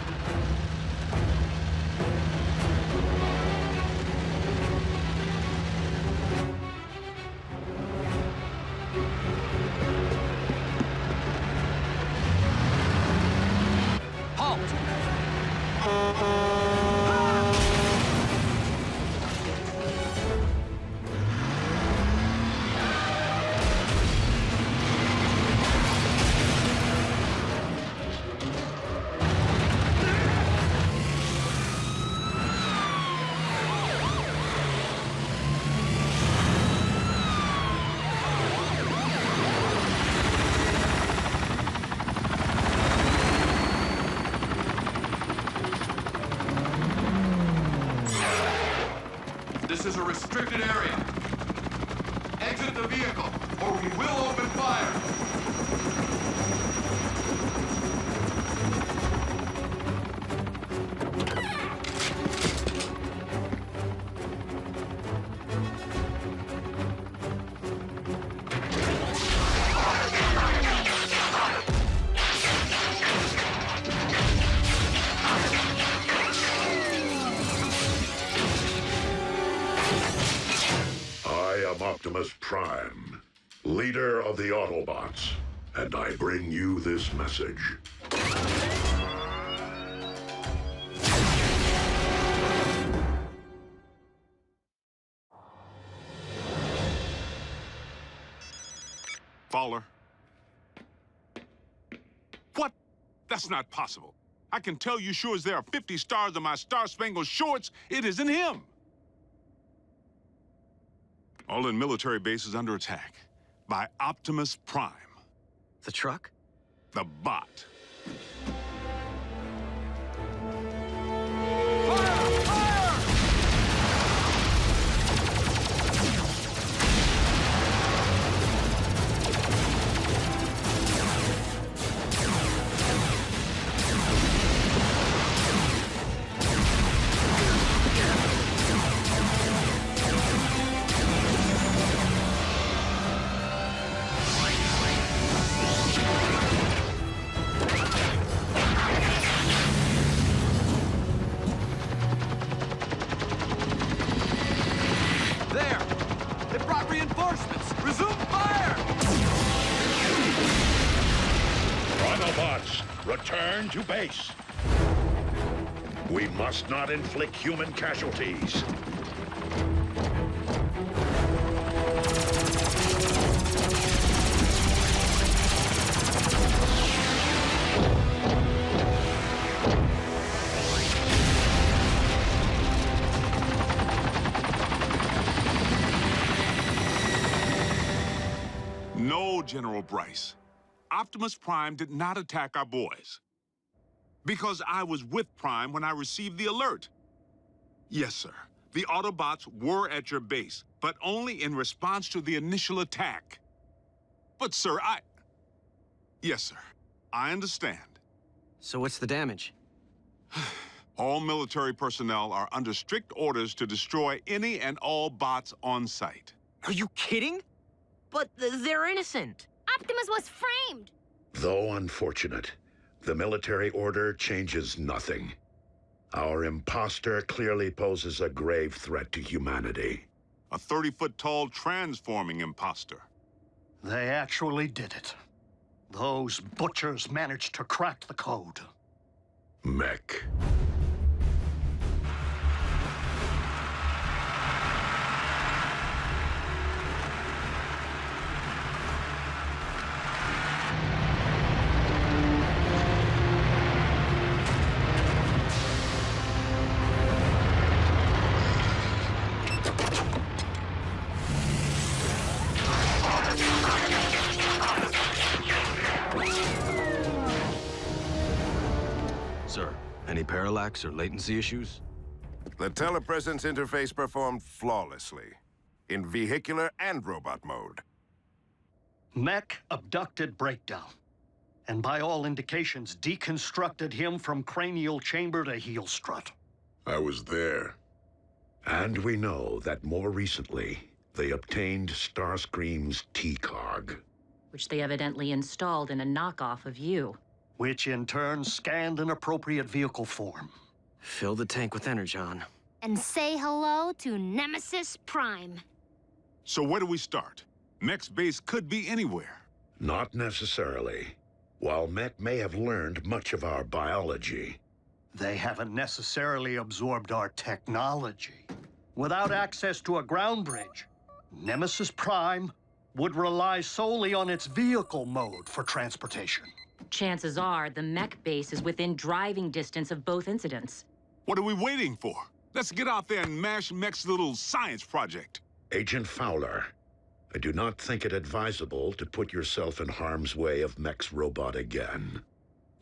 is a restricted area. Exit the vehicle, or we will open fire. Optimus Prime, leader of the Autobots, and I bring you this message. Fowler. What? That's not possible. I can tell you sure as there are 50 stars on my Star-Spangled Shorts, it isn't him. All in military bases under attack by Optimus Prime. The truck? The bot. Return to base. We must not inflict human casualties. No, General Bryce. Optimus Prime did not attack our boys. Because I was with Prime when I received the alert. Yes, sir. The Autobots were at your base, but only in response to the initial attack. But, sir, Yes, sir. I understand. So what's the damage? All military personnel are under strict orders to destroy any and all bots on site. Are you kidding? But they're innocent. Optimus was framed! Though unfortunate, the military order changes nothing. Our imposter clearly poses a grave threat to humanity. A 30-foot-tall transforming imposter. They actually did it. Those butchers managed to crack the code. Mech. Sir, any parallax or latency issues? The telepresence interface performed flawlessly, in vehicular and robot mode. Mech abducted Breakdown, and by all indications, deconstructed him from cranial chamber to heel strut. I was there. And we know that more recently, they obtained Starscream's T-Cog. Which they evidently installed in a knockoff of you. Which in turn scanned an appropriate vehicle form. Fill the tank with Energon. And say hello to Nemesis Prime. So where do we start? Mech's base could be anywhere. Not necessarily. While Mech may have learned much of our biology, they haven't necessarily absorbed our technology. Without access to a ground bridge, Nemesis Prime would rely solely on its vehicle mode for transportation. Chances are the mech base is within driving distance of both incidents. What are we waiting for? Let's get out there and mash Mech's little science project. Agent Fowler, I do not think it advisable to put yourself in harm's way of Mech's robot again.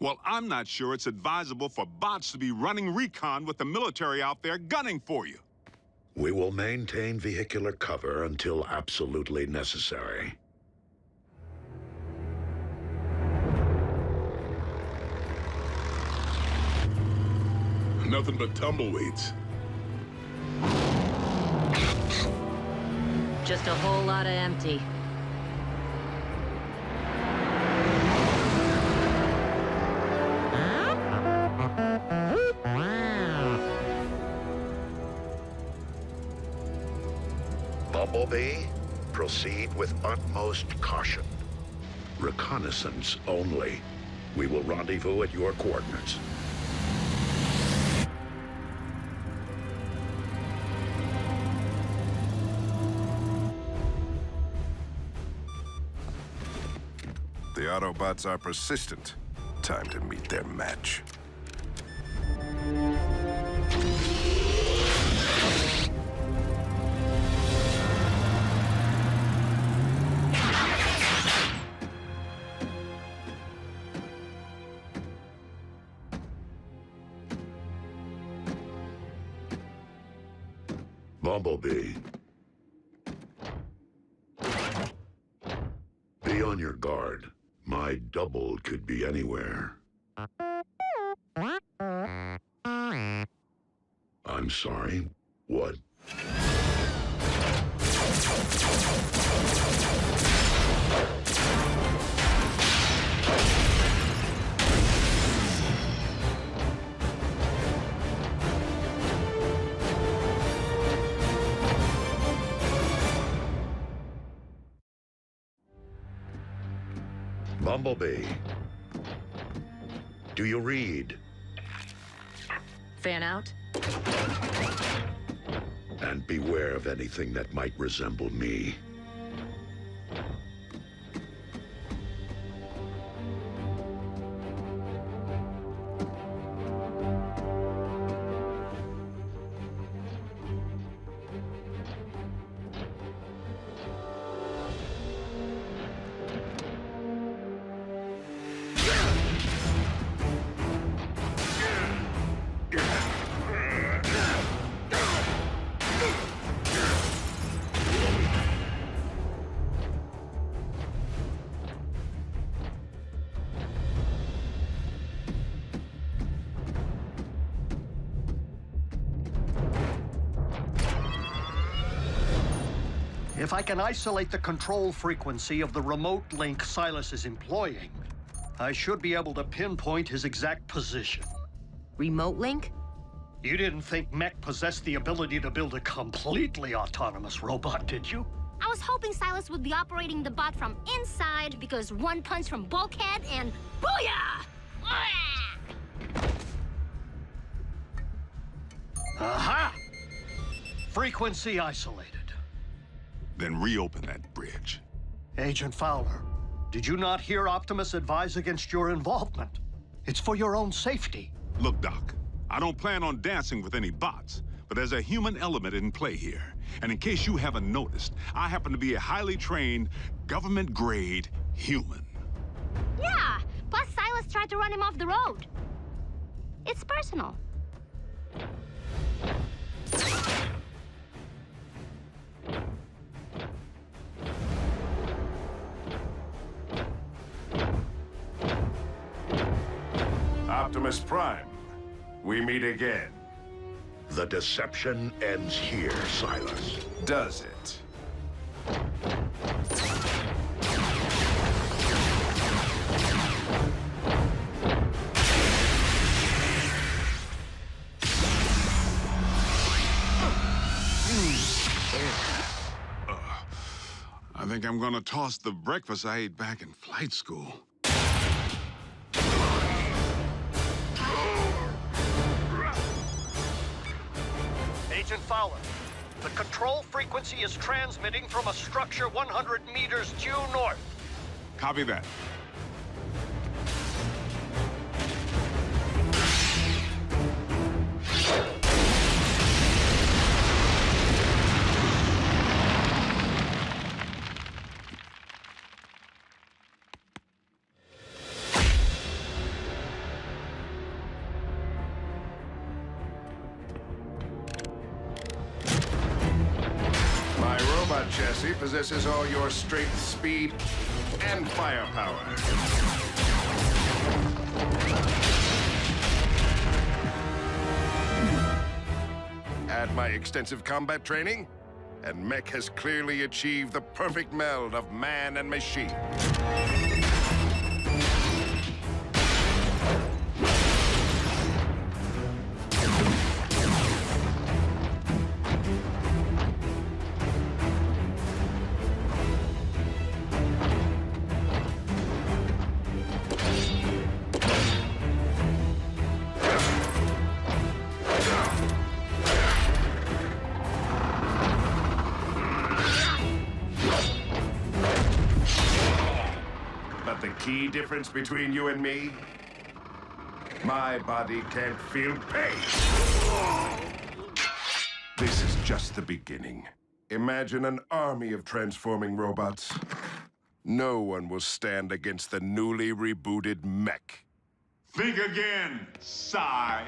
Well, I'm not sure it's advisable for bots to be running recon with the military out there gunning for you. We will maintain vehicular cover until absolutely necessary. Nothing but tumbleweeds. Just a whole lot of empty. Bumblebee, proceed with utmost caution. Reconnaissance only. We will rendezvous at your coordinates. The Autobots are persistent. Time to meet their match. Bumblebee. Be on your guard. My double could be anywhere. I'm sorry. What? Bumblebee. Do you read? Fan out? And beware of anything that might resemble me. If I can isolate the control frequency of the remote link Silas is employing, I should be able to pinpoint his exact position. Remote link? You didn't think Mech possessed the ability to build a completely autonomous robot, did you? I was hoping Silas would be operating the bot from inside because one punch from Bulkhead and booyah! Aha! Frequency isolated. Then reopen that bridge. Agent Fowler, did you not hear Optimus advise against your involvement? It's for your own safety. Look, Doc, I don't plan on dancing with any bots, but there's a human element in play here. And in case you haven't noticed, I happen to be a highly trained, government-grade human. Yeah, plus Silas tried to run him off the road. It's personal. Optimus Prime, we meet again. The deception ends here, Silas. Does it? I think I'm gonna toss the breakfast I ate back in flight school. Agent Fowler, the control frequency is transmitting from a structure 100 meters due north. Copy that. Galaxy possesses all your strength, speed, and firepower. Add my extensive combat training, and Mech has clearly achieved the perfect meld of man and machine. Key difference between you and me? My body can't feel pain. This is just the beginning. Imagine an army of transforming robots. No one will stand against the newly rebooted Mech. Think again, Psy.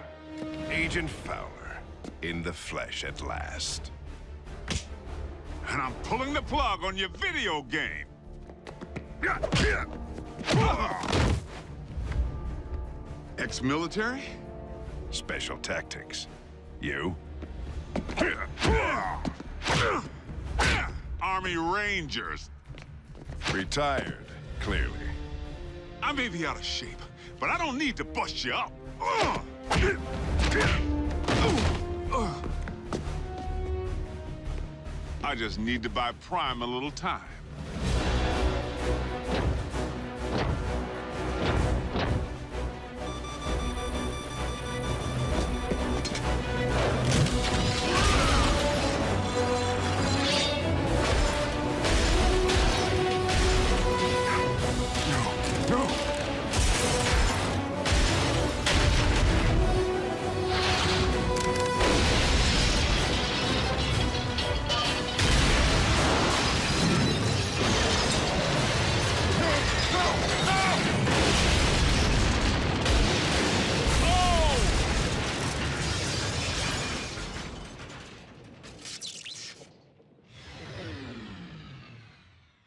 Agent Fowler, in the flesh at last. And I'm pulling the plug on your video game. Ex-military? Special tactics. You? Army Rangers. Retired, clearly. I may be out of shape, but I don't need to bust you up. I just need to buy Prime a little time.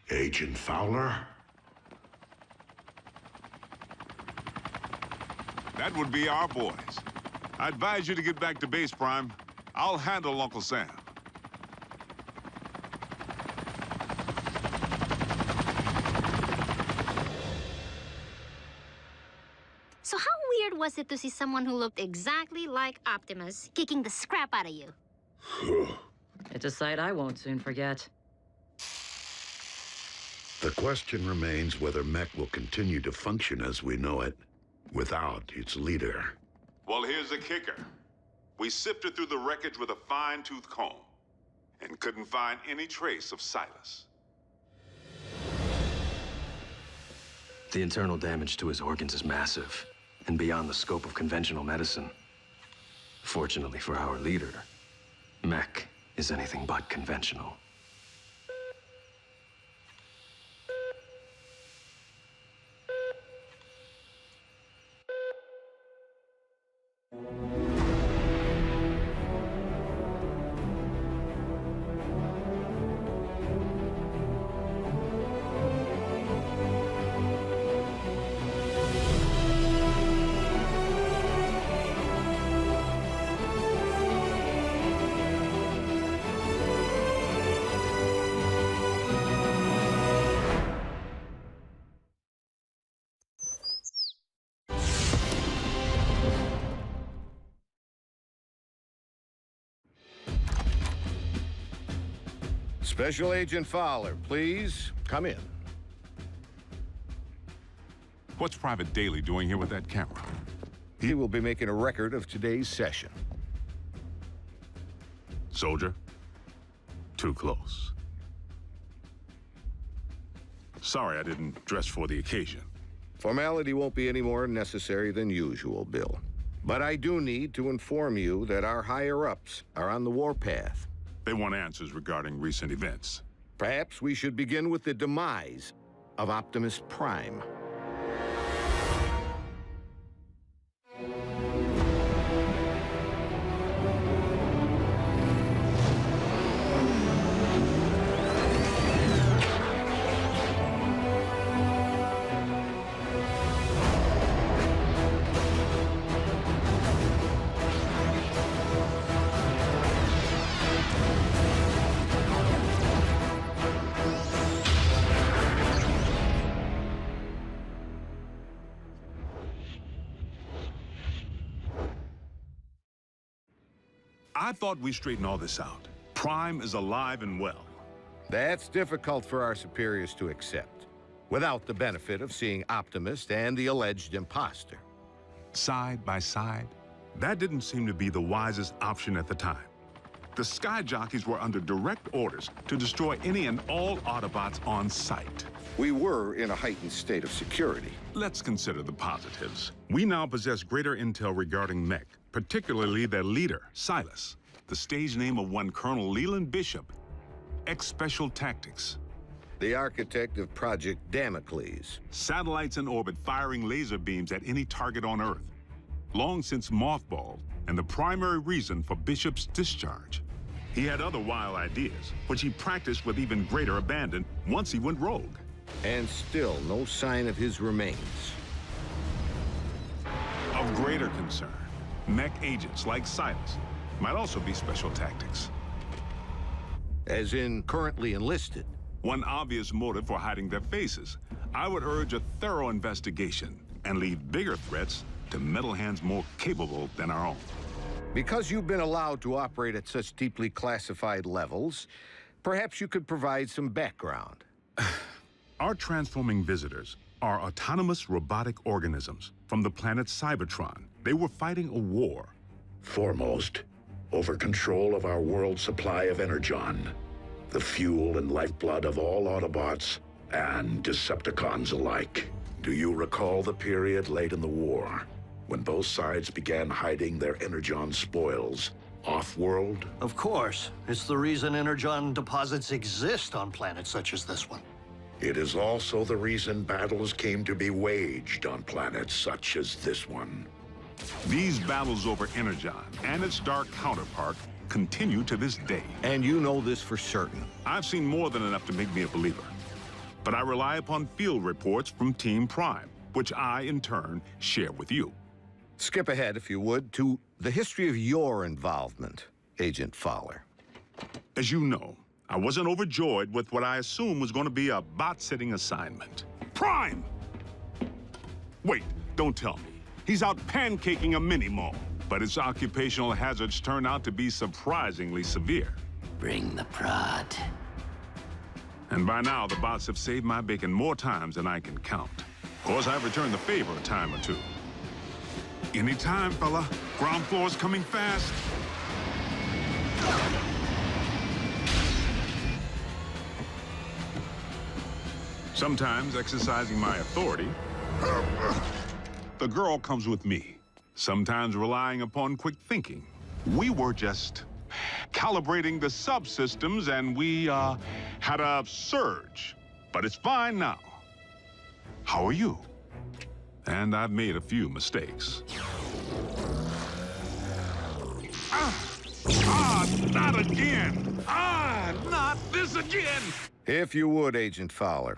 Agent Fowler? That would be our boys. I advise you to get back to base, Prime. I'll handle Uncle Sam. So how weird was it to see someone who looked exactly like Optimus kicking the scrap out of you? It's a sight I won't soon forget. The question remains whether Mech will continue to function as we know it, without its leader. Well, here's the kicker. We sifted through the wreckage with a fine-tooth comb and couldn't find any trace of Silas. The internal damage to his organs is massive and beyond the scope of conventional medicine. Fortunately for our leader, Mech is anything but conventional. Special Agent Fowler, please come in. What's Private Daly doing here with that camera? He will be making a record of today's session. Soldier, too close. Sorry I didn't dress for the occasion. Formality won't be any more necessary than usual, Bill. But I do need to inform you that our higher-ups are on the warpath. They want answers regarding recent events. Perhaps we should begin with the demise of Optimus Prime. I thought we straightened all this out. Prime is alive and well. That's difficult for our superiors to accept, without the benefit of seeing Optimus and the alleged imposter. Side by side, that didn't seem to be the wisest option at the time. The Sky Jockeys were under direct orders to destroy any and all Autobots on sight. We were in a heightened state of security. Let's consider the positives. We now possess greater intel regarding Mech, particularly their leader, Silas, the stage name of one Colonel Leland Bishop, ex-Special Tactics. The architect of Project Damocles. Satellites in orbit firing laser beams at any target on Earth. Long since mothballed, and the primary reason for Bishop's discharge. He had other wild ideas, which he practiced with even greater abandon once he went rogue. And still no sign of his remains. Of greater concern, Mech agents like Silas might also be Special Tactics. As in currently enlisted. One obvious motive for hiding their faces. I would urge a thorough investigation and leave bigger threats to metal hands more capable than our own. Because you've been allowed to operate at such deeply classified levels, perhaps you could provide some background. Our transforming visitors are autonomous robotic organisms from the planet Cybertron. They were fighting a war. Foremost, over control of our world's supply of Energon, the fuel and lifeblood of all Autobots and Decepticons alike. Do you recall the period late in the war, when both sides began hiding their Energon spoils off-world? Of course. It's the reason Energon deposits exist on planets such as this one. It is also the reason battles came to be waged on planets such as this one. These battles over Energon and its dark counterpart continue to this day. And you know this for certain. I've seen more than enough to make me a believer. But I rely upon field reports from Team Prime, which I, in turn, share with you. Skip ahead, if you would, to the history of your involvement, Agent Fowler. As you know, I wasn't overjoyed with what I assumed was going to be a bot-sitting assignment. Prime! Wait, don't tell me. He's out pancaking a mini-mall, but its occupational hazards turn out to be surprisingly severe. Bring the prod. And by now, the bots have saved my bacon more times than I can count. Of course, I've returned the favor a time or two. Anytime, fella. Ground floor's coming fast. Sometimes exercising my authority, the girl comes with me. Sometimes relying upon quick thinking. We were just calibrating the subsystems and we had a surge. But it's fine now. How are you? And I've made a few mistakes. Not again! Not this again! If you would, Agent Fowler,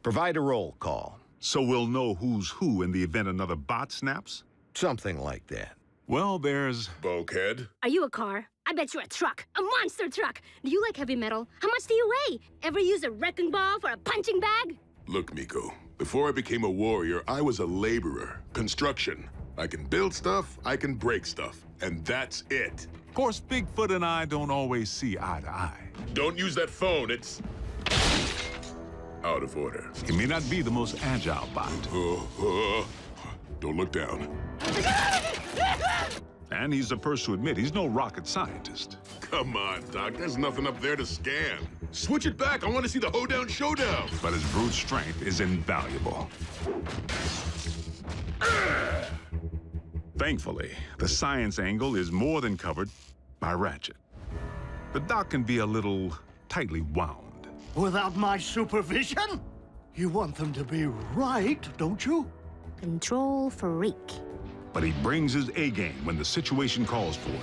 provide a roll call. So we'll know who's who in the event another bot snaps? Something like that. Well, there's... Bulkhead? Are you a car? I bet you're a truck. A monster truck. Do you like heavy metal? How much do you weigh? Ever use a wrecking ball for a punching bag? Look, Miko, before I became a warrior, I was a laborer. Construction. I can build stuff, I can break stuff, and that's it. Of course, Bigfoot and I don't always see eye to eye. Don't use that phone, it's... out of order. He may not be the most agile bot. Don't look down. And he's the first to admit he's no rocket scientist. Come on, Doc, there's nothing up there to scan. Switch it back, I want to see the hoedown showdown. But his brute strength is invaluable. Thankfully, the science angle is more than covered by Ratchet. The doc can be a little tightly wound. Without my supervision? You want them to be right, don't you? Control freak. But he brings his A-game when the situation calls for it.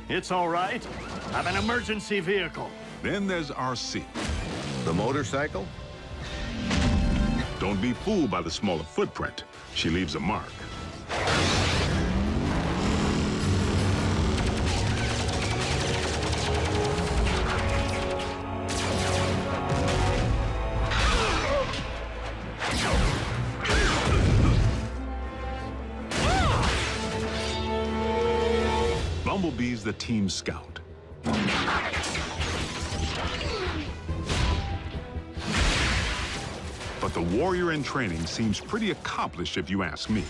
It's all right. I'm an emergency vehicle. Then there's RC. The motorcycle? Don't be fooled by the smaller footprint. She leaves a mark. Bumblebee's the team scout. But the warrior in training seems pretty accomplished if you ask me.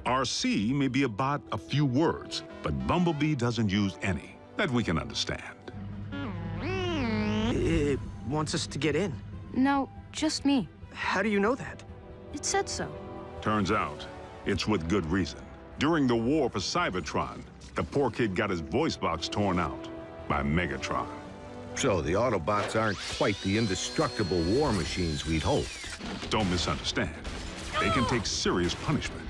RC may be about a few words, but Bumblebee doesn't use any that we can understand. It wants us to get in. No, just me. How do you know that? It said so. Turns out, it's with good reason. During the war for Cybertron, the poor kid got his voice box torn out by Megatron. So the Autobots aren't quite the indestructible war machines we'd hoped. Don't misunderstand. They can take serious punishment.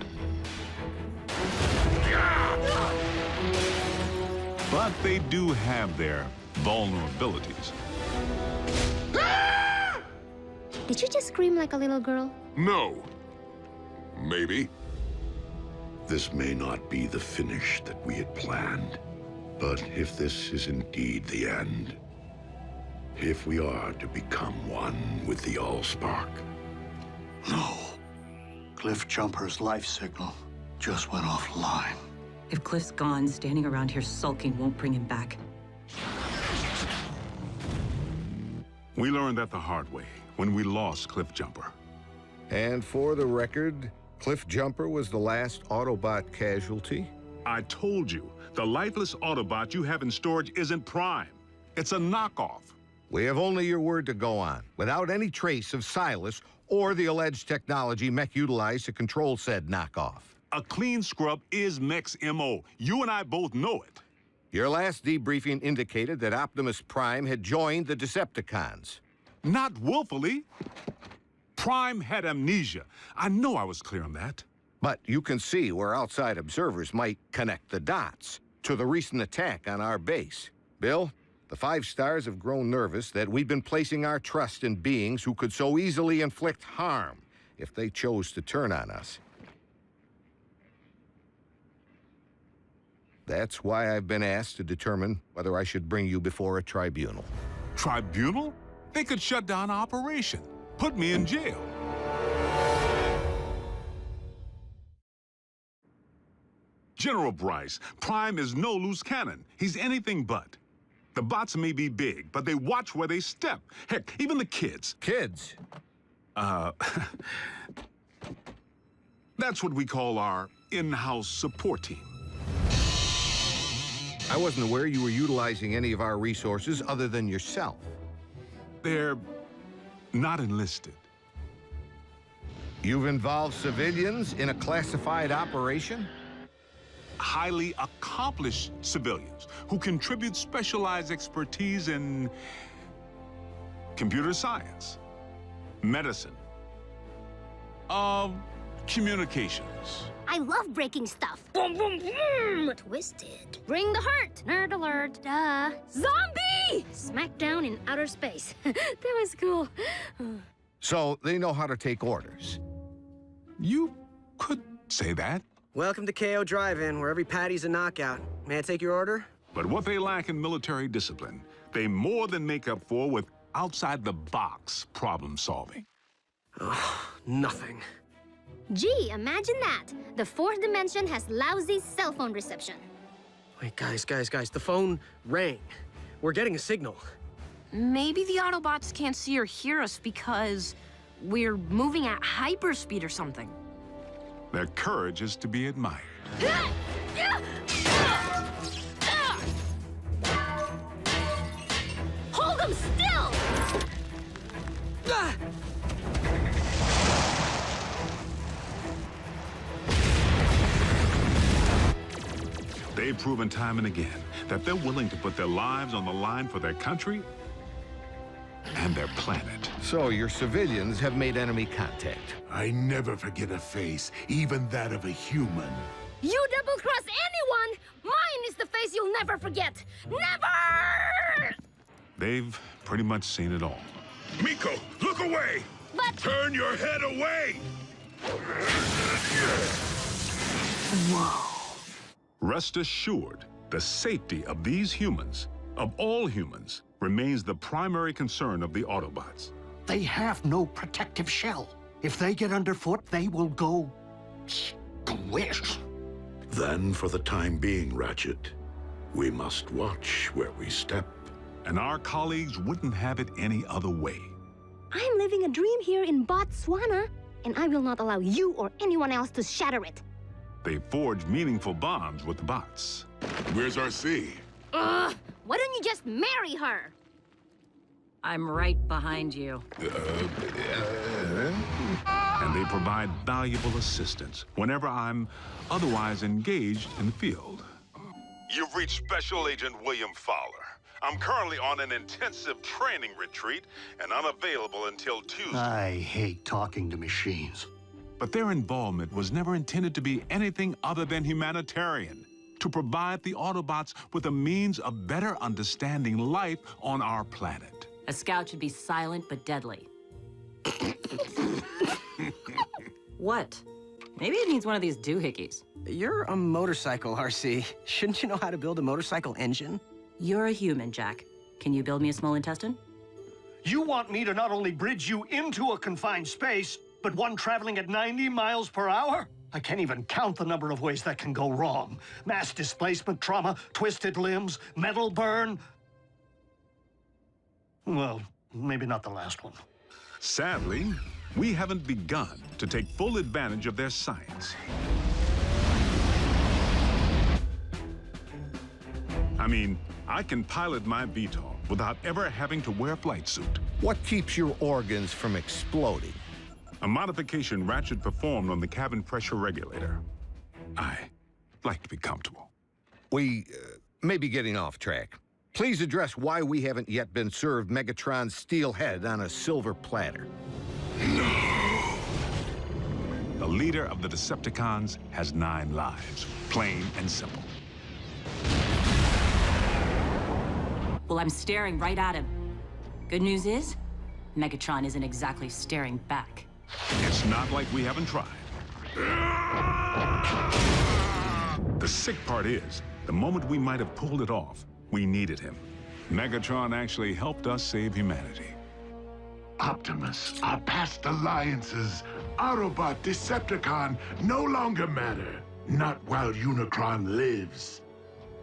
But they do have their vulnerabilities. Did you just scream like a little girl? No. Maybe. This may not be the finish that we had planned, but if this is indeed the end, if we are to become one with the Allspark. No. Cliff Jumper's life signal just went offline. If Cliff's gone, standing around here sulking won't bring him back. We learned that the hard way when we lost Cliff Jumper. And for the record, Cliff Jumper was the last Autobot casualty? I told you, the lifeless Autobot you have in storage isn't Prime. It's a knockoff. We have only your word to go on, without any trace of Silas or the alleged technology Mech utilized to control said knockoff. A clean scrub is Mech's MO. You and I both know it. Your last debriefing indicated that Optimus Prime had joined the Decepticons. Not willfully. Prime had amnesia. I know I was clear on that. But you can see where outside observers might connect the dots to the recent attack on our base. Bill, the 5 stars have grown nervous that we've been placing our trust in beings who could so easily inflict harm if they chose to turn on us. That's why I've been asked to determine whether I should bring you before a tribunal. Tribunal? They could shut down operation. Put me in jail. General Bryce, Prime is no loose cannon. He's anything but. The bots may be big, but they watch where they step. Heck, even the kids. Kids? That's what we call our in-house support team. I wasn't aware you were utilizing any of our resources other than yourself. They're not enlisted. You've involved civilians in a classified operation? Highly accomplished civilians who contribute specialized expertise in computer science, medicine, communications. I love breaking stuff. Boom, boom, boom! Twisted. Bring the hurt. Nerd alert. Duh. Zombie! Smackdown in outer space. That was cool. So they know how to take orders. You could say that. Welcome to KO Drive-In, where every patty's a knockout. May I take your order? But what they lack in military discipline, they more than make up for with outside-the-box problem solving. Nothing. Gee, imagine that. The 4th dimension has lousy cell phone reception. Wait, guys, the phone rang. We're getting a signal. Maybe the Autobots can't see or hear us because we're moving at hyperspeed or something. Their courage is to be admired. Hold them still! They've proven time and again that they're willing to put their lives on the line for their country and their planet. So your civilians have made enemy contact. I never forget a face, even that of a human. You double-cross anyone! Mine is the face you'll never forget! Never! They've pretty much seen it all. Miko, look away! But... Turn your head away! Whoa. Rest assured, the safety of these humans, of all humans, remains the primary concern of the Autobots. They have no protective shell. If they get underfoot, they will go squish. Then, for the time being, Ratchet, we must watch where we step. And our colleagues wouldn't have it any other way. I'm living a dream here in Botswana, and I will not allow you or anyone else to shatter it. They forged meaningful bonds with the bots. Where's RC? Ugh, why don't you just marry her? I'm right behind you. And they provide valuable assistance whenever I'm otherwise engaged in the field. You've reached Special Agent William Fowler. I'm currently on an intensive training retreat and unavailable until Tuesday. I hate talking to machines. But their involvement was never intended to be anything other than humanitarian, to provide the Autobots with a means of better understanding life on our planet. A scout should be silent but deadly. What? Maybe it needs one of these doohickeys. You're a motorcycle, RC. Shouldn't you know how to build a motorcycle engine? You're a human, Jack. Can you build me a small intestine? You want me to not only bridge you into a confined space, but one traveling at 90 miles per hour? I can't even count the number of ways that can go wrong. Mass displacement, trauma, twisted limbs, metal burn. Well, maybe not the last one. Sadly, we haven't begun to take full advantage of their science. I mean, I can pilot my VTOL without ever having to wear a flight suit. What keeps your organs from exploding? A modification Ratchet performed on the cabin pressure regulator. I like to be comfortable. We may be getting off track. Please address why we haven't yet been served Megatron's steel head on a silver platter. No! The leader of the Decepticons has 9 lives, plain and simple. Well, I'm staring right at him. Good news is, Megatron isn't exactly staring back. It's not like we haven't tried. The sick part is, the moment we might have pulled it off, we needed him. Megatron actually helped us save humanity. Optimus, our past alliances, Autobot, Decepticon, no longer matter. Not while Unicron lives.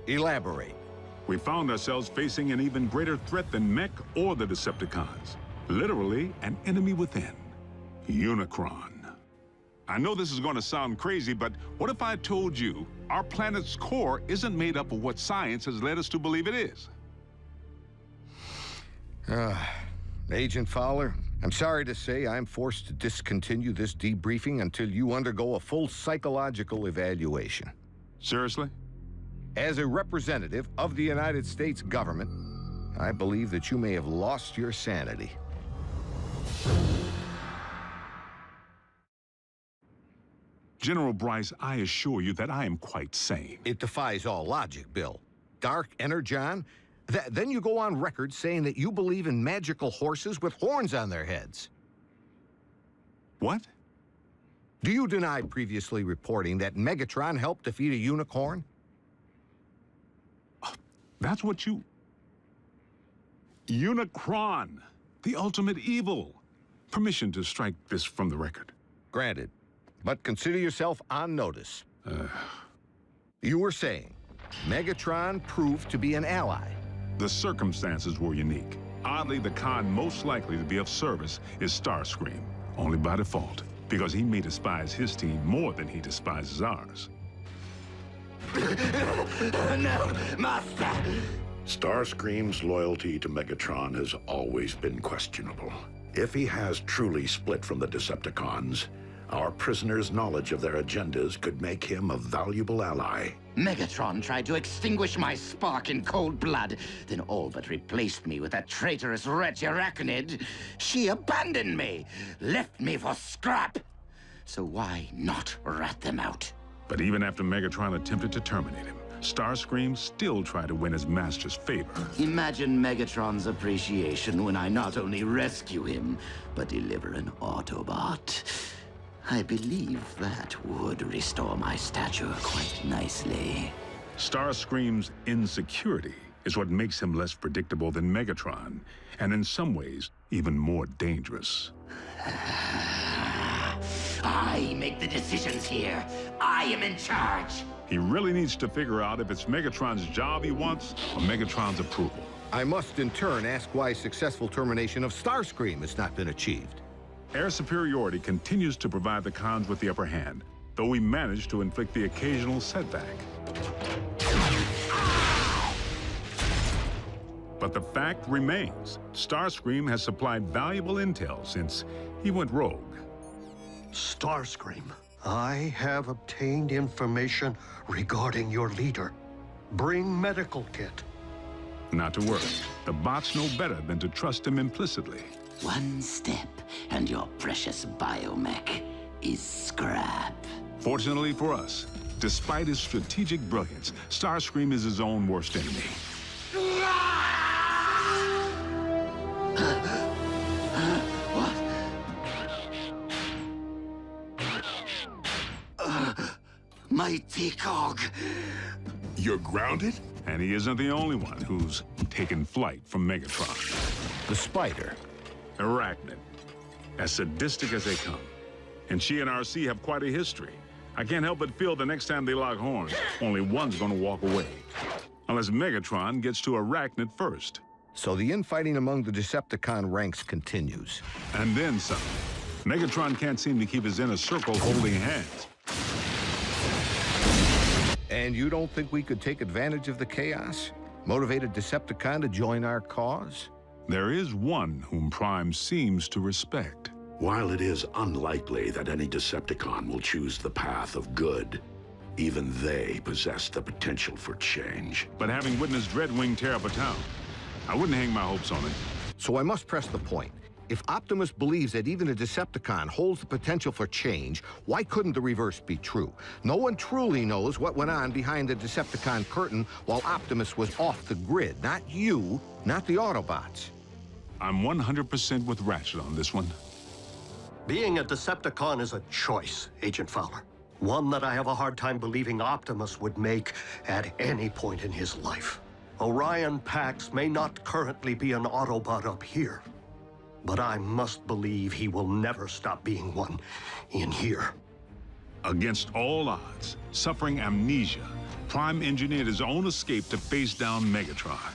Elaborate. We found ourselves facing an even greater threat than Mech or the Decepticons. Literally, an enemy within. Unicron. I know this is going to sound crazy, but what if I told you our planet's core isn't made up of what science has led us to believe it is? Agent Fowler, I'm sorry to say I'm forced to discontinue this debriefing until you undergo a full psychological evaluation. Seriously? As a representative of the United States government, I believe that you may have lost your sanity. General Bryce, I assure you that I am quite sane. It defies all logic, Bill. Dark Energon? Then you go on record saying that you believe in magical horses with horns on their heads. What? Do you deny previously reporting that Megatron helped defeat a unicorn? That's what you... Unicron, the ultimate evil. Permission to strike this from the record. Granted, but consider yourself on notice. You were saying Megatron proved to be an ally. The circumstances were unique. Oddly, the con most likely to be of service is Starscream, only by default, because he may despise his team more than he despises ours. No, Master! Starscream's loyalty to Megatron has always been questionable. If he has truly split from the Decepticons, our prisoner's knowledge of their agendas could make him a valuable ally. Megatron tried to extinguish my spark in cold blood, then all but replaced me with that traitorous wretch Arachnid. She abandoned me, left me for scrap. So why not rat them out? But even after Megatron attempted to terminate him, Starscream still tried to win his master's favor. Imagine Megatron's appreciation when I not only rescue him, but deliver an Autobot. I believe that would restore my stature quite nicely. Starscream's insecurity is what makes him less predictable than Megatron, and in some ways, even more dangerous. I make the decisions here. I am in charge. He really needs to figure out if it's Megatron's job he wants or Megatron's approval. I must in turn ask why successful termination of Starscream has not been achieved. Air superiority continues to provide the cons with the upper hand, though we manage to inflict the occasional setback. But the fact remains, Starscream has supplied valuable intel since he went rogue. Starscream, I have obtained information regarding your leader. Bring medical kit. Not to worry, the bots know better than to trust him implicitly. One step, and your precious biomech is scrap. Fortunately for us, despite his strategic brilliance, Starscream is his own worst enemy. Mighty Cog. You're grounded? And he isn't the only one who's taken flight from Megatron. The Spider. Arachnid. As sadistic as they come. And she and RC have quite a history. I can't help but feel the next time they lock horns, only one's gonna walk away. Unless Megatron gets to Arachnid first. So the infighting among the Decepticon ranks continues. And then some. Megatron can't seem to keep his inner circle holding hands. And you don't think we could take advantage of the chaos? Motivate a Decepticon to join our cause? There is one whom Prime seems to respect. While it is unlikely that any Decepticon will choose the path of good, even they possess the potential for change. But having witnessed Dreadwing tear up a town, I wouldn't hang my hopes on it. So I must press the point. If Optimus believes that even a Decepticon holds the potential for change, why couldn't the reverse be true? No one truly knows what went on behind the Decepticon curtain while Optimus was off the grid. Not you, not the Autobots. I'm 100% with Ratchet on this one. Being a Decepticon is a choice, Agent Fowler. One that I have a hard time believing Optimus would make at any point in his life. Orion Pax may not currently be an Autobot up here, but I must believe he will never stop being one in here. Against all odds, suffering amnesia, Prime engineered his own escape to face down Megatron.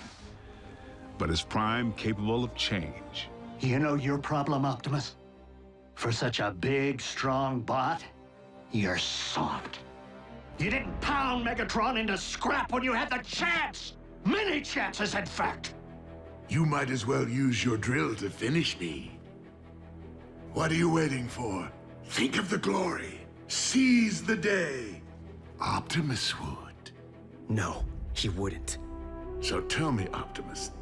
But is Prime capable of change? You know your problem, Optimus? For such a big, strong bot, you're soft. You didn't pound Megatron into scrap when you had the chance! Many chances, in fact! You might as well use your drill to finish me. What are you waiting for? Think of the glory. Seize the day. Optimus would. No, he wouldn't. So tell me, Optimus,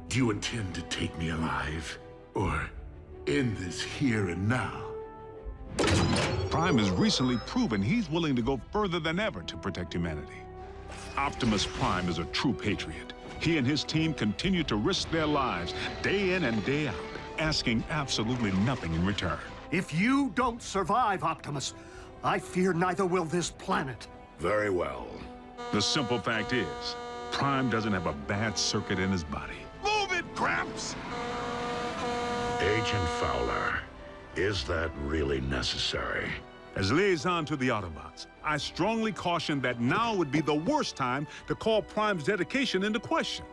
do you intend to take me alive? Or end this here and now? Prime has recently proven he's willing to go further than ever to protect humanity. Optimus Prime is a true patriot. He and his team continue to risk their lives day in and day out, asking absolutely nothing in return. If you don't survive, Optimus, I fear neither will this planet. Very well. The simple fact is, Prime doesn't have a bad circuit in his body. Move it, Gramps! Agent Fowler, is that really necessary? As liaison to the Autobots, I strongly caution that now would be the worst time to call Prime's dedication into question.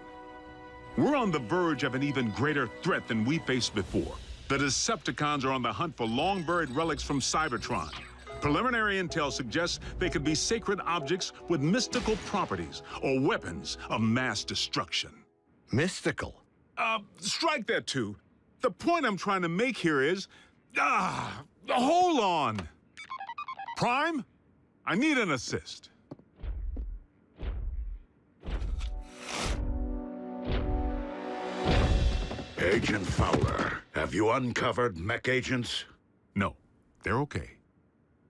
We're on the verge of an even greater threat than we faced before. The Decepticons are on the hunt for long-buried relics from Cybertron. Preliminary intel suggests they could be sacred objects with mystical properties or weapons of mass destruction. Mystical? Strike that too. The point I'm trying to make here is, hold on. Prime, I need an assist. Agent Fowler, have you uncovered mech agents? No, they're okay.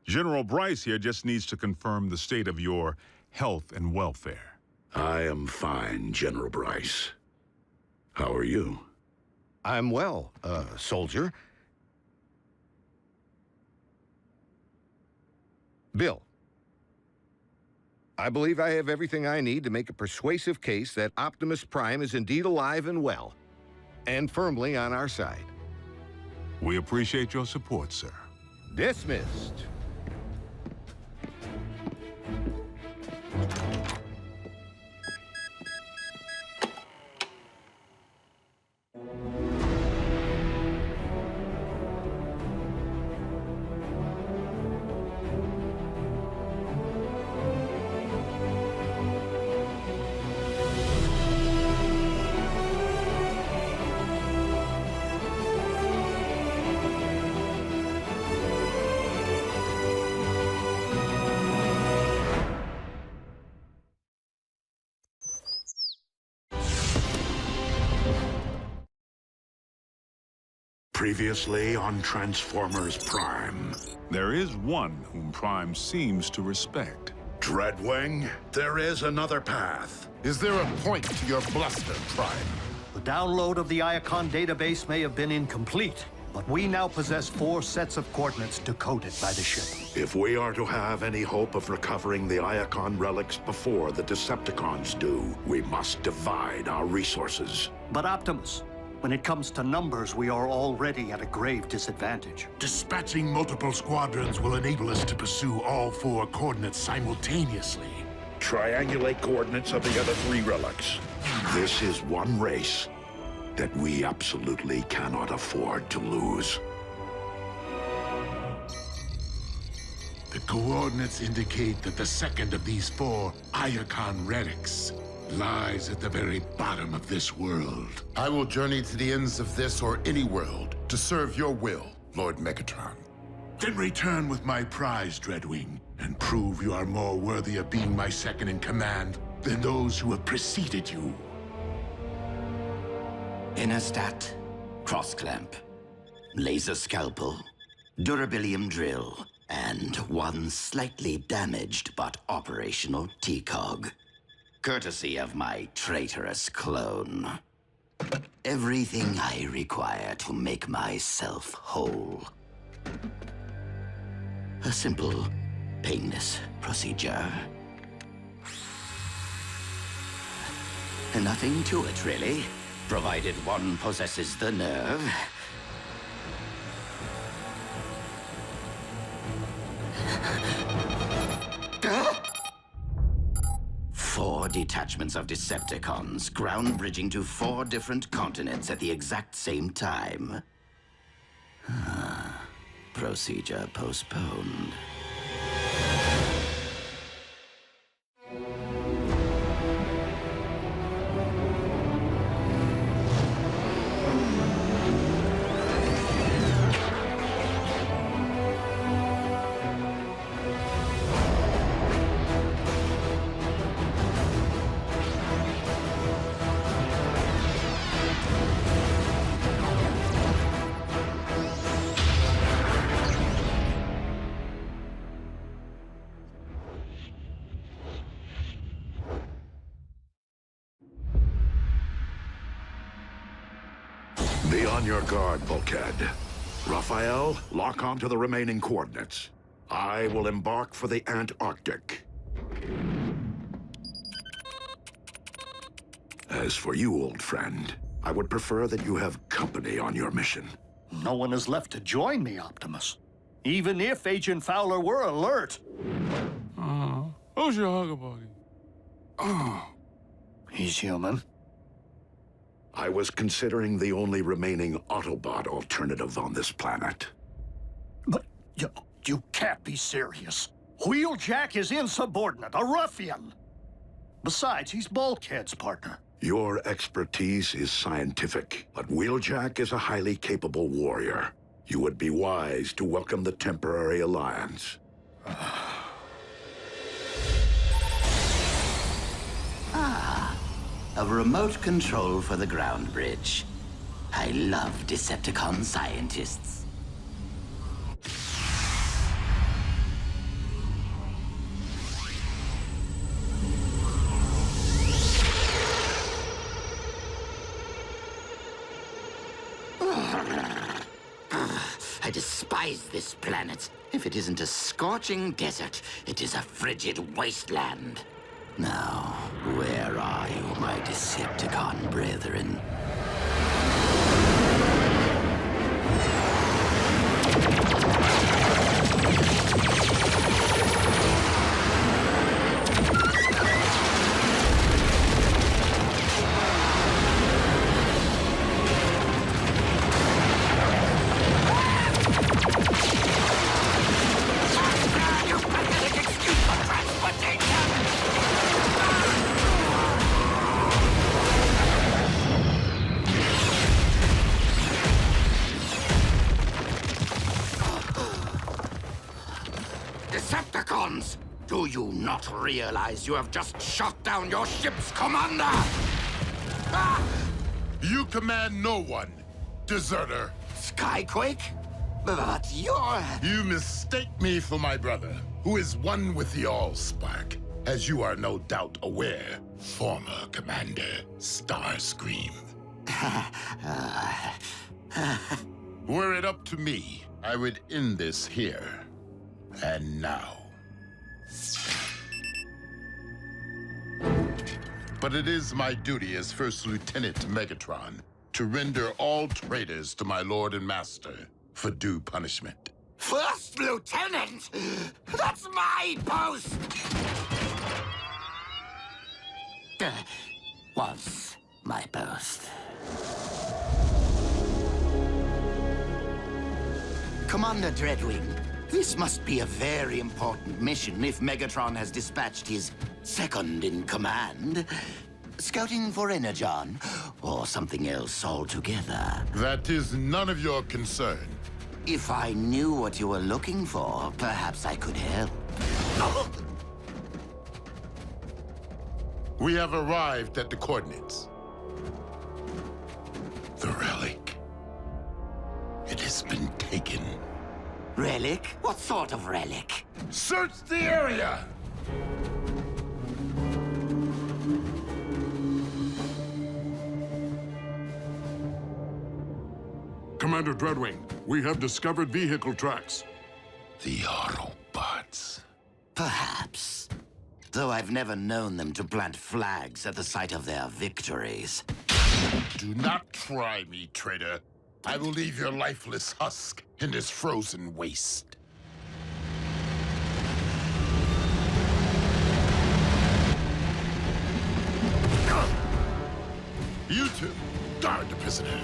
General Bryce here just needs to confirm the state of your health and welfare. I am fine, General Bryce. How are you? I'm well, soldier. Bill, I believe I have everything I need to make a persuasive case that Optimus Prime is indeed alive and well, and firmly on our side. We appreciate your support, sir. Dismissed. Previously on Transformers Prime. There is one whom Prime seems to respect. Dreadwing, there is another path. Is there a point to your bluster, Prime? The download of the Iacon database may have been incomplete, but we now possess 4 sets of coordinates decoded by the ship. If we are to have any hope of recovering the Iacon relics before the Decepticons do, we must divide our resources. But Optimus, when it comes to numbers, we are already at a grave disadvantage. Dispatching multiple squadrons will enable us to pursue all 4 coordinates simultaneously. Triangulate coordinates of the other 3 relics. This is one race that we absolutely cannot afford to lose. The coordinates indicate that the second of these 4 Iacon relics lies at the very bottom of this world. I will journey to the ends of this or any world to serve your will, Lord Megatron. Then return with my prize, Dreadwing, and prove you are more worthy of being my second in command than those who have preceded you. Innerstat, cross-clamp, laser scalpel, durabilium drill, and one slightly damaged but operational T-cog. Courtesy of my traitorous clone. Everything I require to make myself whole. A simple, painless procedure. Nothing to it, really. Provided one possesses the nerve. Four detachments of Decepticons, ground bridging to 4 different continents at the exact same time. Procedure postponed. Be on your guard, Bulkhead. Raphael, lock on to the remaining coordinates. I will embark for the Antarctic. As for you, old friend, I would prefer that you have company on your mission. No one is left to join me, Optimus. Even if Agent Fowler were alert. Who's your hugger buddy? He's human. I was considering the only remaining Autobot alternative on this planet. But you can't be serious. Wheeljack is insubordinate, a ruffian. Besides, he's Bulkhead's partner. Your expertise is scientific, but Wheeljack is a highly capable warrior. You would be wise to welcome the temporary alliance. A remote control for the ground bridge. I love Decepticon scientists. I despise this planet. If it isn't a scorching desert, it is a frigid wasteland. Now, where are you, my Decepticon brethren? Decepticons! Do you not realize you have just shot down your ship's commander? You command no one, deserter. Skyquake? But you're... You mistake me for my brother, who is one with the Allspark, as you are no doubt aware, former Commander Starscream. Were it up to me, I would end this here and now. But it is my duty as First Lieutenant Megatron to render all traitors to my Lord and Master for due punishment. First Lieutenant? That's my post! Was my post. Commander Dreadwing, this must be a very important mission if Megatron has dispatched his second-in-command. Scouting for Energon, or something else altogether. That is none of your concern. If I knew what you were looking for, perhaps I could help. We have arrived at the coordinates. The relic. It has been taken. Relic? What sort of relic? Search the area! Commander Dreadwing, we have discovered vehicle tracks. The Autobots. Perhaps. Though I've never known them to plant flags at the site of their victories. Do not try me, traitor. I will leave your lifeless husk in this frozen waste. You two, guard the prisoner.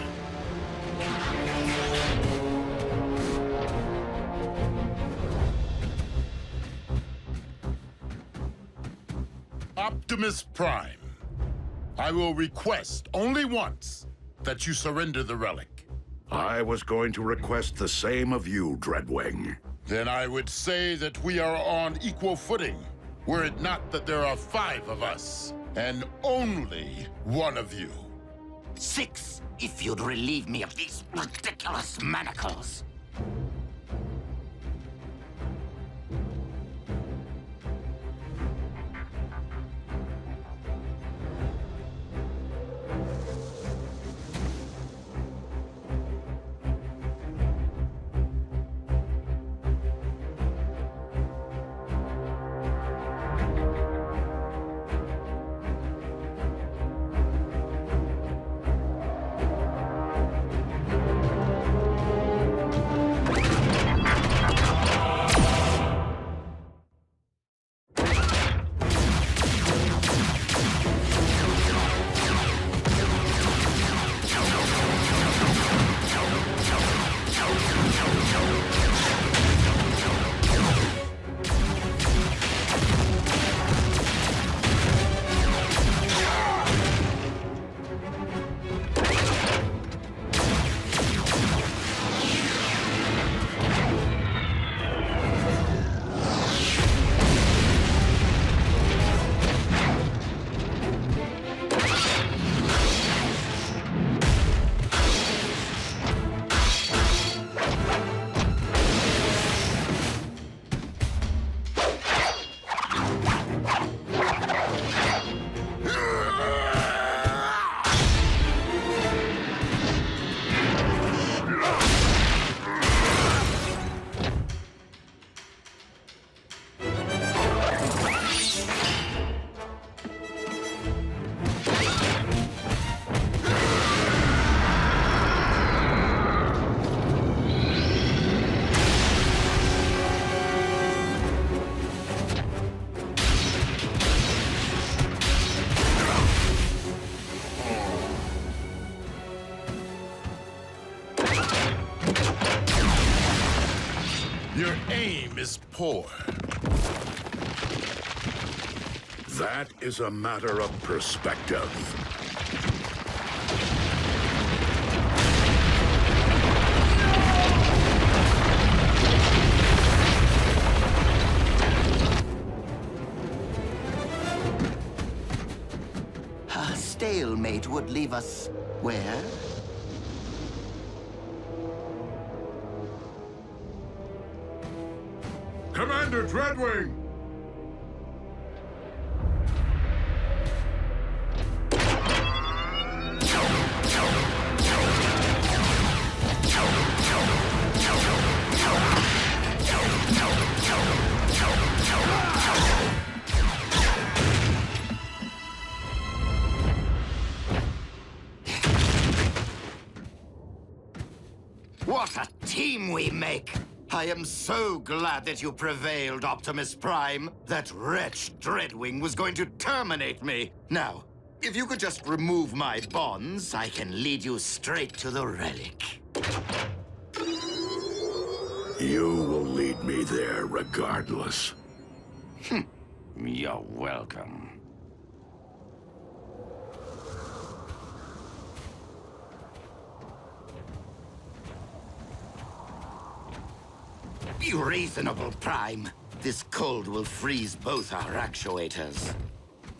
Optimus Prime, I will request only once that you surrender the relic. I was going to request the same of you, Dreadwing. Then I would say that we are on equal footing, were it not that there are 5 of us, and only one of you. 6, if you'd relieve me of these ridiculous manacles. Your aim is poor. That is a matter of perspective. A stalemate would leave us where? Commander Dreadwing! What a team we make! I am so glad that you prevailed, Optimus Prime. That wretch Dreadwing was going to terminate me. Now, if you could just remove my bonds, I can lead you straight to the relic. You will lead me there regardless. You're welcome. Be reasonable, Prime. This cold will freeze both our actuators.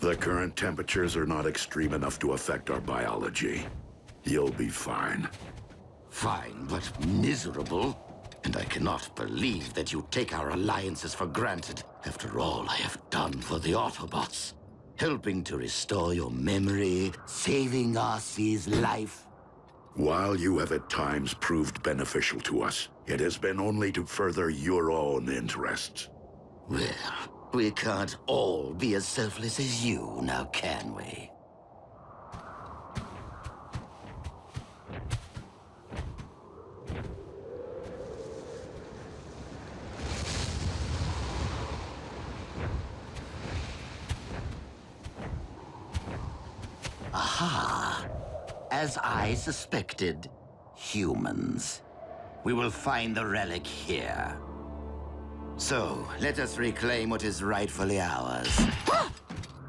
The current temperatures are not extreme enough to affect our biology. You'll be fine. Fine, but miserable. And I cannot believe that you take our alliances for granted after all I have done for the Autobots. Helping to restore your memory, saving Arcee's life. While you have at times proved beneficial to us, it has been only to further your own interests. Well, we can't all be as selfless as you, now can we? Aha! As I suspected, humans. We will find the relic here. So, let us reclaim what is rightfully ours.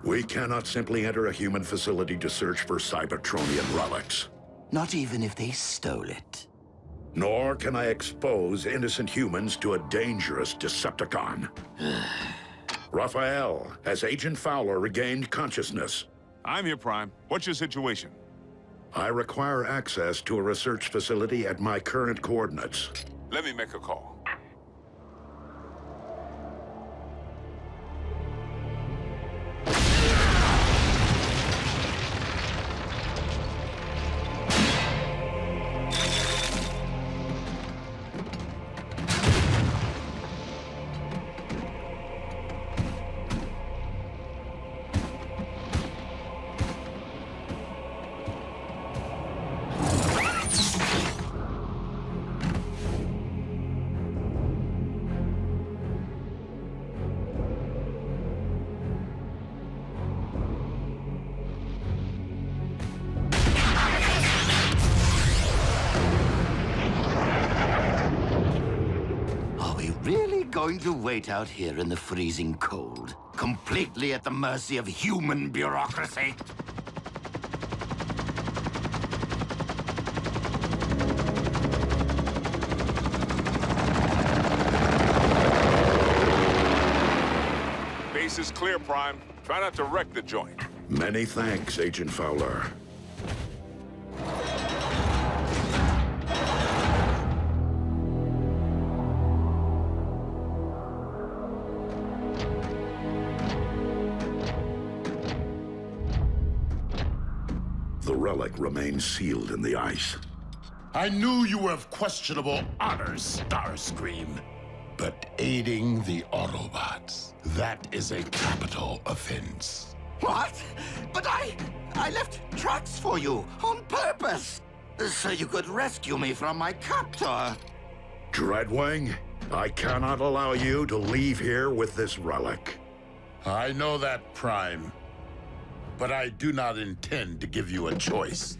We cannot simply enter a human facility to search for Cybertronian relics. Not even if they stole it. Nor can I expose innocent humans to a dangerous Decepticon. Raphael, has Agent Fowler regained consciousness? I'm here, Prime. What's your situation? I require access to a research facility at my current coordinates. Let me make a call. Going to wait out here in the freezing cold, completely at the mercy of human bureaucracy? Base is clear, Prime. Try not to wreck the joint. Many thanks, Agent Fowler. The relic remains sealed in the ice. I knew you were of questionable honors, Starscream. But aiding the Autobots, that is a capital offense. What? But I left tracks for you on purpose, so you could rescue me from my captor. Dreadwing, I cannot allow you to leave here with this relic. I know that, Prime. But I do not intend to give you a choice.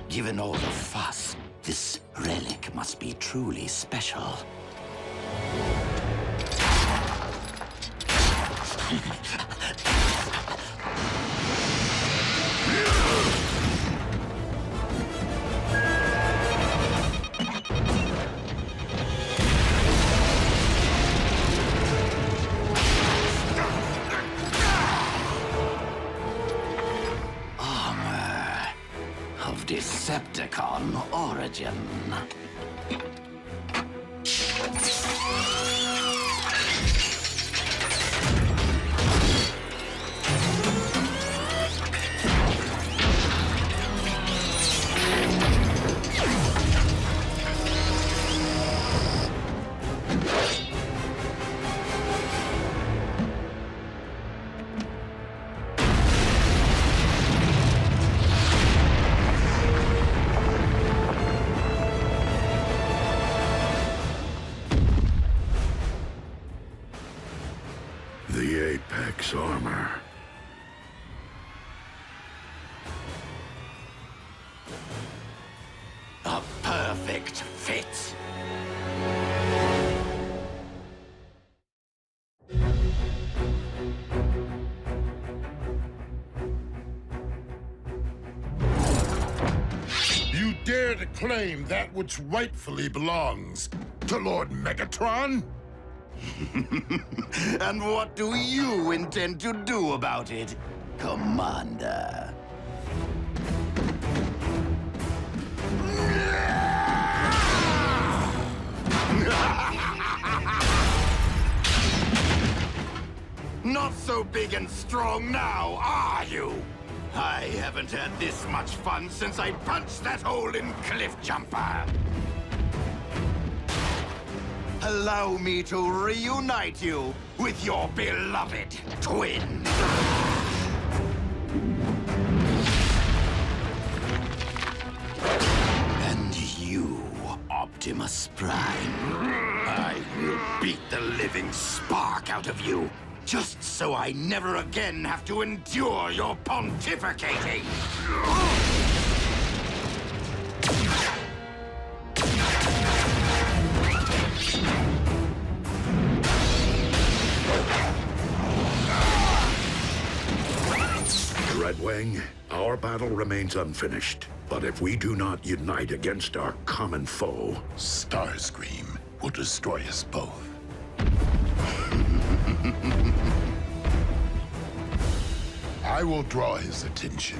Given all the fuss, this relic must be truly special. Decepticon origin. The Apex armor. A perfect fit. You dare to claim that which rightfully belongs to Lord Megatron? And what do you intend to do about it, Commander? Not so big and strong now, are you? I haven't had this much fun since I punched that hole in Cliff Jumper. Allow me to reunite you with your beloved twin. And you, Optimus Prime, I will beat the living spark out of you, just so I never again have to endure your pontificating. Redwing, our battle remains unfinished. But if we do not unite against our common foe, Starscream will destroy us both. I will draw his attention.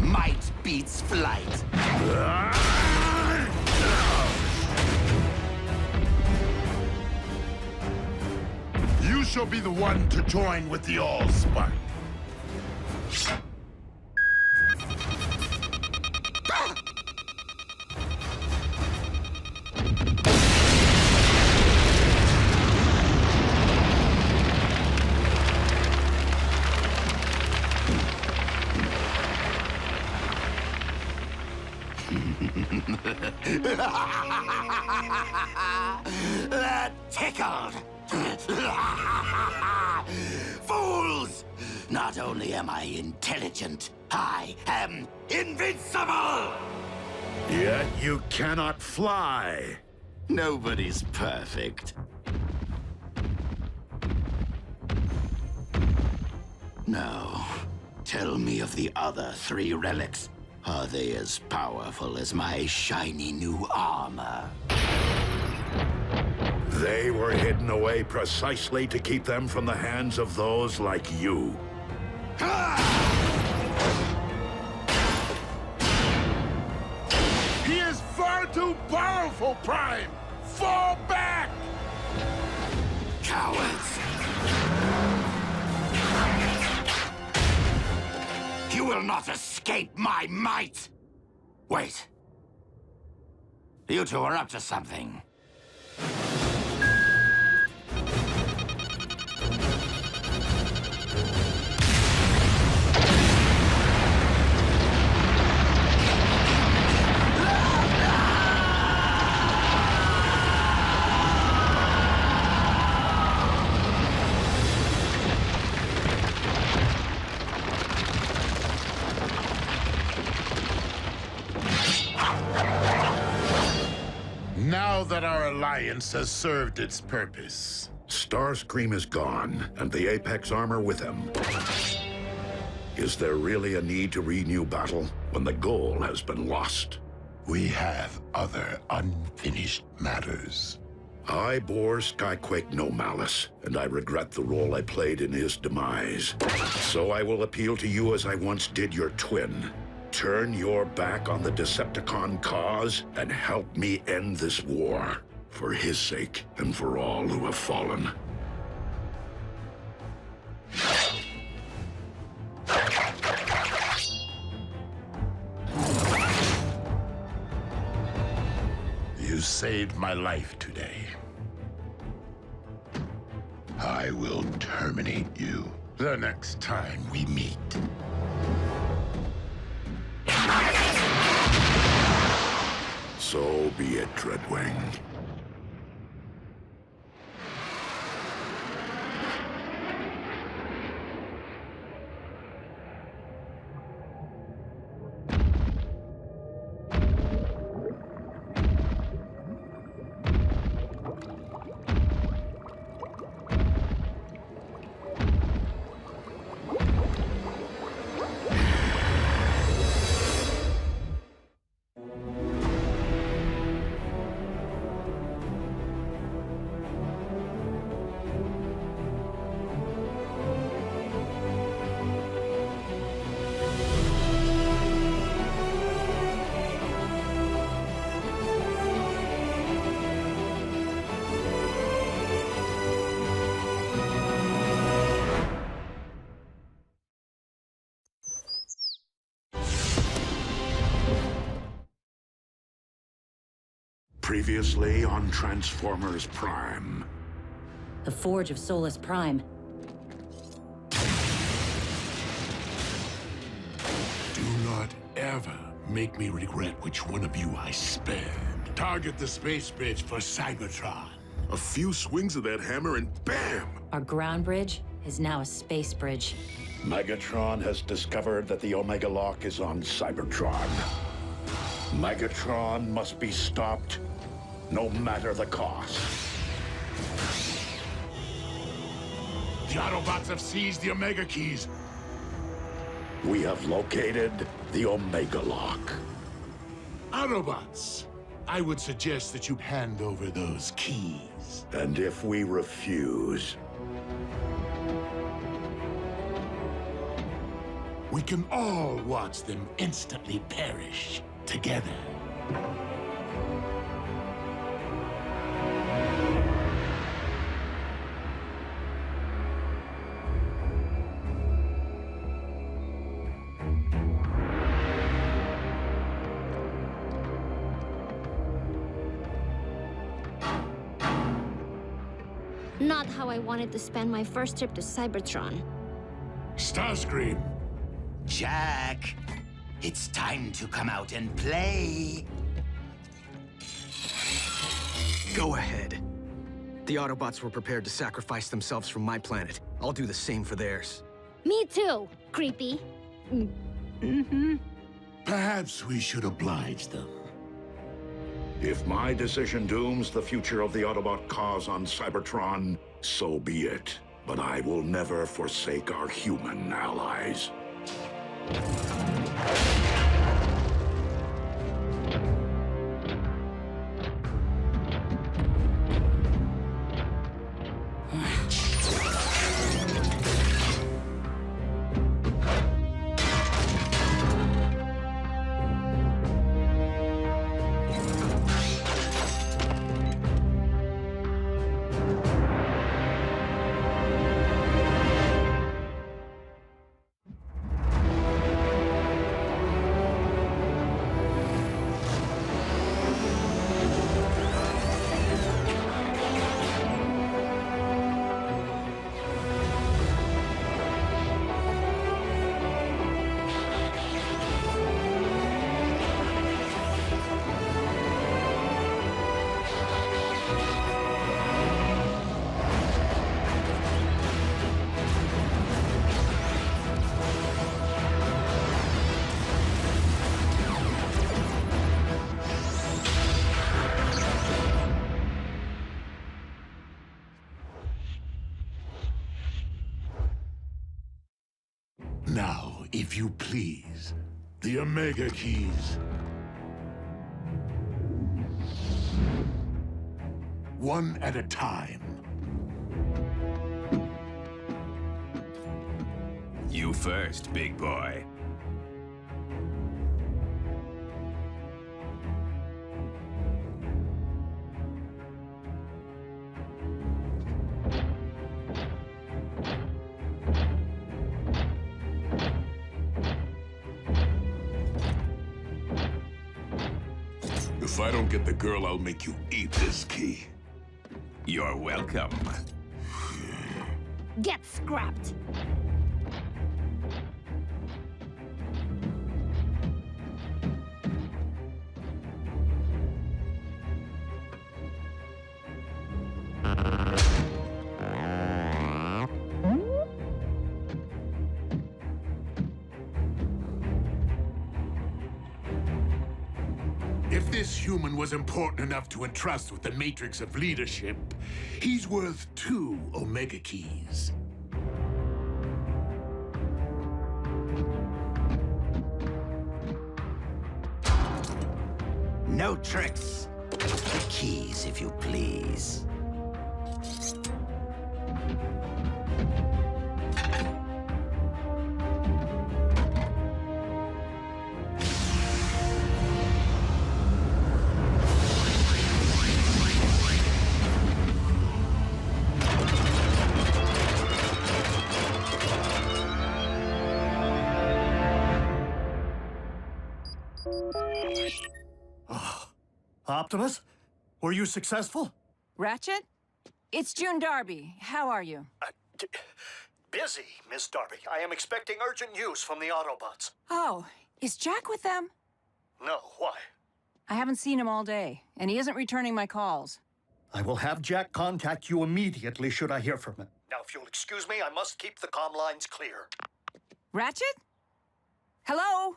Might beats flight. You shall be the one to join with the Allspark. That tickled. Fools! Not only am I intelligent, I am invincible! yet you cannot fly. Nobody's perfect. Now, tell me of the other 3 relics. Are they as powerful as my shiny new armor? They were hidden away precisely to keep them from the hands of those like you. He is far too powerful, Prime! Fall back! Cowards! You will not escape my might! Wait. You two are up to something. Now that our alliance has served its purpose. Starscream is gone, and the Apex armor with him. Is there really a need to renew battle when the goal has been lost? We have other unfinished matters. I bore Skyquake no malice, and I regret the role I played in his demise. So I will appeal to you as I once did your twin. Turn your back on the Decepticon cause and help me end this war. For his sake and for all who have fallen. You saved my life today. I will terminate you the next time we meet. So be it, Dreadwing. Previously on Transformers Prime. The Forge of Solus Prime. Do not ever make me regret which one of you I spared. Target the space bridge for Cybertron. A few swings of that hammer and bam! Our ground bridge is now a space bridge. Megatron has discovered that the Omega Lock is on Cybertron. Megatron must be stopped, no matter the cost. The Autobots have seized the Omega Keys. We have located the Omega Lock. Autobots, I would suggest that you hand over those keys. And if we refuse, we can all watch them instantly perish together. Not how I wanted to spend my first trip to Cybertron. Starscream. Jack, it's time to come out and play. Go ahead. The Autobots were prepared to sacrifice themselves for my planet. I'll do the same for theirs. Me too, creepy. Perhaps we should oblige them. if my decision dooms the future of the Autobot cause on Cybertron, so be it. But I will never forsake our human allies. If you please, the Omega Keys. One at a time. You first, big boy. If I don't get the girl, I'll make you eat this key. You're welcome. Get scrapped. If this human was important enough to entrust with the matrix of leadership, he's worth 2 Omega Keys. No tricks. The keys, if you please. Optimus, were you successful? Ratchet? It's June Darby. How are you? Busy, Miss Darby. I am expecting urgent news from the Autobots. Oh, is Jack with them? No, why? I haven't seen him all day, and he isn't returning my calls. I will have Jack contact you immediately should I hear from him. Now, if you'll excuse me, I must keep the comm lines clear. Ratchet? Hello?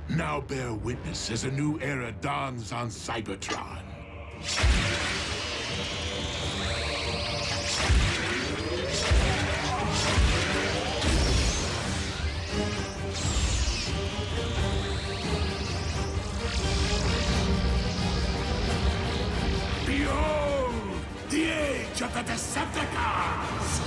Now bear witness as a new era dawns on Cybertron. Behold, the age of the Decepticons!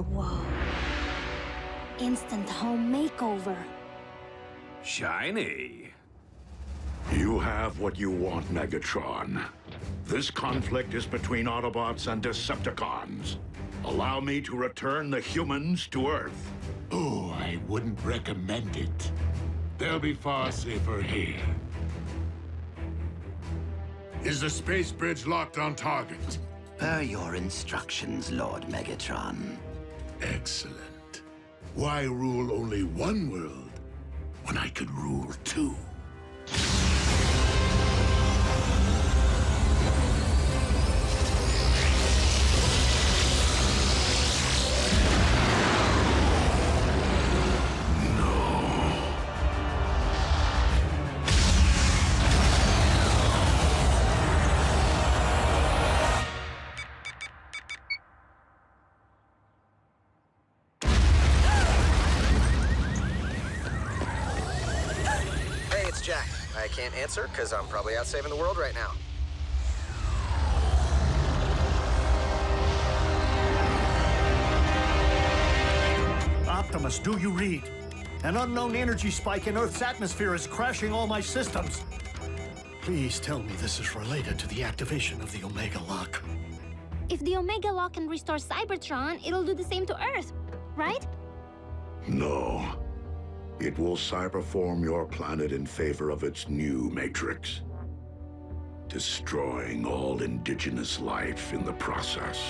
Whoa. Instant home makeover. Shiny. You have what you want, Megatron. This conflict is between Autobots and Decepticons. Allow me to return the humans to Earth. Oh, I wouldn't recommend it. They'll be far safer here. Is the space bridge locked on target? Per your instructions, Lord Megatron. Excellent. Why rule only one world when I could rule 2? Jack. I can't answer because I'm probably out saving the world right now. Optimus, do you read? An unknown energy spike in Earth's atmosphere is crashing all my systems. Please tell me this is related to the activation of the Omega Lock. If the Omega Lock can restore Cybertron, it'll do the same to Earth, right? No. It will cyberform your planet in favor of its new matrix, destroying all indigenous life in the process.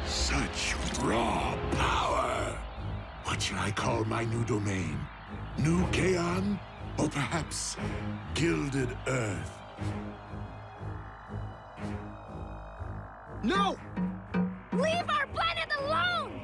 Such raw power. What should I call my new domain? New Kaon? Or perhaps Gilded Earth? No! Leave our planet alone!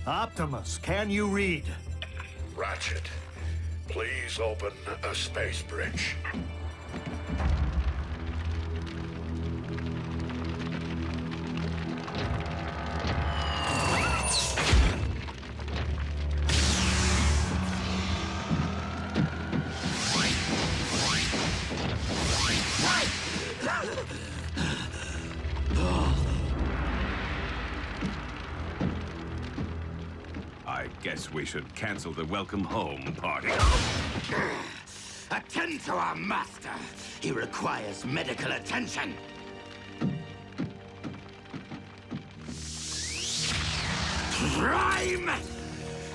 Optimus, can you read? Ratchet, please open a space bridge. I guess we should cancel the welcome home party. Attend to our master. He requires medical attention. Prime!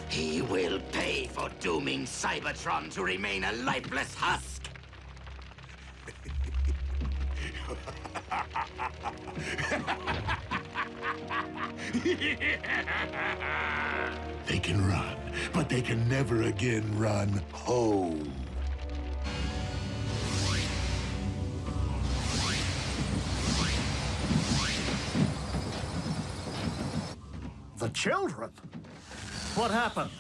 He will pay for dooming Cybertron to remain a lifeless husk. They can run, but they can never again run home. The children? What happened?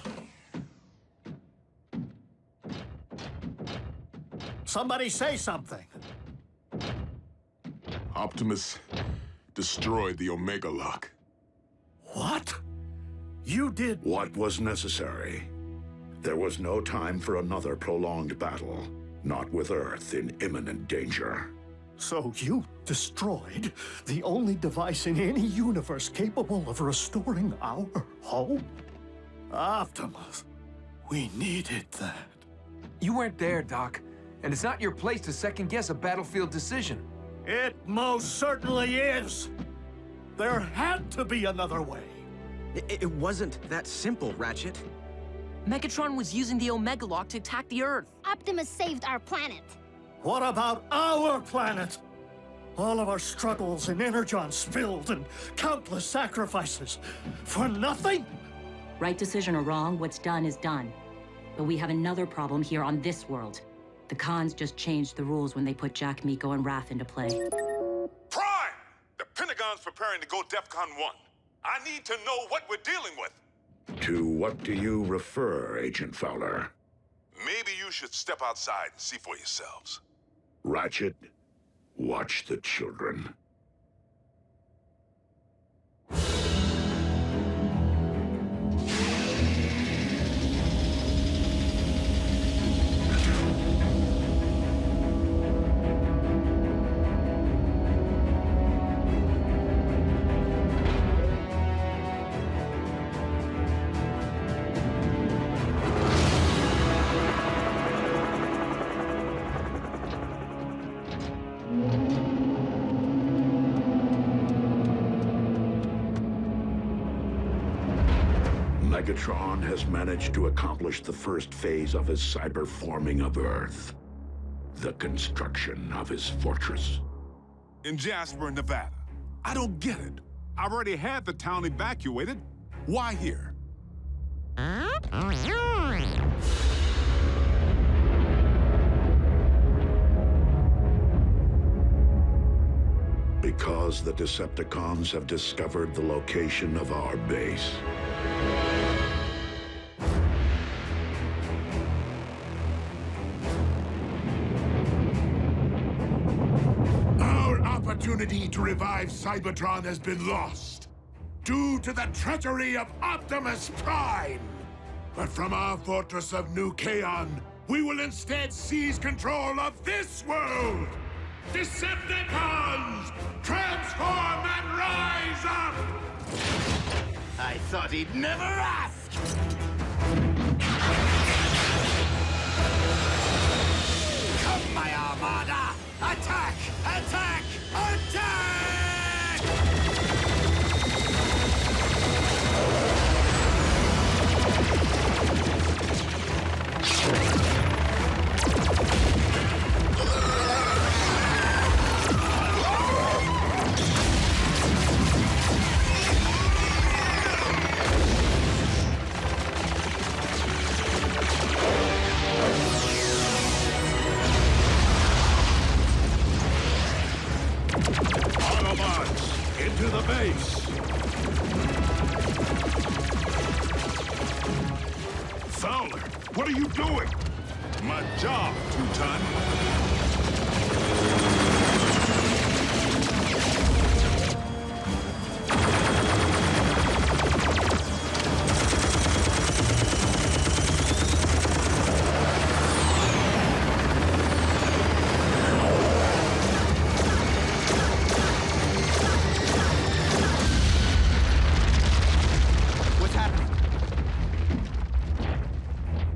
Somebody say something. Optimus destroyed the Omega Lock. What? You did... What was necessary? There was no time for another prolonged battle, not with Earth in imminent danger. So you destroyed the only device in any universe capable of restoring our home? Optimus, we needed that. You weren't there, Doc. And it's not your place to second-guess a battlefield decision. It most certainly is. There had to be another way. It wasn't that simple, Ratchet. Megatron was using the Omega Lock to attack the Earth. Optimus saved our planet. What about our planet? All of our struggles and Energon spilled and countless sacrifices. For nothing? Right decision or wrong, what's done is done. But we have another problem here on this world. The Khans just changed the rules when they put Jack, Miko, and Wrath into play. Prime! The Pentagon's preparing to go DEFCON 1. I need to know what we're dealing with. To what do you refer, Agent Fowler? Maybe you should step outside and see for yourselves. Ratchet, watch the children. Megatron has managed to accomplish the first phase of his cyberforming of Earth. The construction of his fortress. In Jasper, Nevada. I don't get it. I've already had the town evacuated. Why here? Because the Decepticons have discovered the location of our base. Our opportunity to revive Cybertron has been lost due to the treachery of Optimus Prime. But from our fortress of New Kaon, we will instead seize control of this world! Decepticons! Transform and rise up! I thought he'd never ask! Come, my Armada! Attack! Attack! Attack! Autobots, into the base! Fowler, what are you doing? My job, Two-Ton.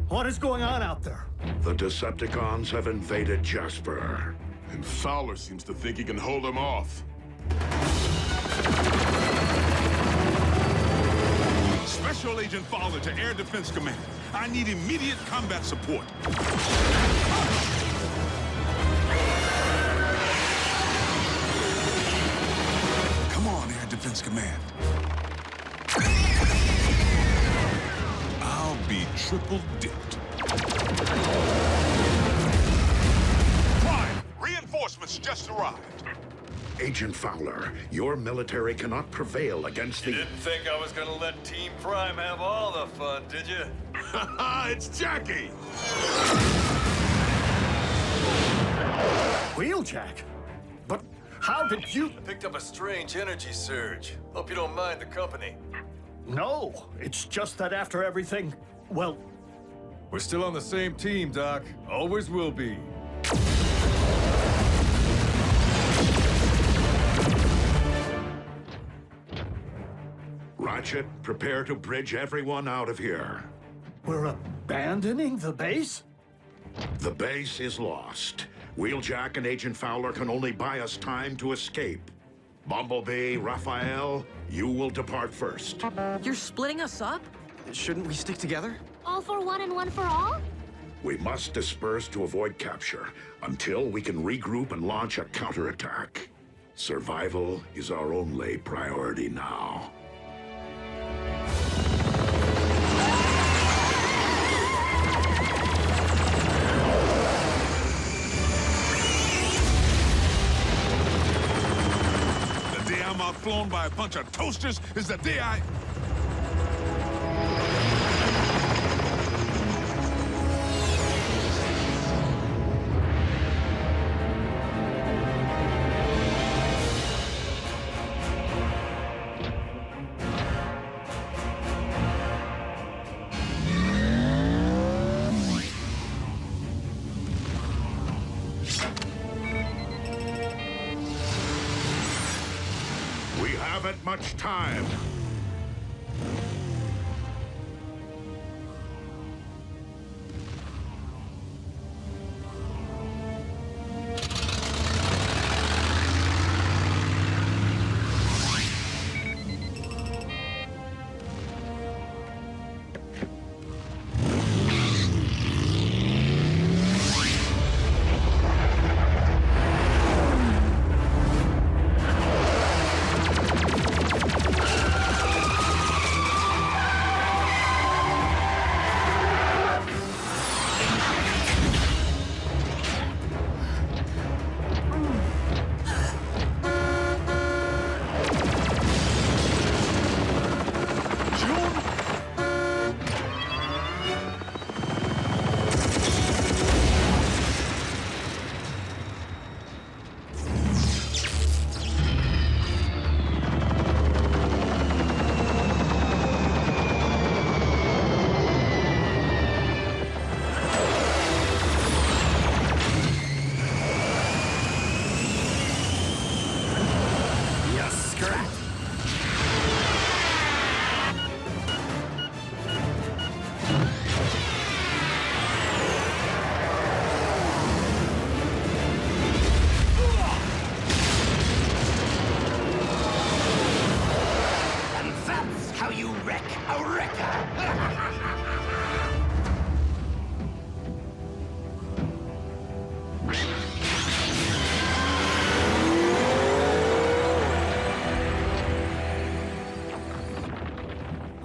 What is going on out there? The Decepticons have invaded Jasper. And Fowler seems to think he can hold them off. Special Agent Fowler to Air Defense Command. I need immediate combat support. Come on, Air Defense Command. I'll be triple dipped. Prime, reinforcements just arrived. Agent Fowler, your military cannot prevail against the... You didn't think I was gonna let Team Prime have all the fun, did you? It's Jackie! Wheeljack? But how did you... I picked up a strange energy surge. Hope you don't mind the company. No, it's just that after everything, well... We're still on the same team, Doc. Always will be. Ratchet, prepare to bridge everyone out of here. We're abandoning the base? The base is lost. Wheeljack and Agent Fowler can only buy us time to escape. Bumblebee, Raphael, you will depart first. You're splitting us up? Shouldn't we stick together? All for one and one for all? We must disperse to avoid capture until we can regroup and launch a counterattack. Survival is our only priority now. The day I'm outflown by a bunch of toasters is the day I... Haven't much time.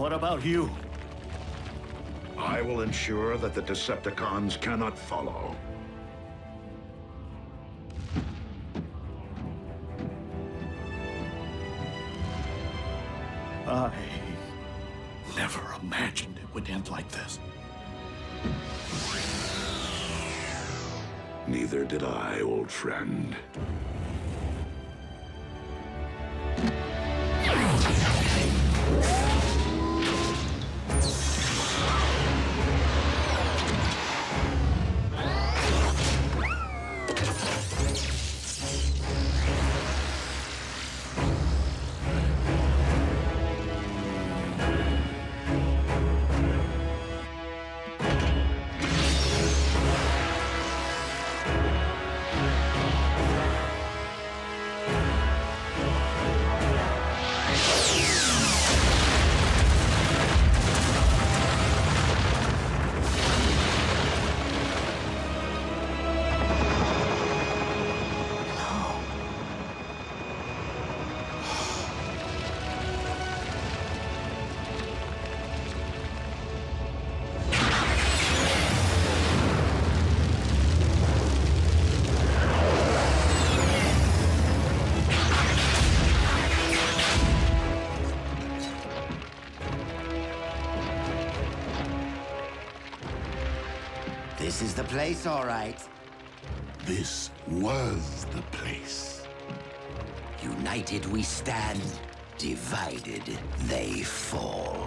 What about you? I will ensure that the Decepticons cannot follow. I never imagined it would end like this. Neither did I, old friend. This is the place, all right. This was the place. United we stand, divided they fall.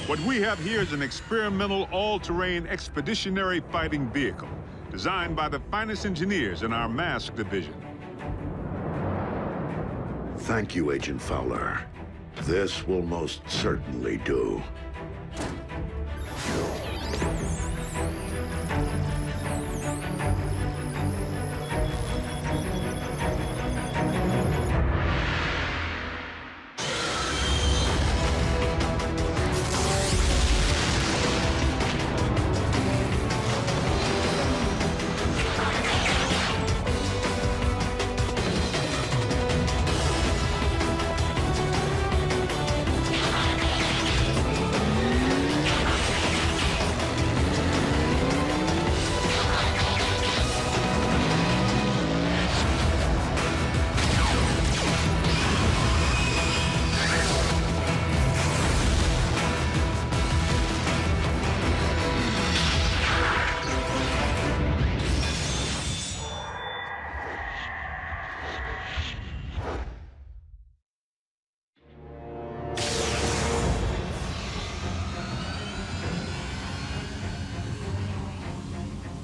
What we have here is an experimental, all-terrain expeditionary fighting vehicle, designed by the finest engineers in our mask division. Thank you, Agent Fowler. This will most certainly do.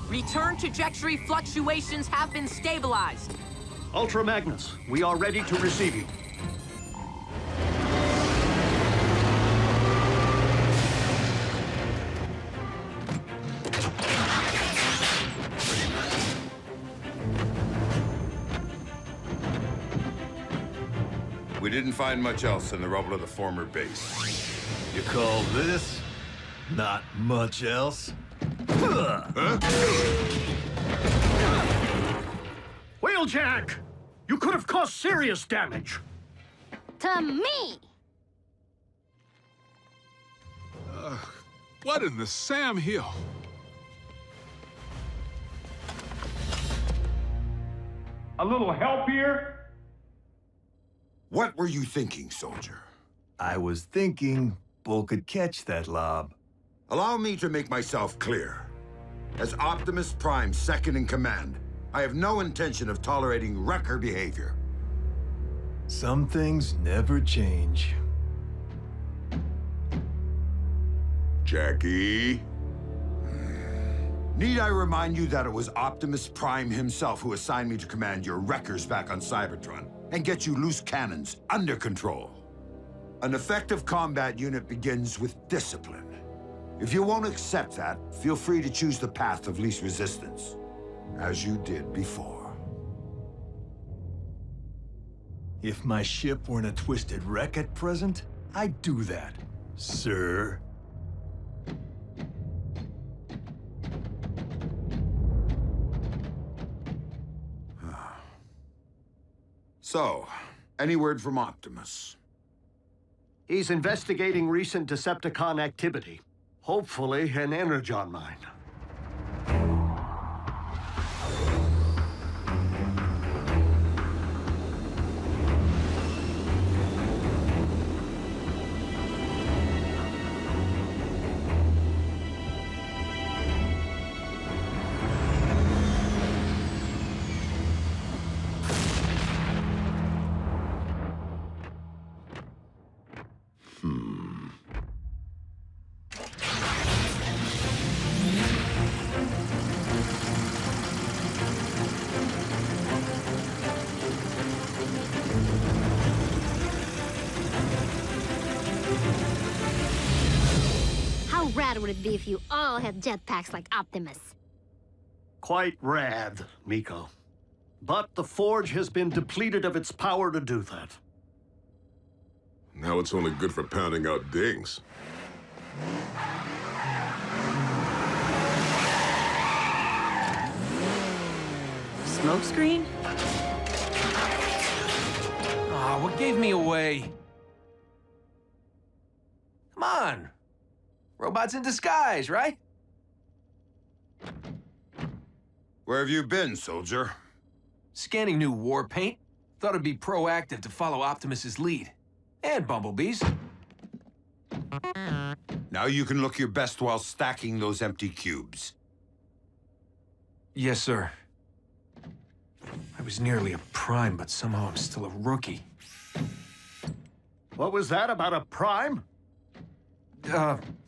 Return trajectory fluctuations have been stabilized. Ultra Magnus, we are ready to receive you. We didn't find much else in the rubble of the former base. You call this not much else? Wheeljack! You could have caused serious damage. To me! What in the Sam Hill? A little help here? What were you thinking, soldier? I was thinking Bull could catch that lob. Allow me to make myself clear. As Optimus Prime's second in command, I have no intention of tolerating wrecker behavior. Some things never change. Jackie? Need I remind you that it was Optimus Prime himself who assigned me to command your wreckers back on Cybertron and get you loose cannons under control? An effective combat unit begins with discipline. If you won't accept that, feel free to choose the path of least resistance, as you did before. If my ship were in a twisted wreck at present, I'd do that, sir. So, any word from Optimus? He's investigating recent Decepticon activity. Hopefully, an Energon mine. How rad would it be if you all had jetpacks like Optimus? Quite rad, Miko. But the Forge has been depleted of its power to do that. Now it's only good for pounding out dings. Smokescreen? Aw, what gave me away? Come on. Robots in disguise, right? Where have you been, soldier? Scanning new war paint. Thought it'd be proactive to follow Optimus's lead. And Bumblebee's. Now you can look your best while stacking those empty cubes. Yes, sir. I was nearly a Prime, but somehow I'm still a rookie. What was that about a Prime?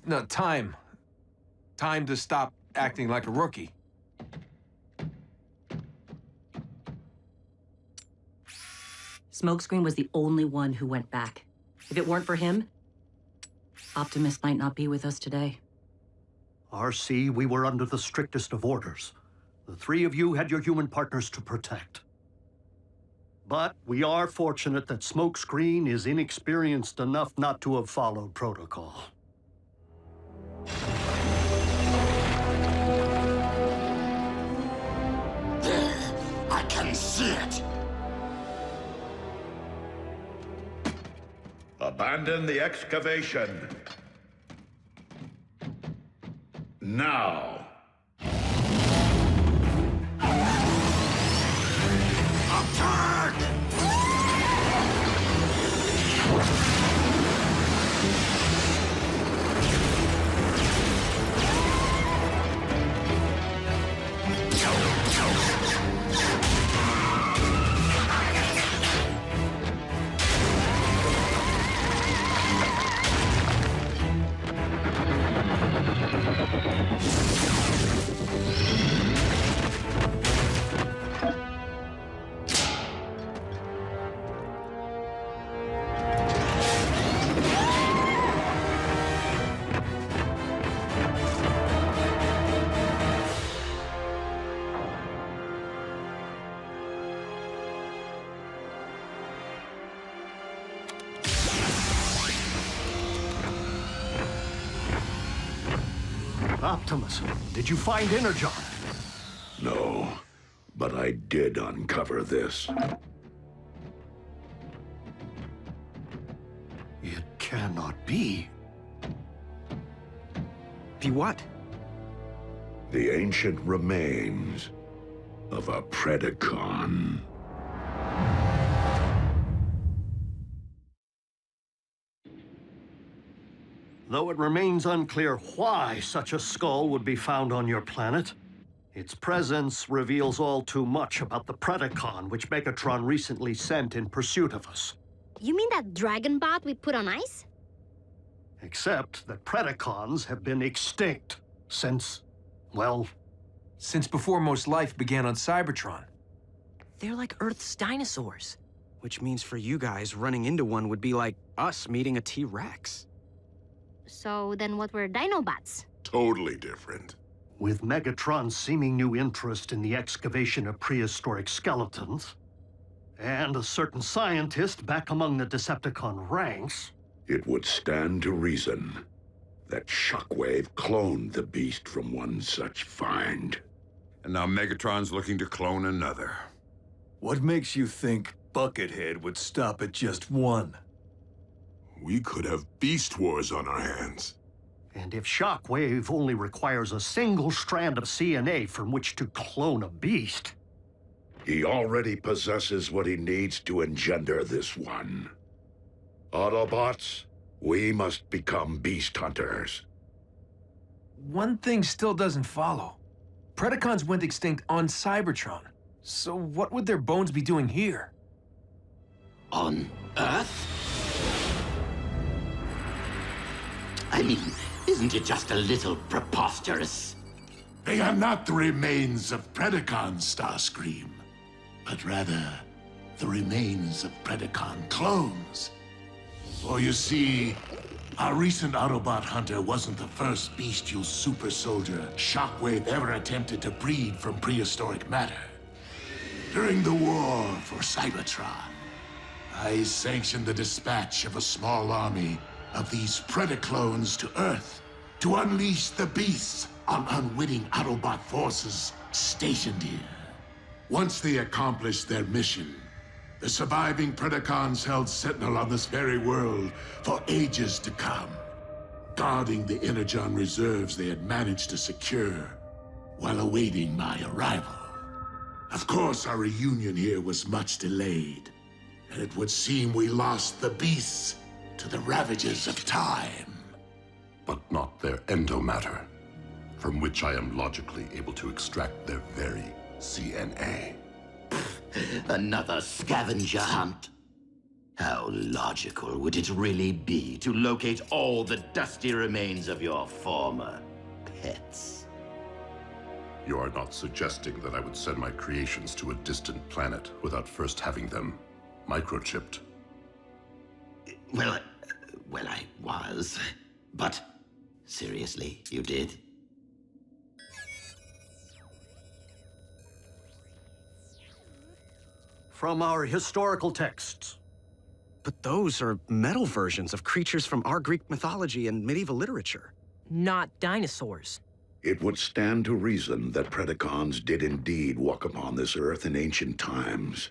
No, time. Time to stop acting like a rookie. Smokescreen was the only one who went back. If it weren't for him, Optimus might not be with us today. RC, we were under the strictest of orders. The three of you had your human partners to protect. But we are fortunate that Smokescreen is inexperienced enough not to have followed protocol. There, I can see it. Abandon the excavation. Now. Attack! Optimus, did you find Energon? No, but I did uncover this. It cannot be. Be what? The ancient remains of a Predacon. Though it remains unclear why such a skull would be found on your planet, its presence reveals all too much about the Predacon which Megatron recently sent in pursuit of us. You mean that dragon bot we put on ice? Except that Predacons have been extinct since, well... Since before most life began on Cybertron. They're like Earth's dinosaurs. Which means for you guys, running into one would be like us meeting a T-Rex. So then what were Dinobots? Totally different. With Megatron's seeming new interest in the excavation of prehistoric skeletons, and a certain scientist back among the Decepticon ranks... It would stand to reason that Shockwave cloned the beast from one such find. And now Megatron's looking to clone another. What makes you think Buckethead would stop at just one? We could have beast wars on our hands. And if Shockwave only requires a single strand of CNA from which to clone a beast... He already possesses what he needs to engender this one. Autobots, we must become beast hunters. One thing still doesn't follow. Predacons went extinct on Cybertron. So what would their bones be doing here? On Earth? I mean, isn't it just a little preposterous? They are not the remains of Predacons, Starscream, but rather the remains of Predacon clones. For you see, our recent Autobot hunter wasn't the first bestial super soldier Shockwave ever attempted to breed from prehistoric matter. During the war for Cybertron, I sanctioned the dispatch of a small army of these Predaclones to Earth to unleash the beasts on unwitting Autobot forces stationed here. Once they accomplished their mission, the surviving Predacons held sentinel on this very world for ages to come, guarding the Energon reserves they had managed to secure while awaiting my arrival. Of course, our reunion here was much delayed, and it would seem we lost the beasts to the ravages of time. But not their endomatter, from which I am logically able to extract their very CNA. Another scavenger hunt? How logical would it really be to locate all the dusty remains of your former pets? You are not suggesting that I would send my creations to a distant planet without first having them microchipped? Well, I was. But seriously, you did? From our historical texts. But those are metal versions of creatures from our Greek mythology and medieval literature. Not dinosaurs. It would stand to reason that Predacons did indeed walk upon this Earth in ancient times,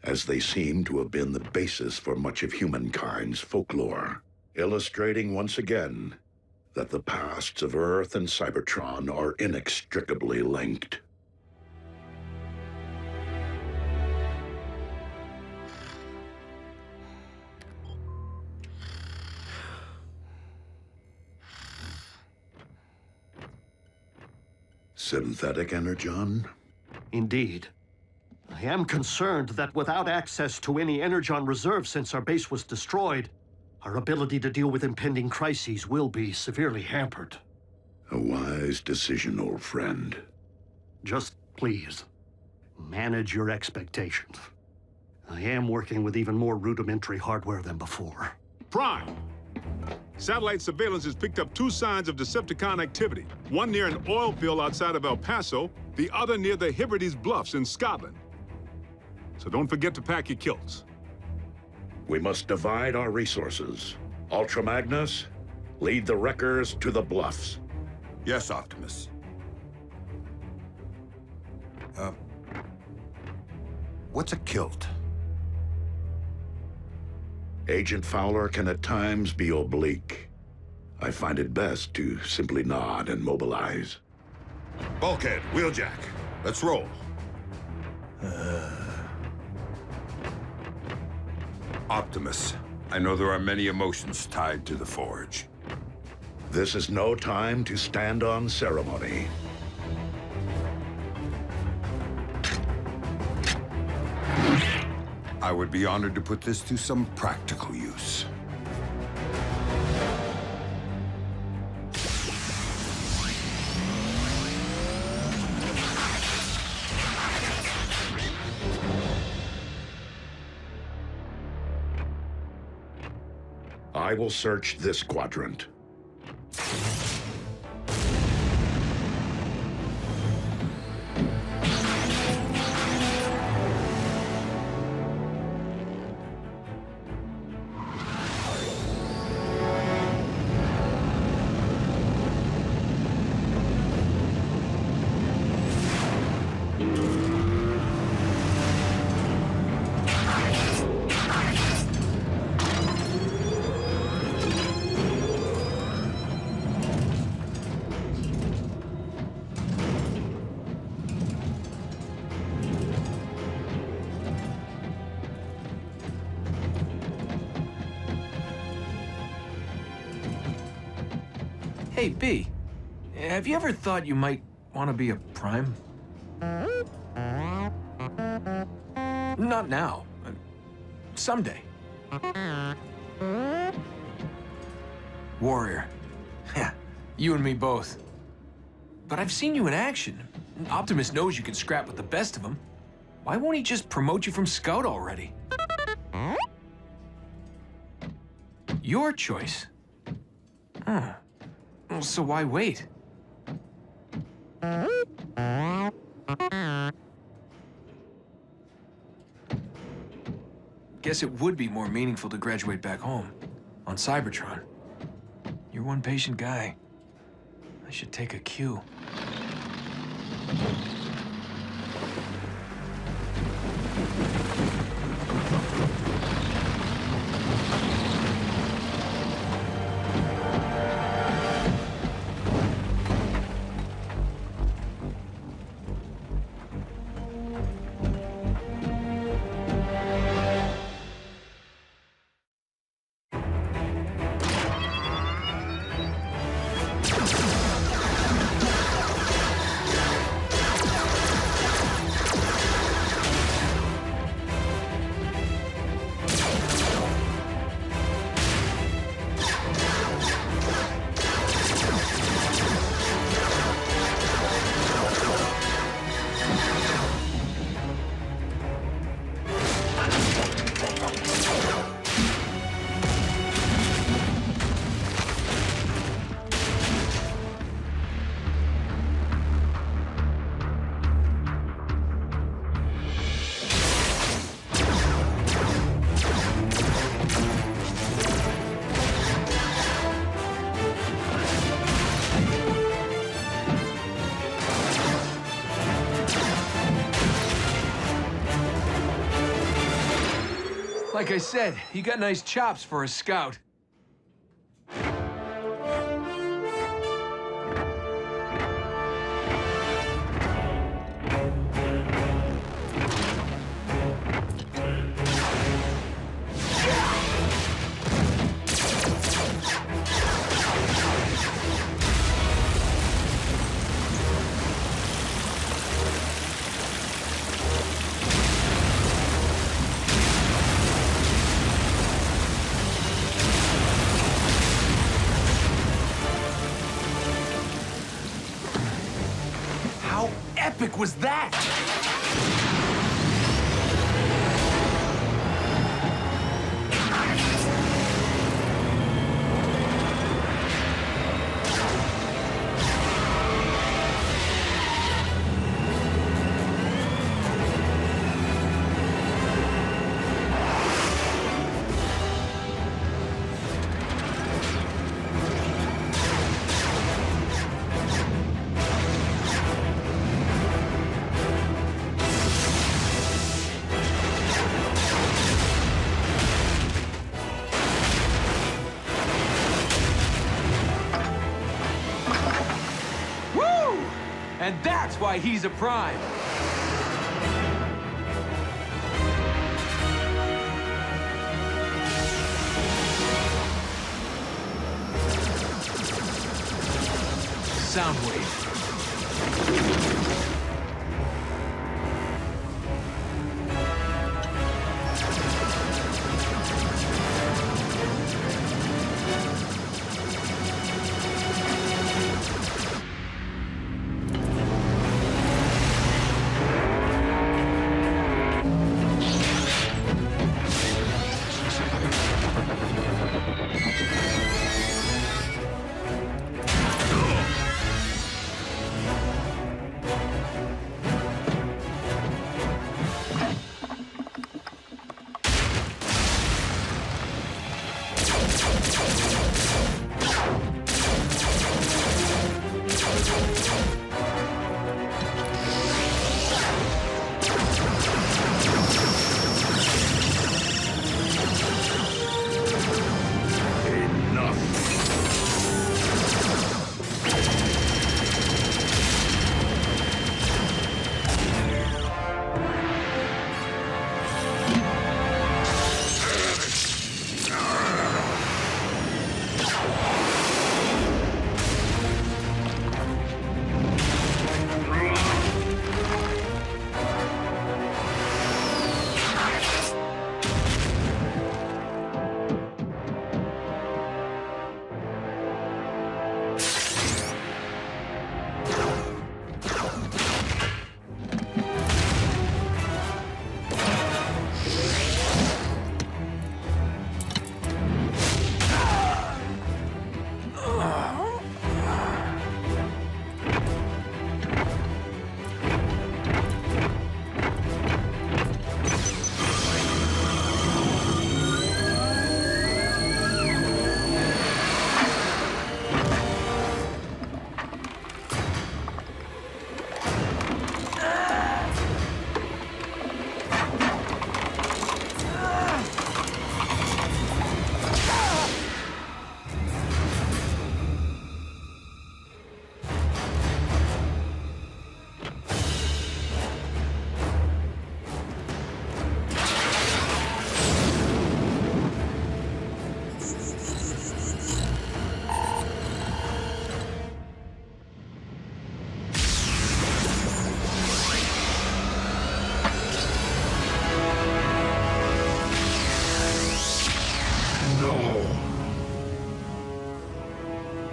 as they seem to have been the basis for much of humankind's folklore, illustrating once again that the pasts of Earth and Cybertron are inextricably linked. Synthetic Energon? Indeed. I am concerned that without access to any Energon reserve since our base was destroyed, our ability to deal with impending crises will be severely hampered. A wise decision, old friend. Just please, manage your expectations. I am working with even more rudimentary hardware than before. Prime! Satellite surveillance has picked up 2 signs of Decepticon activity. One near an oil field outside of El Paso, the other near the Hebrides Bluffs in Scotland. So don't forget to pack your kilts. We must divide our resources. Ultra Magnus, lead the wreckers to the bluffs. Yes, Optimus. What's a kilt? Agent Fowler can at times be oblique. I find it best to simply nod and mobilize. Bulkhead, Wheeljack, let's roll. Optimus, I know there are many emotions tied to the Forge. This is no time to stand on ceremony. I would be honored to put this to some practical use. I will search this quadrant. Hey, B, have you ever thought you might want to be a Prime? Not now. Someday. Warrior. Yeah, you and me both. But I've seen you in action. Optimus knows you can scrap with the best of them. Why won't he just promote you from Scout already? Your choice. Huh. Well, so why wait? Guess it would be more meaningful to graduate back home, on Cybertron. You're one patient guy. I should take a cue. Like I said, you got nice chops for a Scout. Epic was that? And that's why he's a Prime. sound wave.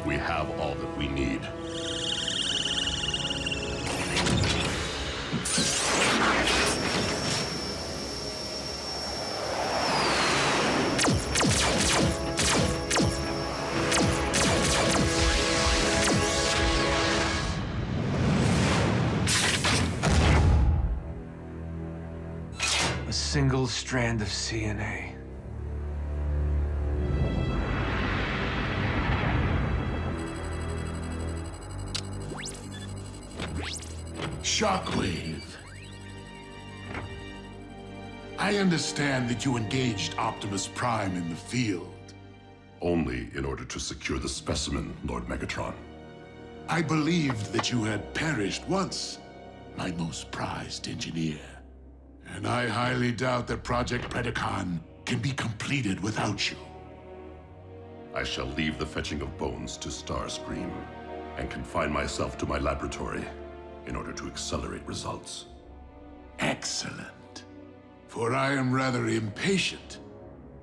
We have all that we need. A single strand of CNA. Shockwave. I understand that you engaged Optimus Prime in the field. Only in order to secure the specimen, Lord Megatron. I believed that you had perished once, my most prized engineer. And I highly doubt that Project Predacon can be completed without you. I shall leave the fetching of bones to Starscream and confine myself to my laboratory in order to accelerate results. Excellent. For I am rather impatient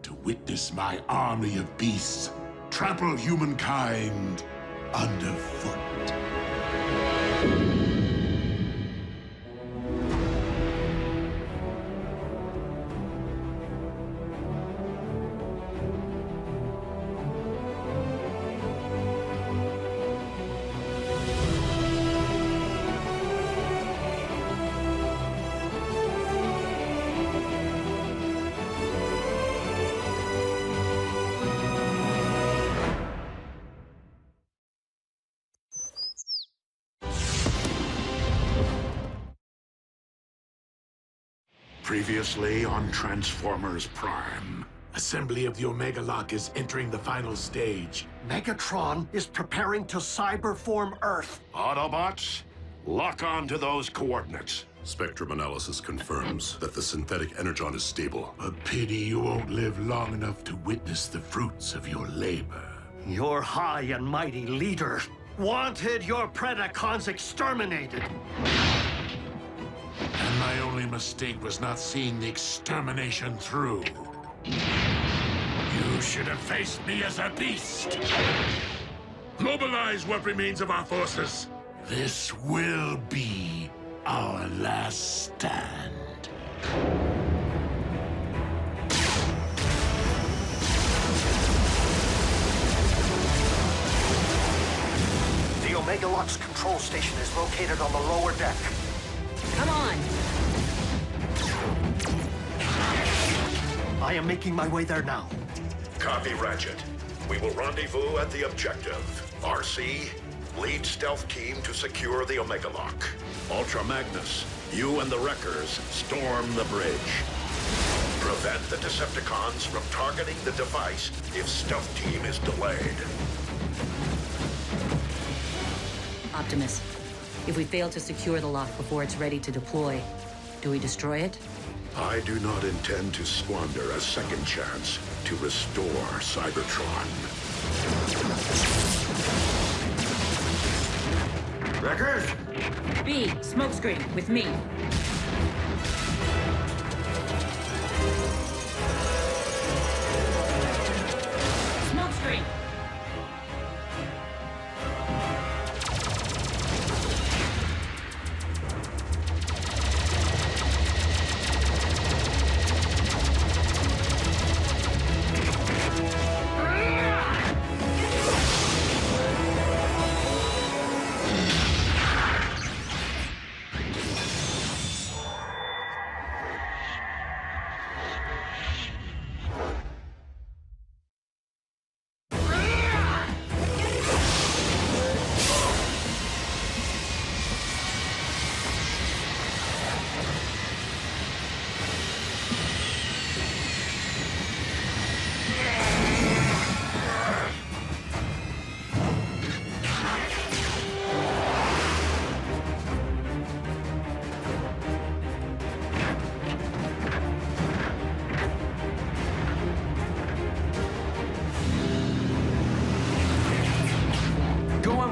to witness my army of beasts trample humankind underfoot. Previously on Transformers Prime. Assembly of the Omega Lock is entering the final stage. Megatron is preparing to cyberform Earth. Autobots, lock on to those coordinates. Spectrum analysis confirms that the synthetic Energon is stable. A pity you won't live long enough to witness the fruits of your labor. Your high and mighty leader Wanted your Predacons exterminated. And my only mistake was not seeing the extermination through. You should have faced me as a beast. Mobilize what remains of our forces. This will be our last stand. The Omega Lock's control station is located on the lower deck. Come on! I am making my way there now. Copy, Ratchet. We will rendezvous at the objective. RC, lead stealth team to secure the Omega Lock. Ultra Magnus, you and the Wreckers storm the bridge. Prevent the Decepticons from targeting the device if stealth team is delayed. Optimus, if we fail to secure the lock before it's ready to deploy, do we destroy it? I do not intend to squander a second chance to restore Cybertron. Wreckers? B, smokescreen, with me. Smokescreen!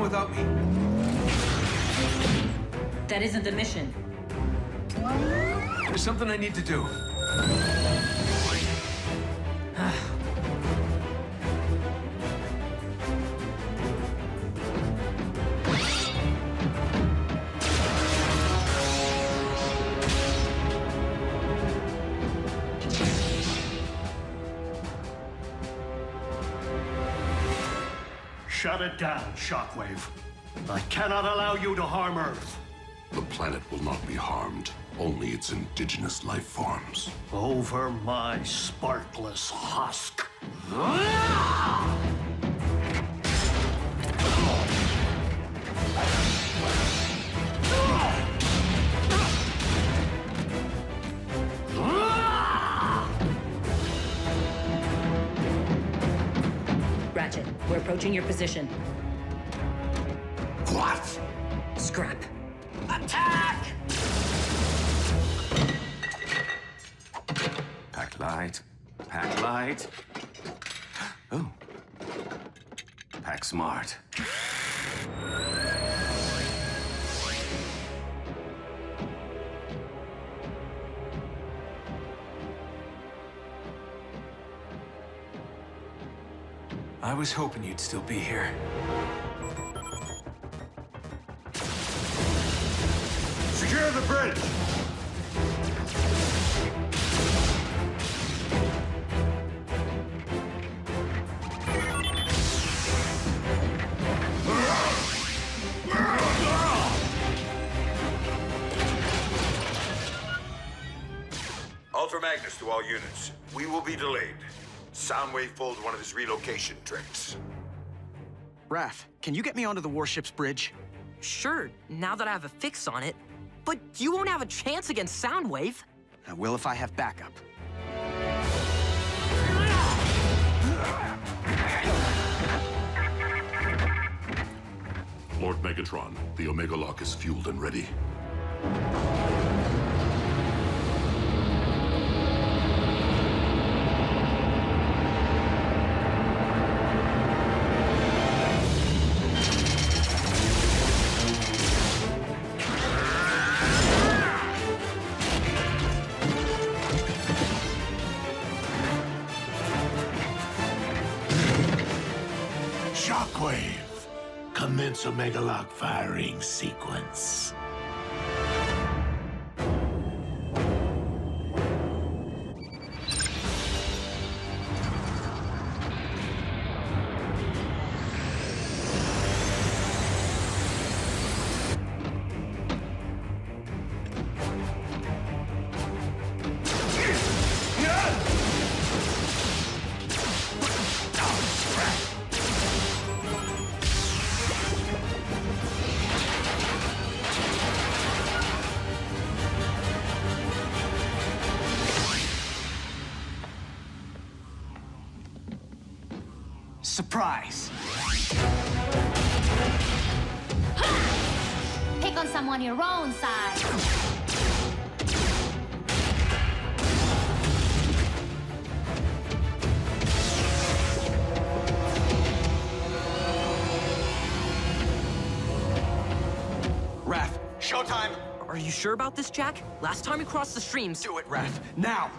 Without me. That isn't the mission. There's something I need to do. Shut it down, Shockwave. I cannot allow you to harm Earth. The planet will not be harmed, only its indigenous life forms. Over my sparkless husk. Ratchet, we're approaching your position. What? Scrap. Attack! Pack light. Pack light. Oh. Pack smart. I was hoping you'd still be here. Secure the bridge! Ultra Magnus to all units. We will be delayed. Soundwave pulled one of his relocation tricks. Raph, can you get me onto the warship's bridge? Sure, now that I have a fix on it. But you won't have a chance against Soundwave. I will if I have backup. Lord Megatron, the Omega Lock is fueled and ready. Commence Omega Lock firing sequence. Surprise! Pick on someone your own size. Raph, showtime! Are you sure about this, Jack? Last time we crossed the streams... Do it, Raph, now!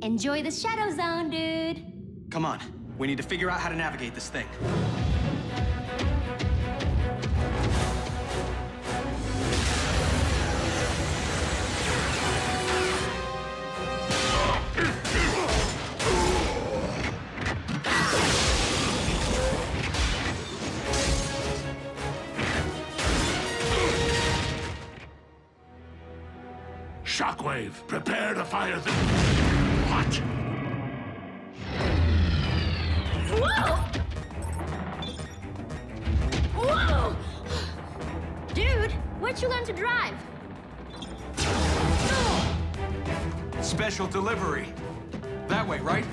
Enjoy the Shadow Zone, dude. Come on, we need to figure out how to navigate this thing. Shockwave, prepare to fire the... What? Whoa! Whoa! Dude, where'd you learn to drive? Special delivery. That way, right?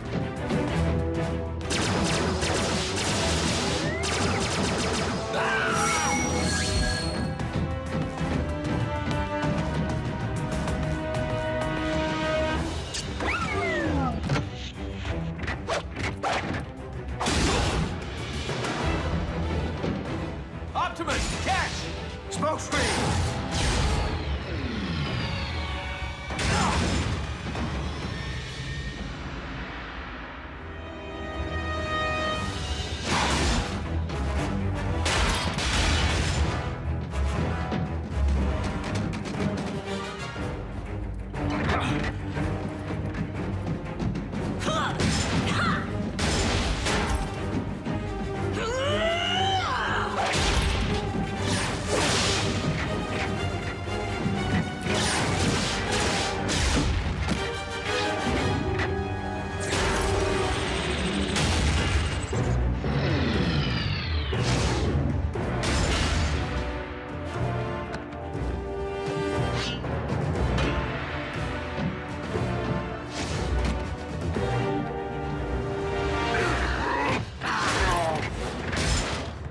Optimus, catch! Smoke screen!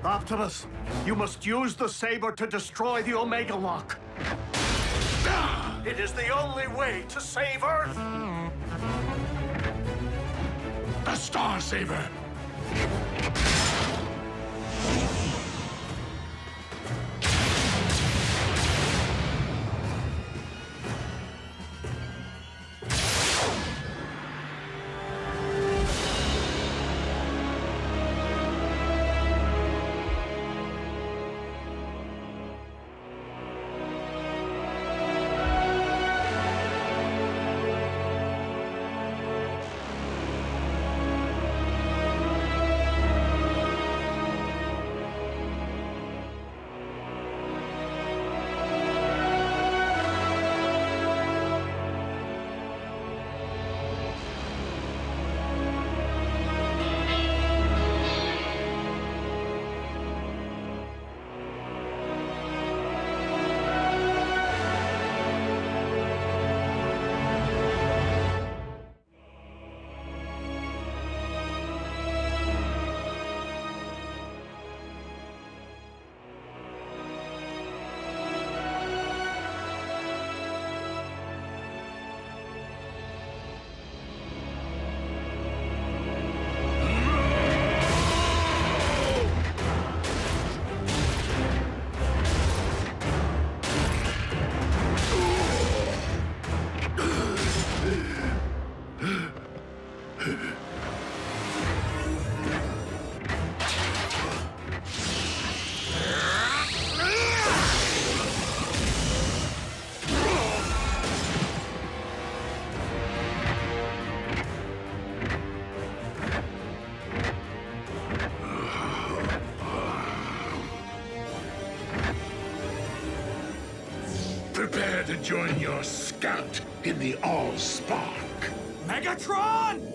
Optimus, you must use the saber to destroy the Omega Lock. It is the only way to save Earth. The Star Saber! out in the All-Spark. Megatron!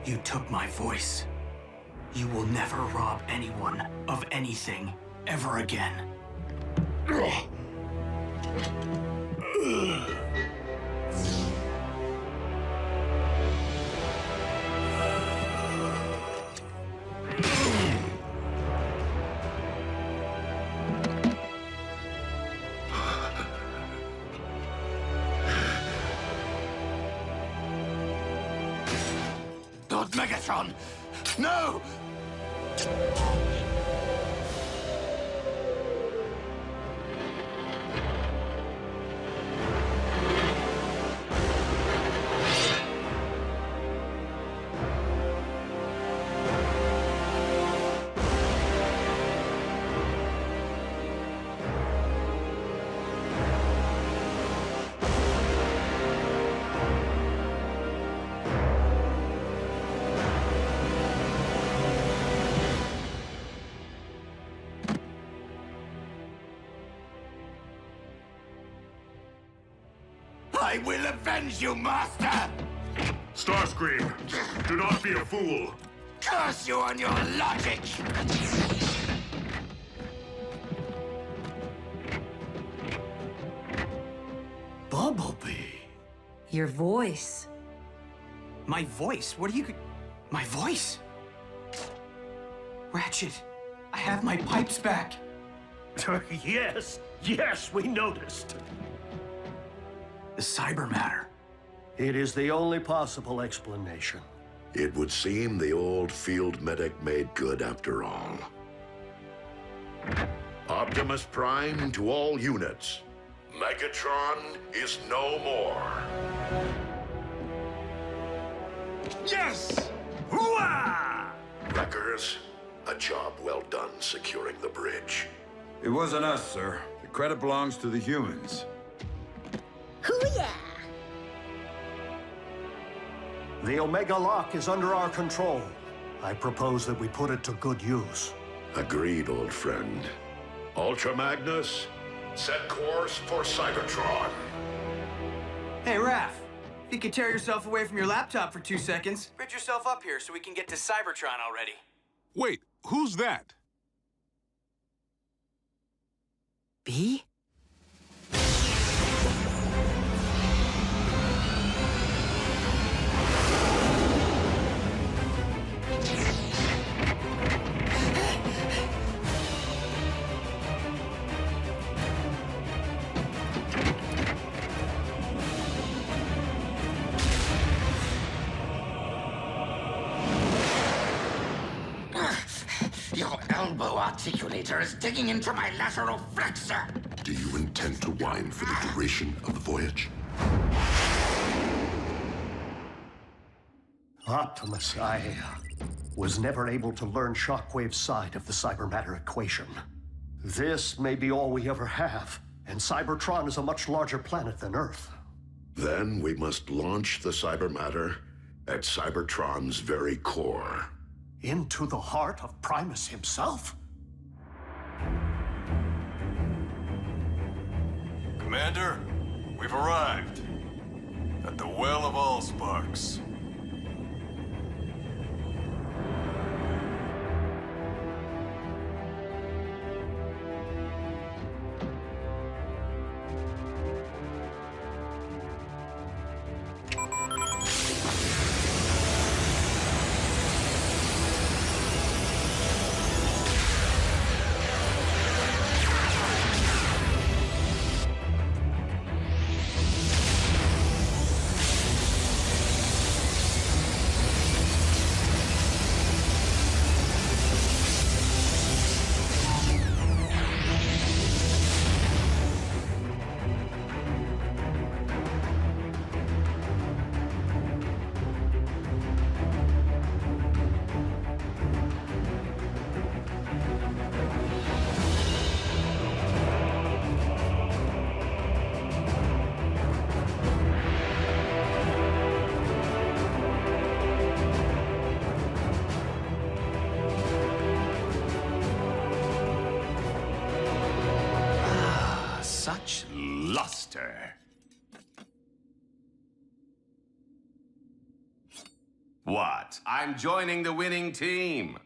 You took my voice. You will never rob anyone of anything ever again. Lord Megatron! No! I will avenge you, Master! Starscream, do not be a fool. Curse you on your logic! Bumblebee. Your voice. My voice? What are you... My voice? Ratchet, I have my pipes back. Yes, we noticed. The cyber matter. It is the only possible explanation. It would seem the old field medic made good after all. Optimus Prime to all units. Megatron is no more. Yes! Hooah! Wreckers, a job well done securing the bridge. It wasn't us, sir. The credit belongs to the humans. Hoo-yeah! The Omega Lock is under our control. I propose that we put it to good use. Agreed, old friend. Ultra Magnus, set course for Cybertron. Hey, Raph. If you could tear yourself away from your laptop for 2 seconds, bridge yourself up here so we can get to Cybertron already. Wait, who's that? B? Your elbow articulator is digging into my lateral flexor. Do you intend to whine for the duration of the voyage? Optimus, I was never able to learn Shockwave's side of the cybermatter equation. This may be all we ever have, and Cybertron is a much larger planet than Earth. Then we must launch the cybermatter at Cybertron's very core. Into the heart of Primus himself? Commander, we've arrived at the Well of All Sparks. Such luster. What? I'm joining the winning team.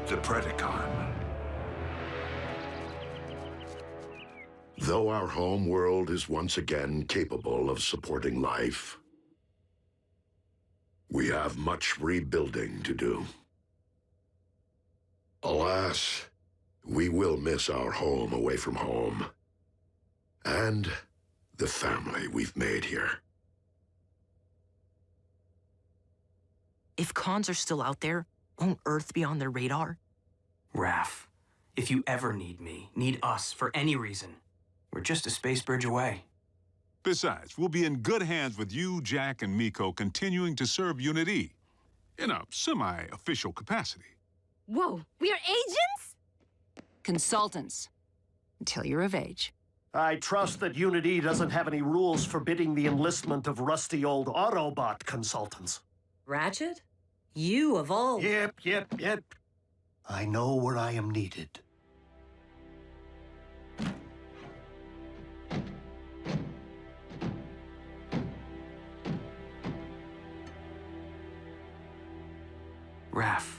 The Predacon. Though our home world is once again capable of supporting life, we have much rebuilding to do. Alas, we will miss our home away from home, and the family we've made here. If cons are still out there, won't Earth be on their radar? Raph, if you ever need me, need us for any reason, we're just a space bridge away. Besides, we'll be in good hands with you, Jack, and Miko continuing to serve Unit E in a semi-official capacity. Whoa, we are agents? Consultants. Until you're of age. I trust that Unit E doesn't have any rules forbidding the enlistment of rusty old Autobot consultants. Ratchet? You of all... Yep. I know where I am needed. Raph.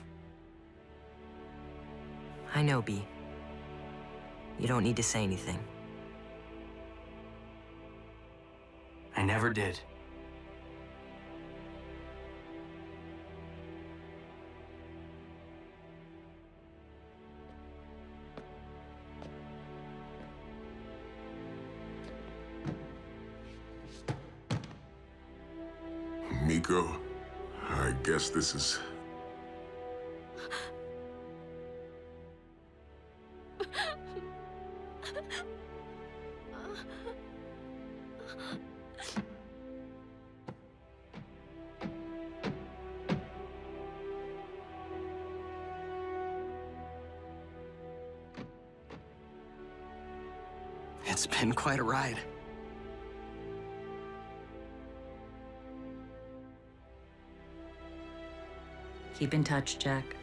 I know, B. You don't need to say anything. I never did. Miko, I guess this is... It's been quite a ride. Keep in touch, Jack.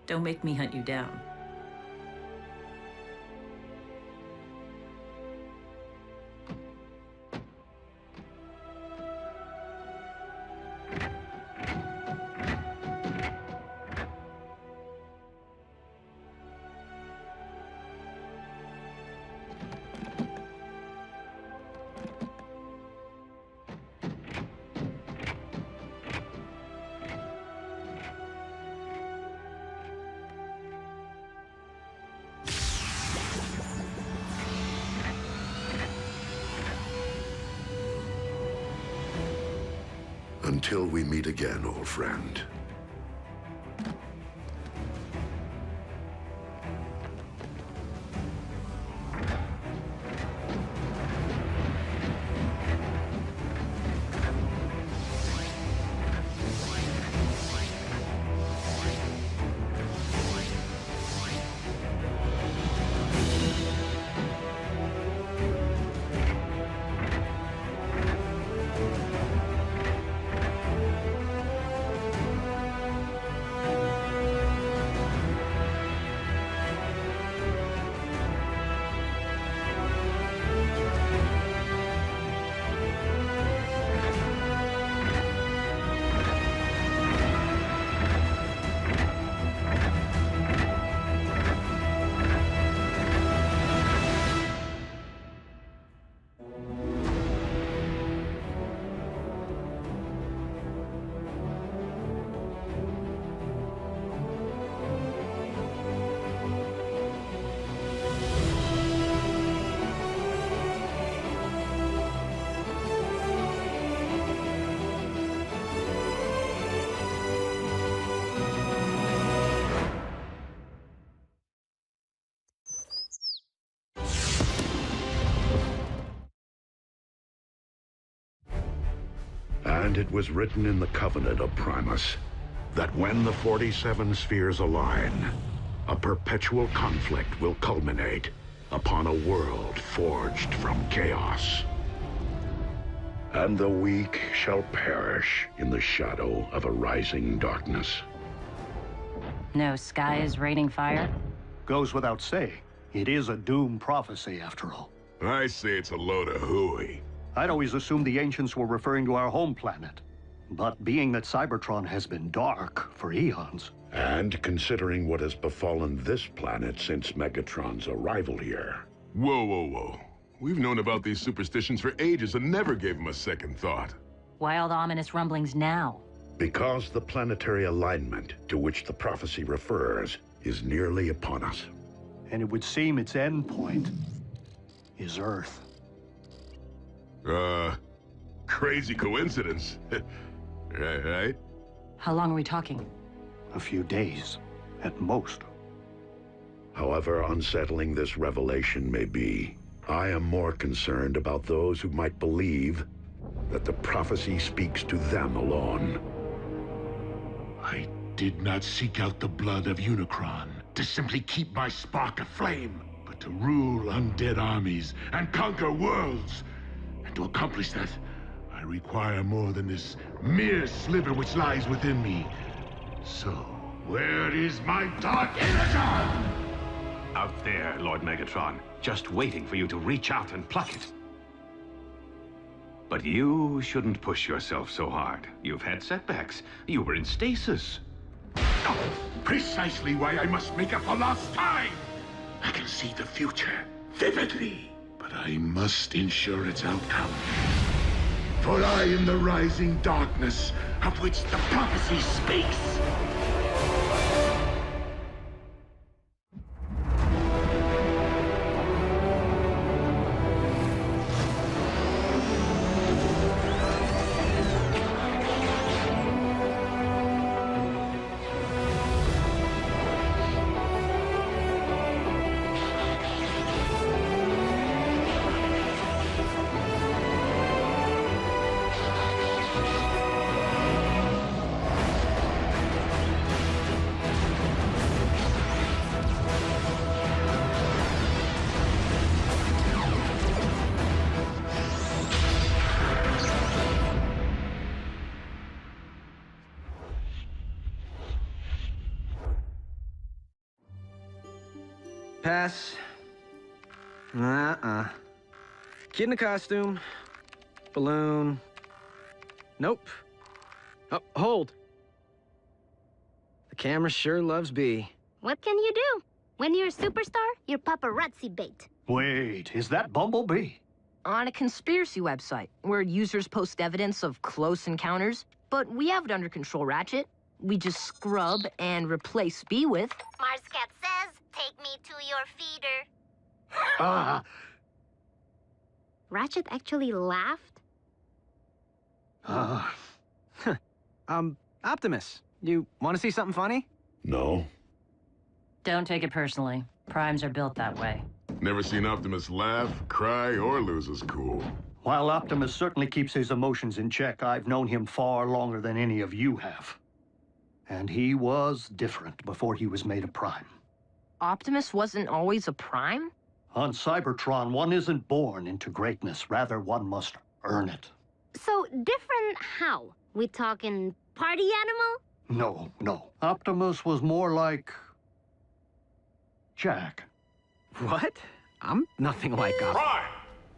Don't make me hunt you down. Until we meet again, old friend. And it was written in the Covenant of Primus that when the 47 spheres align, a perpetual conflict will culminate upon a world forged from chaos. And the weak shall perish in the shadow of a rising darkness. No sky is raining fire? Goes without saying. It is a doom prophecy, after all. I say it's a load of hooey. I'd always assumed the ancients were referring to our home planet. But being that Cybertron has been dark for eons... And considering what has befallen this planet since Megatron's arrival here... Whoa, whoa, whoa. We've known about these superstitions for ages and never gave them a second thought. Why all the ominous rumblings now? Because the planetary alignment to which the prophecy refers is nearly upon us. And it would seem its end point is Earth. Crazy coincidence. Right? How long are we talking? A few days, at most. However unsettling this revelation may be, I am more concerned about those who might believe that the prophecy speaks to them alone. I did not seek out the blood of Unicron to simply keep my spark aflame, but to rule undead armies and conquer worlds. And to accomplish that, I require more than this mere sliver which lies within me. So, where is my Dark Energon? Out there, Lord Megatron, just waiting for you to reach out and pluck it. But you shouldn't push yourself so hard. You've had setbacks. You were in stasis. Oh, precisely why I must make up for lost time. I can see the future vividly, but I must ensure its outcome. For I am the rising darkness of which the prophecy speaks. Pass. Kid in a costume. Balloon. Nope. Oh, hold. The camera sure loves B. What can you do? When you're a superstar, you're paparazzi bait. Wait, is that Bumblebee? On a conspiracy website, where users post evidence of close encounters. But we have it under control, Ratchet. We just scrub and replace B with... Marscat says, take me to your feeder. Ratchet actually laughed? Optimus, you want to see something funny? No. Don't take it personally. Primes are built that way. Never seen Optimus laugh, cry, or lose his cool. While Optimus certainly keeps his emotions in check, I've known him far longer than any of you have. And he was different before he was made a Prime. Optimus wasn't always a Prime? On Cybertron, one isn't born into greatness. Rather, one must earn it. So, different how? We talking party animal? No. Optimus was more like... Jack. What? I'm nothing like Prime!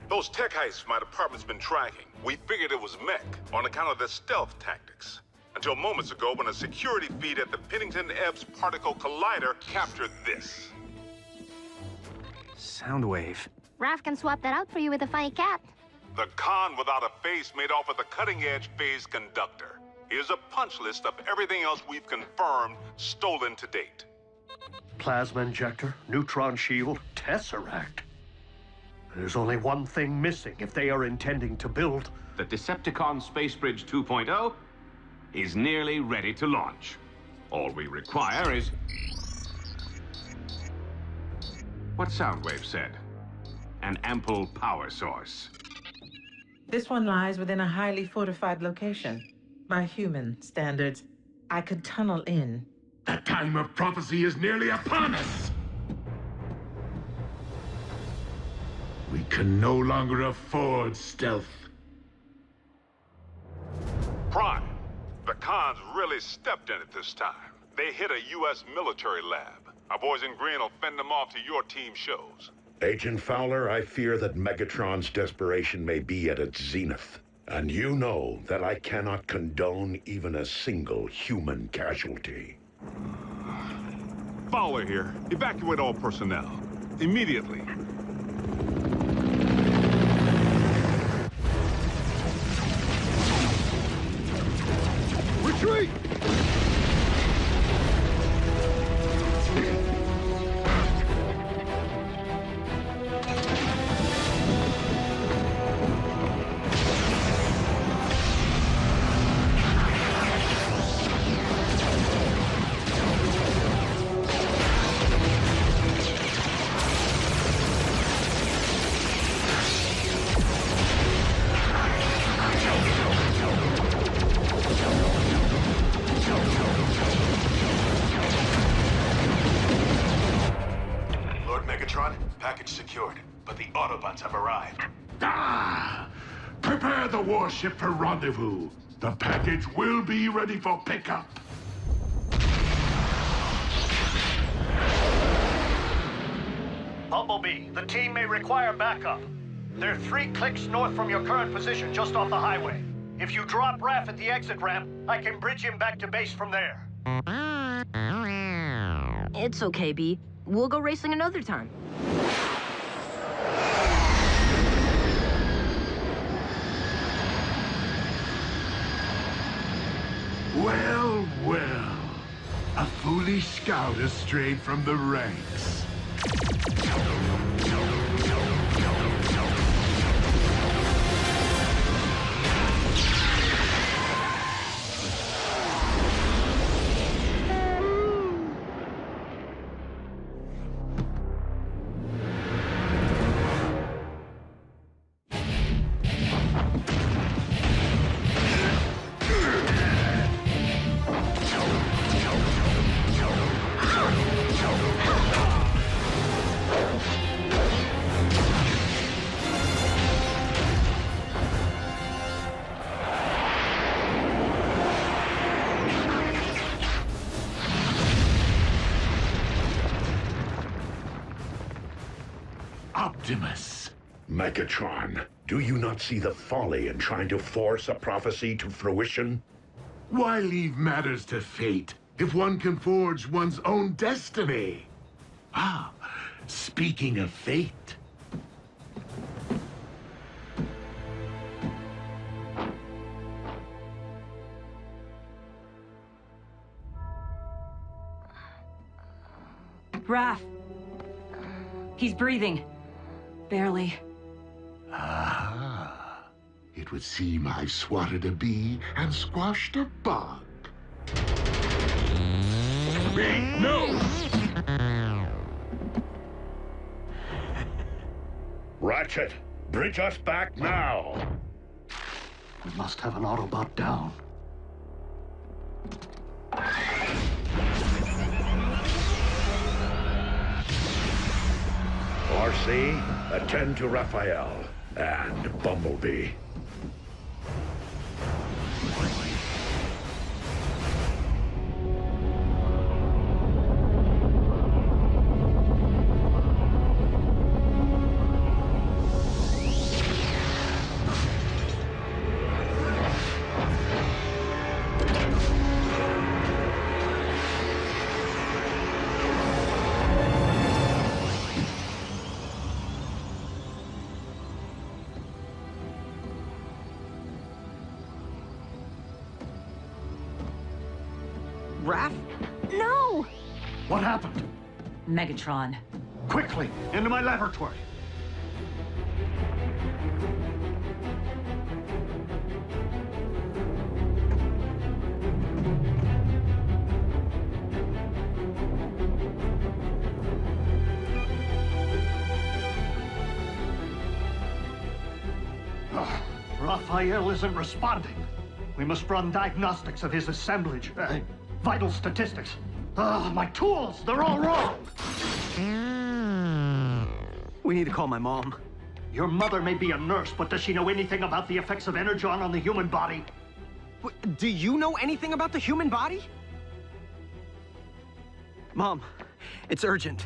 Those tech heists my department's been tracking. We figured it was mech on account of their stealth tactics. Until moments ago when a security feed at the Pennington-Ebbs Particle Collider captured this. Soundwave. Raph can swap that out for you with a funny cat. The con without a face made off with a cutting-edge phase conductor. Here's a punch list of everything else we've confirmed stolen to date. Plasma injector, neutron shield, Tesseract. There's only one thing missing if they are intending to build... The Decepticon Space Bridge 2.0 is nearly ready to launch. All we require is... what Soundwave said. An ample power source. This one lies within a highly fortified location. By human standards, I could tunnel in. The time of prophecy is nearly upon us! We can no longer afford stealth. Prime, the cons really stepped in it this time. They hit a U.S. military lab. Our boys in green will fend them off to your team shows. Agent Fowler, I fear that Megatron's desperation may be at its zenith. And you know that I cannot condone even a single human casualty. Fowler here. Evacuate all personnel. Immediately. Retreat! Package secured, but the Autobots have arrived. Ah! Prepare the warship for rendezvous. The package will be ready for pickup. Bumblebee, the team may require backup. They're 3 clicks north from your current position just off the highway. If you drop Raph at the exit ramp, I can bridge him back to base from there. It's okay, B. We'll go racing another time. Well, well. A foolish scout has strayed from the ranks. Optimus. Megatron, do you not see the folly in trying to force a prophecy to fruition? Why leave matters to fate if one can forge one's own destiny? Ah, speaking of fate. Raph. He's breathing. Barely. Ah, it would seem I've swatted a bee and squashed a bug. Bee, no! Ratchet, bridge us back now! We must have an Autobot down. RC, attend to Raphael and Bumblebee. Raph? No! What happened? Megatron. Quickly, into my laboratory. Raphael isn't responding. We must run diagnostics of his assemblage. Vital statistics. My tools, they're all wrong. We need to call my mom. Your mother may be a nurse, but does she know anything about the effects of Energon on the human body? Do you know anything about the human body? Mom, it's urgent.